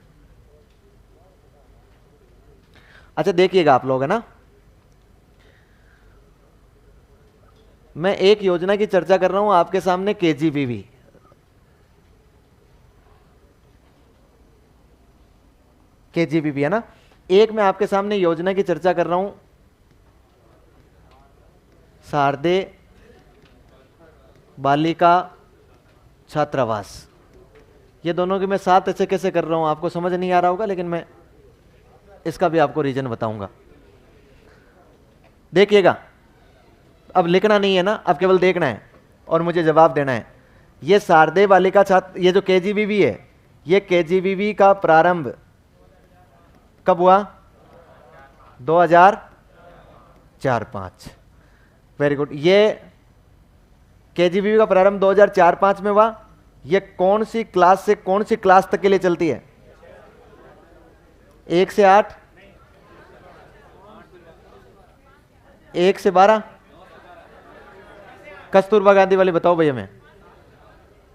अच्छा देखिएगा आप लोग, है ना, मैं एक योजना की चर्चा कर रहा हूं आपके सामने, केजीबीवी। केजीबीवी है ना। एक मैं आपके सामने योजना की चर्चा कर रहा हूं शारदे बालिका छात्रावास। ये दोनों की मैं साथ ऐसे कैसे कर रहा हूं आपको समझ नहीं आ रहा होगा, लेकिन मैं इसका भी आपको रीजन बताऊंगा। देखिएगा, अब लिखना नहीं है ना, अब केवल देखना है और मुझे जवाब देना है। ये शारदे बालिका छात्र, ये जो केजीबीवी है, ये केजीबीवी का प्रारंभ कब हुआ? 2004-05। Very good. ये केजीबीवी का प्रारंभ 2004-05 में हुआ। ये कौन सी क्लास से कौन सी क्लास तक के लिए चलती है? 1 से 8, 1 से 12। कस्तूरबा गांधी वाली बताओ भैया, मैं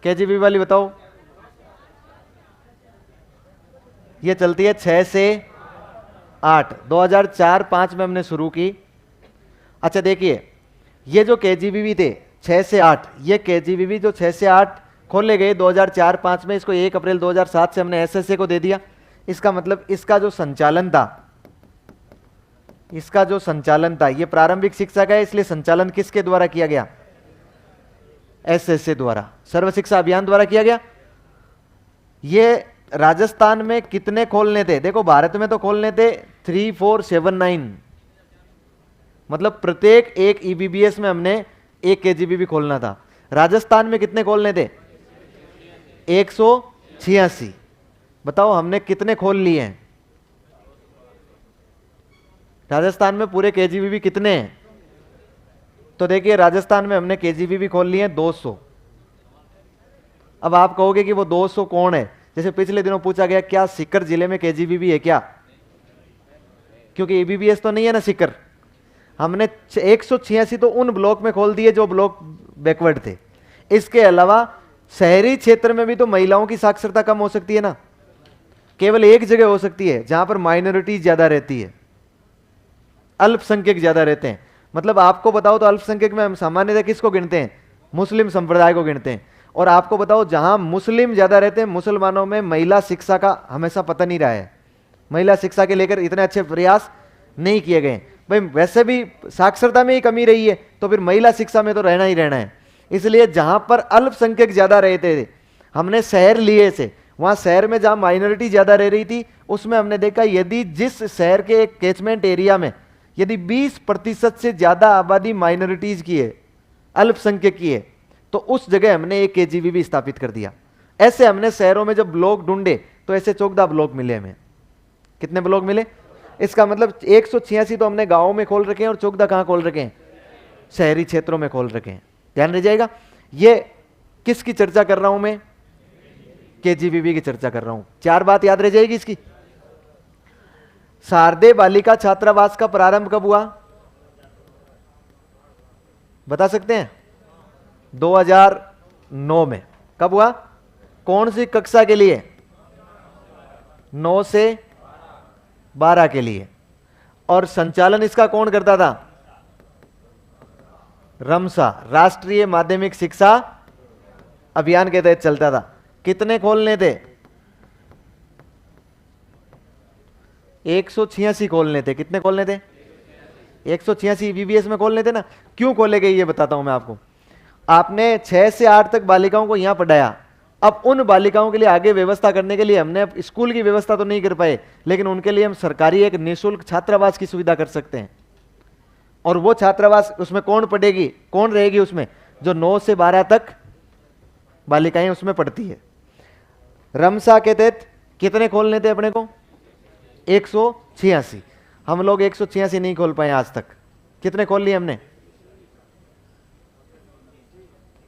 केजीबीवी वाली बताओ। ये चलती है 6 से 8। 2004-05 में हमने शुरू की। अच्छा देखिए, ये जो केजीबीवी थे 6 से 8, ये केजीबीवी जो 6 से 8 खोले गए 2004-05 में, इसको 1 अप्रैल 2007 से हमने एसएसए को दे दिया। इसका मतलब इसका जो संचालन था, ये प्रारंभिक शिक्षा का है, इसलिए संचालन किसके द्वारा किया गया? एसएसए द्वारा, सर्व शिक्षा अभियान द्वारा किया गया। ये राजस्थान में कितने खोलने थे? देखो भारत में तो खोलने थे 3479, मतलब प्रत्येक एक ईबीबीएस में हमने एक केजीबीवी खोलना था। राजस्थान में कितने खोलने थे? 186। बताओ हमने कितने खोल लिए हैं? राजस्थान में पूरे केजीबीवी कितने हैं? तो देखिए राजस्थान में हमने केजीबीवी खोल लिए हैं 200। अब आप कहोगे कि वो 200 कौन है? जैसे पिछले दिनों पूछा गया क्या सीकर जिले में केजीबीवी है क्या? क्योंकि ईबीबीएस तो नहीं है ना सीकर। हमने 186 तो उन ब्लॉक में खोल दिए जो ब्लॉक बैकवर्ड थे। इसके अलावा शहरी क्षेत्र में भी तो महिलाओं की साक्षरता कम हो सकती है ना। केवल एक जगह हो सकती है जहां पर माइनॉरिटी ज्यादा रहती है, अल्पसंख्यक ज्यादा रहते हैं। मतलब आपको बताओ तो अल्पसंख्यक में हम सामान्यतः किसको गिनते हैं? मुस्लिम संप्रदाय को गिनते हैं। और आपको बताओ जहां मुस्लिम ज्यादा रहते हैं, मुसलमानों में महिला शिक्षा का हमेशा पता नहीं रहा है। महिला शिक्षा के लेकर इतने अच्छे प्रयास नहीं किए गए। भाई वैसे भी साक्षरता में ही कमी रही है, तो फिर महिला शिक्षा में तो रहना ही रहना है। इसलिए जहां पर अल्पसंख्यक ज्यादा रहते थे हमने शहर लिए से, वहां शहर में जहां माइनॉरिटी ज्यादा रह रही थी उसमें हमने देखा यदि जिस शहर के एक कैचमेंट एरिया में यदि 20% से ज्यादा आबादी माइनॉरिटीज की है, अल्पसंख्यक की है, तो उस जगह हमने एक केजीबीवी स्थापित कर दिया। ऐसे हमने शहरों में जब ब्लॉक ढूंढे तो ऐसे 14 ब्लॉक मिले हमें। कितने ब्लॉक मिले? इसका मतलब 186 तो हमने गांवों में खोल रखे हैं और 14 कहां खोल रखे हैं? शहरी क्षेत्रों में खोल रखे हैं। ध्यान रह जाएगा। ये किसकी चर्चा कर रहा हूं मैं? केजीबीवी की चर्चा कर रहा हूं। 4 बात याद रह जाएगी इसकी। शारदे बालिका छात्रावास का प्रारंभ कब हुआ? बता सकते हैं? 2009 में। कब हुआ? कौन सी कक्षा के लिए? 9 से 12 के लिए। और संचालन इसका कौन करता था? रमसा, राष्ट्रीय माध्यमिक शिक्षा अभियान के तहत चलता था। कितने खोलने थे? 186 खोलने थे। कितने खोलने थे? 186 ईबीबीएस में खोलने थे ना। क्यों खोले गए ये बताता हूं मैं आपको। आपने 6 से 8 तक बालिकाओं को यहां पढ़ाया। अब उन बालिकाओं के लिए आगे व्यवस्था करने के लिए हमने स्कूल की व्यवस्था तो नहीं कर पाए, लेकिन उनके लिए हम सरकारी एक निःशुल्क छात्रावास की सुविधा कर सकते हैं। और वो छात्रावास, उसमें कौन पढ़ेगी, कौन रहेगी उसमें? जो 9 से 12 तक बालिकाएं उसमें पढ़ती है। रमसा के तहत कितने खोलने थे अपने को? 186। हम लोग 186 नहीं खोल पाए आज तक। कितने खोल लिए हमने?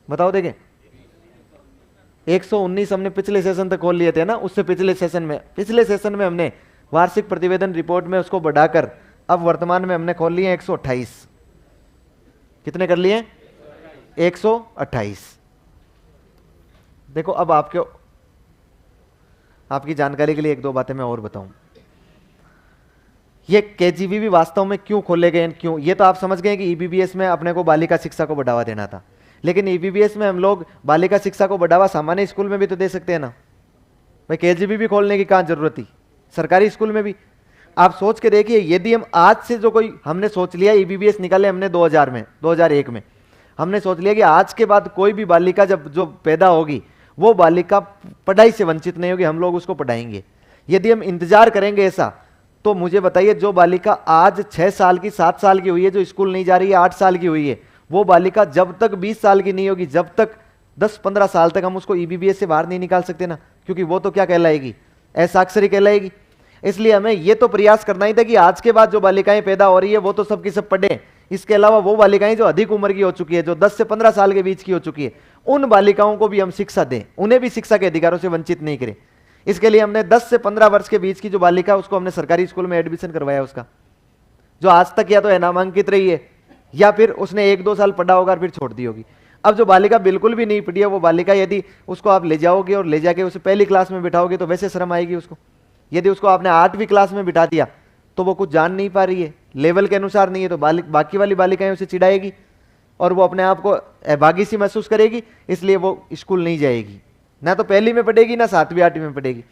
बताओ देखें। 119 हमने पिछले सेशन तक खोल लिए थे ना। उससे पिछले सेशन में हमने वार्षिक प्रतिवेदन रिपोर्ट में उसको बढ़ाकर अब वर्तमान में हमने खोल लिए 128। कितने कर लिए? 128। देखो अब आपकी जानकारी के लिए 1-2 बातें मैं और बताऊं। ये केजीबीवी वास्तव में क्यों खोले गए, क्यों? ये तो आप समझ गए कि ईबीबीएस में अपने को बालिका शिक्षा को बढ़ावा देना था, लेकिन ईबीबीएस में हम लोग बालिका शिक्षा को बढ़ावा सामान्य स्कूल में भी तो दे सकते हैं ना भाई। केजीबीवी खोलने की कहां जरूरत थी? सरकारी स्कूल में भी। आप सोच के देखिए, यदि हम आज से जो कोई हमने सोच लिया, ईबीबीएस निकाले हमने 2001 में हमने सोच लिया कि आज के बाद कोई भी बालिका जब जो पैदा होगी वो बालिका पढ़ाई से वंचित नहीं होगी, हम लोग उसको पढ़ाएंगे। यदि हम इंतजार करेंगे ऐसा, तो मुझे बताइए, जो बालिका आज 6 साल की, 7 साल की हुई है, जो स्कूल नहीं जा रही है, 8 साल की हुई है, वो बालिका जब तक 20 साल की नहीं होगी, जब तक 10-15 साल तक हम उसको ईबीबीएस से बाहर नहीं निकाल सकते ना, क्योंकि वो तो क्या कहलाएगी? असाक्षरी कहलाएगी। इसलिए हमें ये तो प्रयास करना ही था कि आज के बाद जो बालिकाएं पैदा हो रही है वो तो सबकी सब पढ़े। इसके अलावा वो बालिकाएं जो अधिक उम्र की हो चुकी है, जो 10 से 15 साल के बीच की हो चुकी है, उन बालिकाओं को भी हम शिक्षा दें, उन्हें भी शिक्षा के अधिकारों से वंचित नहीं करें। इसके लिए हमने 10 से 15 वर्ष के बीच की जो बालिका, उसको हमने सरकारी स्कूल में एडमिशन करवाया। उसका जो आज तक या तो नामांकित रही है या फिर उसने 1-2 साल पढ़ा होगा और फिर छोड़ दी होगी। अब जो बालिका बिल्कुल भी नहीं पढ़ी है, वो बालिका यदि उसको आप ले जाओगे और ले जाके उसे पहली क्लास में बिठाओगे तो वैसे शर्म आएगी उसको। यदि उसको आपने 8वीं क्लास में बिठा दिया तो वो कुछ जान नहीं पा रही है, लेवल के अनुसार नहीं है, तो बाकी वाली बालिकाएं उसे चिढ़ाएगी और वो अपने आप को अभागी सी महसूस करेगी। इसलिए वो स्कूल नहीं जाएगी, ना तो पहली में पढ़ेगी ना 7वीं 8वीं में पढ़ेगी।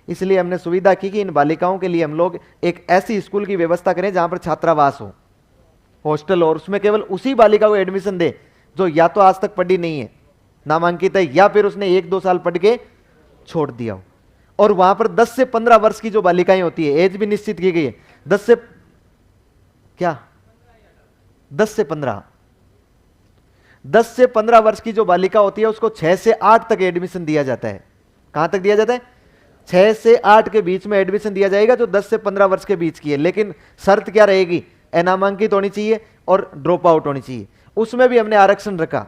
इसलिए हमने सुविधा की कि इन बालिकाओं के लिए हम लोग एक ऐसी स्कूल की व्यवस्था करें जहां पर छात्रावास हो, हॉस्टल, और उसमें केवल उसी बालिका को एडमिशन दे जो या तो आज तक पढ़ी नहीं है, नामांकित है, या फिर उसने 1-2 साल पढ़ के छोड़ दिया हो। और वहां पर 10 से 15 वर्ष की जो बालिकाएं होती है, एज भी निश्चित की गई है, 10 से 15 वर्ष की जो बालिका होती है उसको 6 से 8 तक एडमिशन दिया जाता है। कहां तक दिया जाता है? 6 से 8 के बीच में एडमिशन दिया जाएगा जो 10 से 15 वर्ष के बीच की है। लेकिन शर्त क्या रहेगी? अनामांकित होनी चाहिए और ड्रॉप आउट होनी चाहिए। उसमें भी हमने आरक्षण रखा,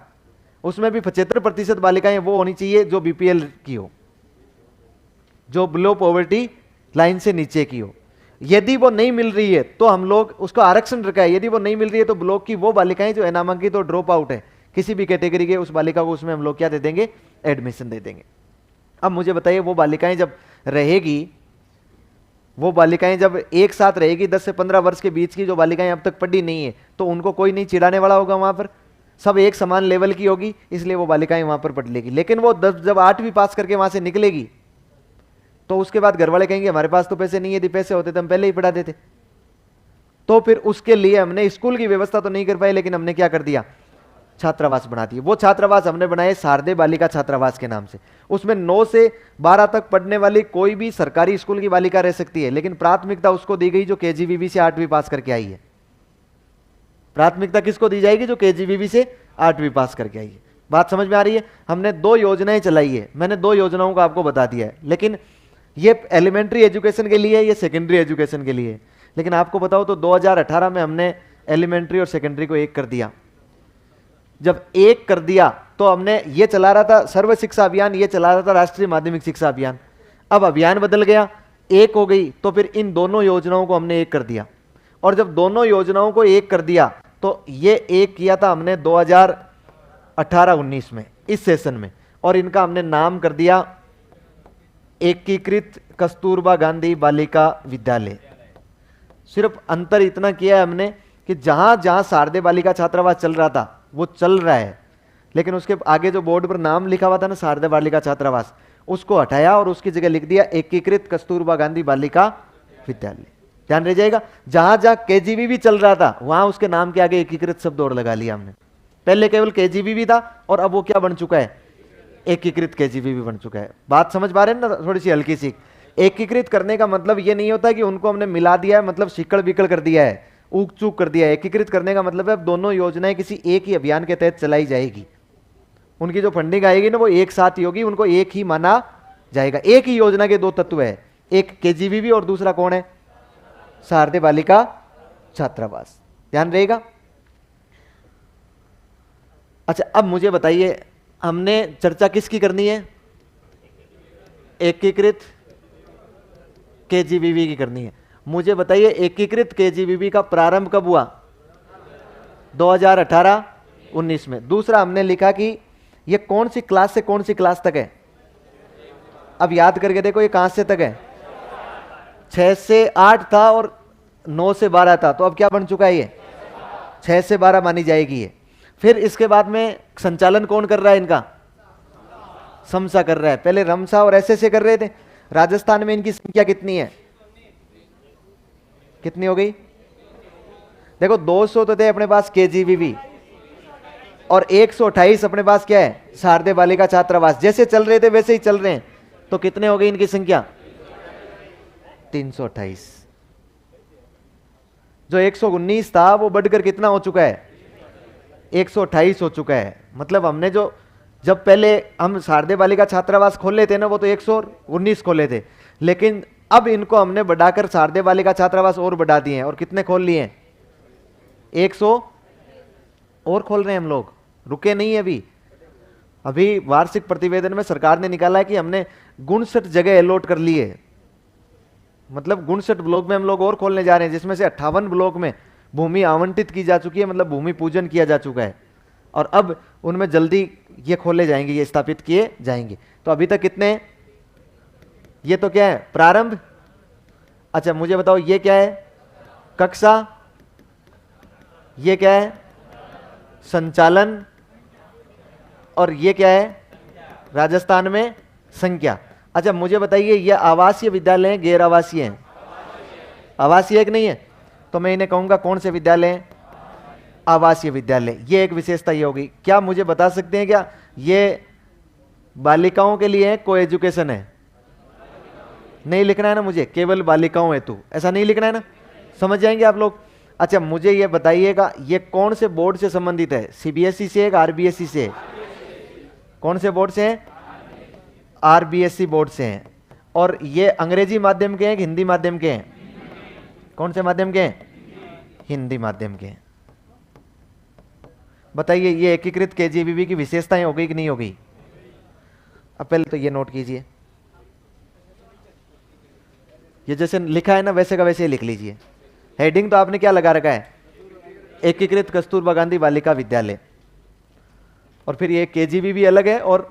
उसमें भी 75% बालिकाएं वो होनी चाहिए जो बीपीएल की हो, जो बिलो पॉवर्टी लाइन से नीचे की हो। यदि वो नहीं मिल रही है तो हम लोग उसको आरक्षण रखा है, यदि वो नहीं मिल रही है तो ब्लॉक की वो बालिकाएं जो नामांकित और ड्रॉप आउट है किसी भी कैटेगरी के, उस बालिका को उसमें हम लोग क्या दे देंगे? एडमिशन दे देंगे। अब मुझे बताइए, वो बालिकाएं जब रहेगी, वो बालिकाएं जब एक साथ रहेगी, 10 से 15 वर्ष के बीच की जो बालिकाएं अब तक पढ़ी नहीं है, तो उनको कोई नहीं चिढ़ाने वाला होगा, वहां पर सब एक समान लेवल की होगी, इसलिए वो बालिकाएं वहां पर पढ़ लेगी। लेकिन वो जब 8वीं पास करके वहां से निकलेगी तो उसके बाद घर वाले कहेंगे हमारे पास तो पैसे नहीं है, यदि पैसे होते तो हम पहले ही पढ़ा देते। तो फिर उसके लिए हमने स्कूल की व्यवस्था तो नहीं कर पाए, लेकिन हमने क्या कर दिया? छात्रावास बनाती है। वो छात्रावास हमने बनाए शारदे बालिका छात्रावास के नाम से। उसमें 9 से 12 तक पढ़ने वाली कोई भी सरकारी स्कूल की बालिका रह सकती है, लेकिन प्राथमिकता उसको दी गई जो केजीबीवी से 8वीं पास करके आई है। प्राथमिकता किसको दी जाएगी? जो केजीबीवी से 8वीं पास करके आई है। बात समझ में आ रही है? हमने 2 योजनाएं चलाई है, मैंने 2 योजनाओं को आपको बता दिया है, लेकिन ये एलिमेंट्री एजुकेशन के लिए, ये सेकेंडरी एजुकेशन के लिए। लेकिन आपको बताओ तो 2018 में हमने एलिमेंट्री और सेकेंडरी को एक कर दिया। जब एक कर दिया तो हमने ये चला रहा था सर्व शिक्षा अभियान, ये चला रहा था राष्ट्रीय माध्यमिक शिक्षा अभियान। अब अभियान बदल गया, एक हो गई, तो फिर इन दोनों योजनाओं को हमने एक कर दिया। और जब दोनों योजनाओं को एक कर दिया तो ये एक किया था हमने 2018-19 में, इस सेशन में, और इनका हमने नाम कर दिया एकीकृत कस्तूरबा गांधी बालिका विद्यालय। सिर्फ अंतर इतना किया है हमने कि जहां जहां शारदे बालिका छात्रावास चल रहा था वो चल रहा है, लेकिन उसके आगे जो बोर्ड पर नाम लिखा हुआ था ना शारदे बालिका छात्रावास, उसको हटाया और उसकी जगह लिख दिया एकीकृत कस्तूरबा गांधी बालिका विद्यालय। ध्यान रह जाएगा, जहां जहां केजीबीवी चल रहा था वहां उसके नाम के आगे एकीकृत शब्द और लगा लिया हमने। पहले केवल केजीबीवी था और अब वो क्या बन चुका है? एकीकृत केजीबीवी बन चुका है। बात समझ पा रहे हैं ना? थोड़ी सी हल्की सी। एकीकृत करने का मतलब ये नहीं होता कि उनको हमने मिला दिया है, मतलब सिकड़ बिकड़ कर दिया है, ऊक चूक कर दिया है। एकीकृत करने का मतलब है अब दोनों योजनाएं किसी एक ही अभियान के तहत चलाई जाएगी। उनकी जो फंडिंग आएगी ना वो एक साथ ही होगी, उनको एक ही माना जाएगा। एक ही योजना के 2 तत्व है, एक केजीबीवी और दूसरा कौन है? शारदे बालिका छात्रावास। ध्यान रहेगा। अच्छा, अब मुझे बताइए हमने चर्चा किसकी करनी है? एकीकृत केजीबीवी की करनी है। मुझे बताइए एकीकृत केजीबीवी का प्रारंभ कब हुआ? 2018-19 में। दूसरा हमने लिखा कि ये कौन सी क्लास से कौन सी क्लास तक है? अब याद करके देखो ये कहां से तक है? 6 से 8 था और 9 से 12 था, तो अब क्या बन चुका है? ये 6 से 12 मानी जाएगी ये। फिर इसके बाद में संचालन कौन कर रहा है इनका? समसा कर रहा है। पहले रमसा और ऐसे से कर रहे थे। राजस्थान में इनकी संख्या कितनी है? कितनी हो गई? देखो 200 तो थे अपने पास केजीबीवी और 128 अपने पास क्या है? शारदे बालिका छात्रावास। जैसे चल रहे थे वैसे ही चल रहे हैं, तो कितने हो गई इनकी संख्या? 328। जो 119 था वो बढ़कर कितना हो चुका है? 128 हो चुका है। मतलब हमने जो जब पहले हम शारदे बालिका छात्रावास खोले थे ना वो तो 119 खोले थे, लेकिन अब इनको हमने बढ़ाकर शारदे बालिका छात्रावास और बढ़ा दिए हैं। और कितने खोल लिए हैं? 100 और खोल रहे हैं हम लोग, रुके नहीं है अभी। अभी वार्षिक प्रतिवेदन में सरकार ने निकाला है कि हमने 59 जगह अलॉट कर ली है। मतलब 59 ब्लॉक में हम लोग और खोलने जा रहे हैं, जिसमें से 58 ब्लॉक में भूमि आवंटित की जा चुकी है, मतलब भूमि पूजन किया जा चुका है। और अब उनमें जल्दी ये खोले जाएंगे, ये स्थापित किए जाएंगे। तो अभी तक कितने? ये तो क्या है? प्रारंभ। अच्छा मुझे बताओ ये क्या है? कक्षा। ये क्या है? संचालन। और ये क्या है? राजस्थान में संख्या। अच्छा मुझे बताइए ये आवासीय विद्यालय हैं गैर आवासीय हैं? आवासीय एक नहीं है, तो मैं इन्हें कहूंगा कौन से विद्यालय हैं? आवासीय विद्यालय। ये एक विशेषता ये होगी। क्या मुझे बता सकते हैं क्या ये बालिकाओं के लिए को एजुकेशन है? नहीं लिखना है ना मुझे, केवल बालिकाओं हेतु, ऐसा नहीं लिखना है ना, समझ जाएंगे आप लोग। अच्छा मुझे ये बताइएगा ये कौन से बोर्ड से संबंधित है? सीबीएसई से है, आरबीएसई से है? कौन से बोर्ड से है? आरबीएसई बोर्ड से हैं। और ये अंग्रेजी माध्यम के हैं कि हिंदी माध्यम के हैं? कौन से माध्यम के हैं? हिंदी माध्यम के हैं। बताइए ये एकीकृत केजीबीवी की विशेषताएं हो गई कि नहीं हो गई? अब पहले तो ये नोट कीजिए, ये जैसे लिखा है ना वैसे का वैसे ही लिख लीजिए। हेडिंग तो आपने क्या लगा रखा है? एकीकृत कस्तूरबा गांधी बालिका विद्यालय। और फिर ये केजीबीवी अलग है और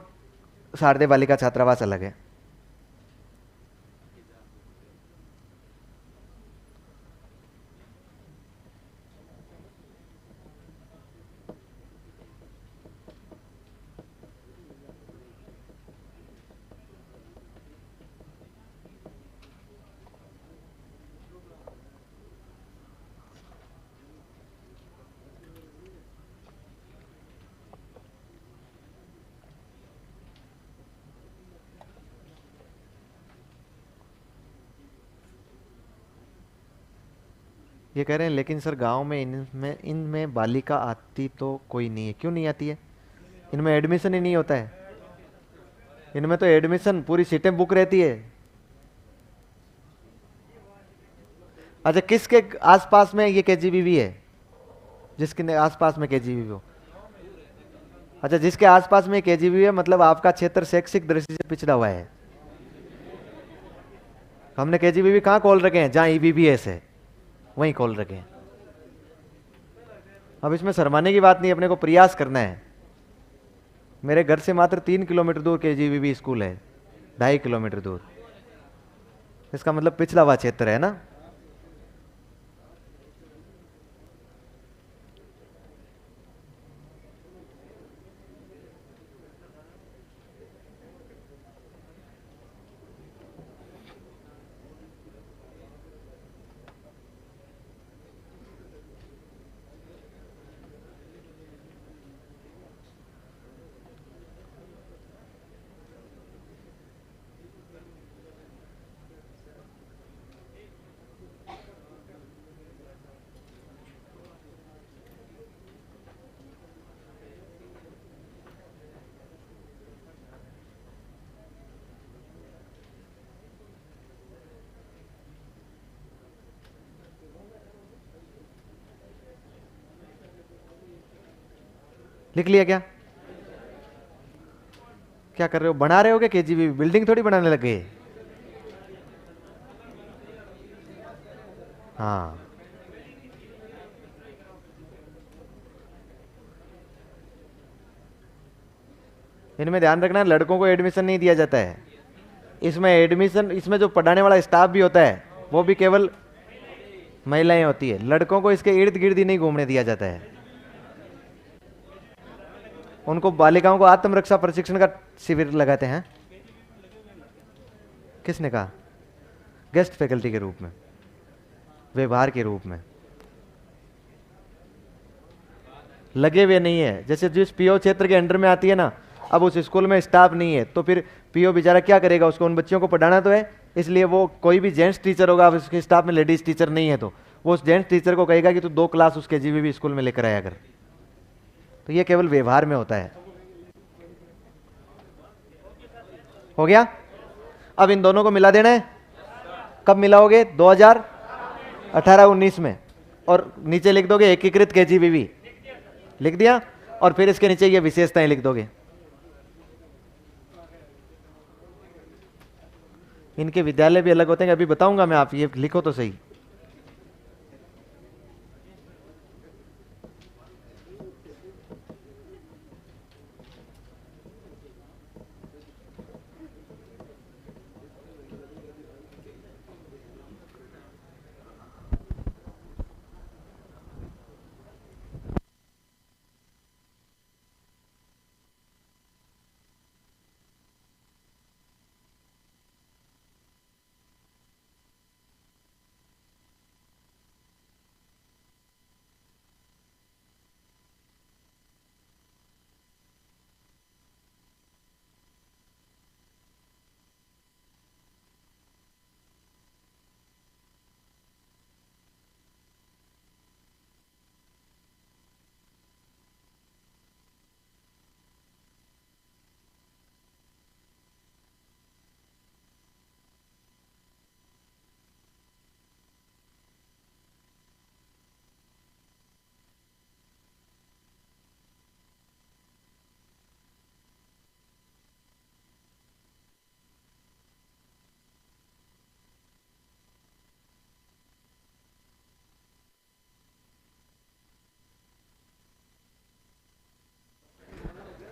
शारदे बालिका छात्रावास अलग है। ये कह रहे हैं लेकिन सर गांव में इनमें बालिका आती तो कोई नहीं है, क्यों नहीं आती है? इनमें एडमिशन ही नहीं होता है। इनमें तो एडमिशन पूरी सीटें बुक रहती है। अच्छा, किसके आसपास में ये केजीबीवी है? जिसके आसपास में केजीबीवी हो? अच्छा, जिसके आसपास में केजीबीवी है मतलब आपका क्षेत्र शैक्षिक दृष्टि से पिछड़ा हुआ है। हमने केजीबीवी कहाँ खोल रखे हैं? जहां ईबीबीएस है वहीं खोल रखे हैं। अब इसमें शर्माने की बात नहीं, अपने को प्रयास करना है। मेरे घर से मात्र 3 किलोमीटर दूर केजीबीवी स्कूल है, 2.5 किलोमीटर दूर। इसका मतलब पिछड़ा हुआ क्षेत्र है ना। लिख लिया क्या? क्या कर रहे हो? बना रहे हो क्या केजीबीवी? बिल्डिंग थोड़ी बनाने लगे। हाँ, इनमें ध्यान रखना, लड़कों को एडमिशन नहीं दिया जाता है। इसमें एडमिशन, इसमें जो पढ़ाने वाला स्टाफ भी होता है वो भी केवल महिलाएं होती है। लड़कों को इसके इर्द गिर्द ही नहीं घूमने दिया जाता है। उनको, बालिकाओं को आत्मरक्षा प्रशिक्षण का शिविर लगाते हैं। किसने कहा? गेस्ट फैकल्टी के रूप में, व्यवहार के रूप में लगे हुए नहीं है। जैसे जिस पीओ क्षेत्र के अंडर में आती है ना, अब उस स्कूल में स्टाफ नहीं है तो फिर पीओ बेचारा क्या करेगा? उसको उन बच्चियों को पढ़ाना तो है, इसलिए वो कोई भी जेंट्स टीचर होगा, अब उसके स्टाफ में लेडीज टीचर नहीं है तो वो उस जेंट्स टीचर को कहेगा कि तू 2 क्लास उसके जीबीबी स्कूल में लेकर आया कर। तो ये केवल व्यवहार में होता है। हो गया? अब इन दोनों को मिला देना है। कब मिलाओगे? 2018-19 में। और नीचे लिख दोगे एकीकृत केजीबीवी, लिख दिया। और फिर इसके नीचे ये विशेषताएं लिख दोगे। इनके विद्यालय भी अलग होते हैं, अभी बताऊंगा मैं, आप ये लिखो तो सही।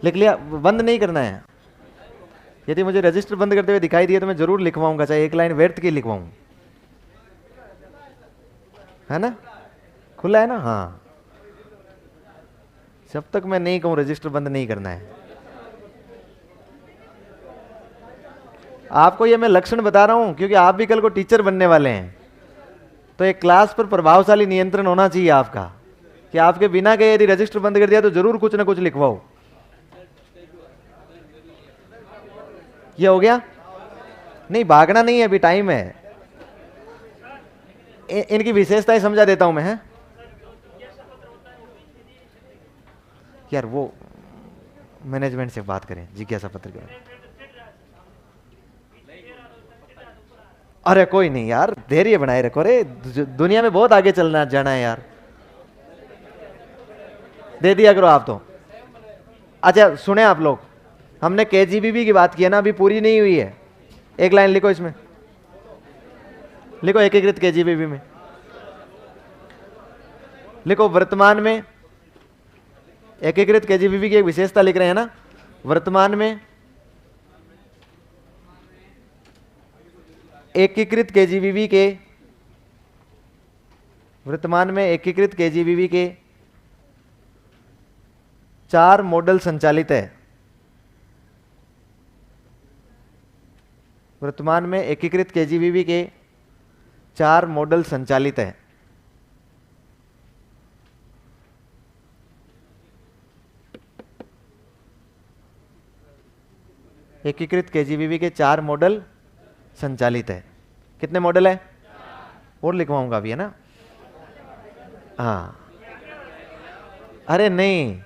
लिख लिया? बंद नहीं करना है। यदि मुझे रजिस्टर बंद करते हुए दिखाई दिए तो मैं जरूर लिखवाऊंगा, चाहे एक लाइन व्यर्थ की लिखवाऊं, है ना? खुला है ना? हाँ, जब तक मैं नहीं कहूं रजिस्टर बंद नहीं करना है। आपको ये मैं लक्षण बता रहा हूं क्योंकि आप भी कल को टीचर बनने वाले हैं। तो एक क्लास पर प्रभावशाली नियंत्रण होना चाहिए आपका, कि आपके बिना कहे यदि रजिस्टर बंद कर दिया तो जरूर कुछ ना कुछ लिखवाओ। ये हो गया? नहीं, भागना नहीं है, अभी टाइम है। इनकी विशेषताएं समझा देता हूं मैं, है यार। वो मैनेजमेंट से बात करें जिज्ञासा पत्र के बारे में। अरे कोई नहीं यार, धैर्य बनाए रखो रे, दुनिया में बहुत आगे चलना जाना है यार। दे दिया करो आप तो। अच्छा सुने आप लोग, हमने केजीबीवी की बात की है ना, अभी पूरी नहीं हुई है। एक लाइन लिखो इसमें, लिखो एकीकृत केजीबीवी में, लिखो वर्तमान में। एकीकृत केजीबीवी की एक विशेषता लिख रहे हैं ना, वर्तमान में एकीकृत केजीबीवी के, वर्तमान में एकीकृत केजीबीवी के 4 मॉडल संचालित है। वर्तमान में एकीकृत केजीबीवी के 4 मॉडल संचालित है। एकीकृत केजीबीवी के 4 मॉडल संचालित है। कितने मॉडल है? और लिखवाऊंगा अभी, है ना। हाँ, अरे नहीं,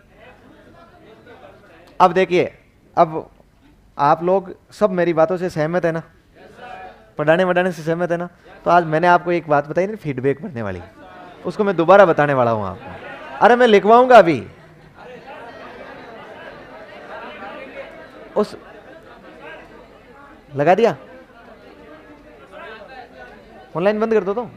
अब देखिए, अब आप लोग सब मेरी बातों से सहमत है ना, पढ़ाने वढ़ाने से सहमत है ना। तो आज मैंने आपको एक बात बताई ना, फीडबैक पढ़ने वाली, उसको मैं दोबारा बताने वाला हूं आपको। अरे मैं लिखवाऊंगा अभी, उस लगा दिया, ऑनलाइन बंद कर दो तो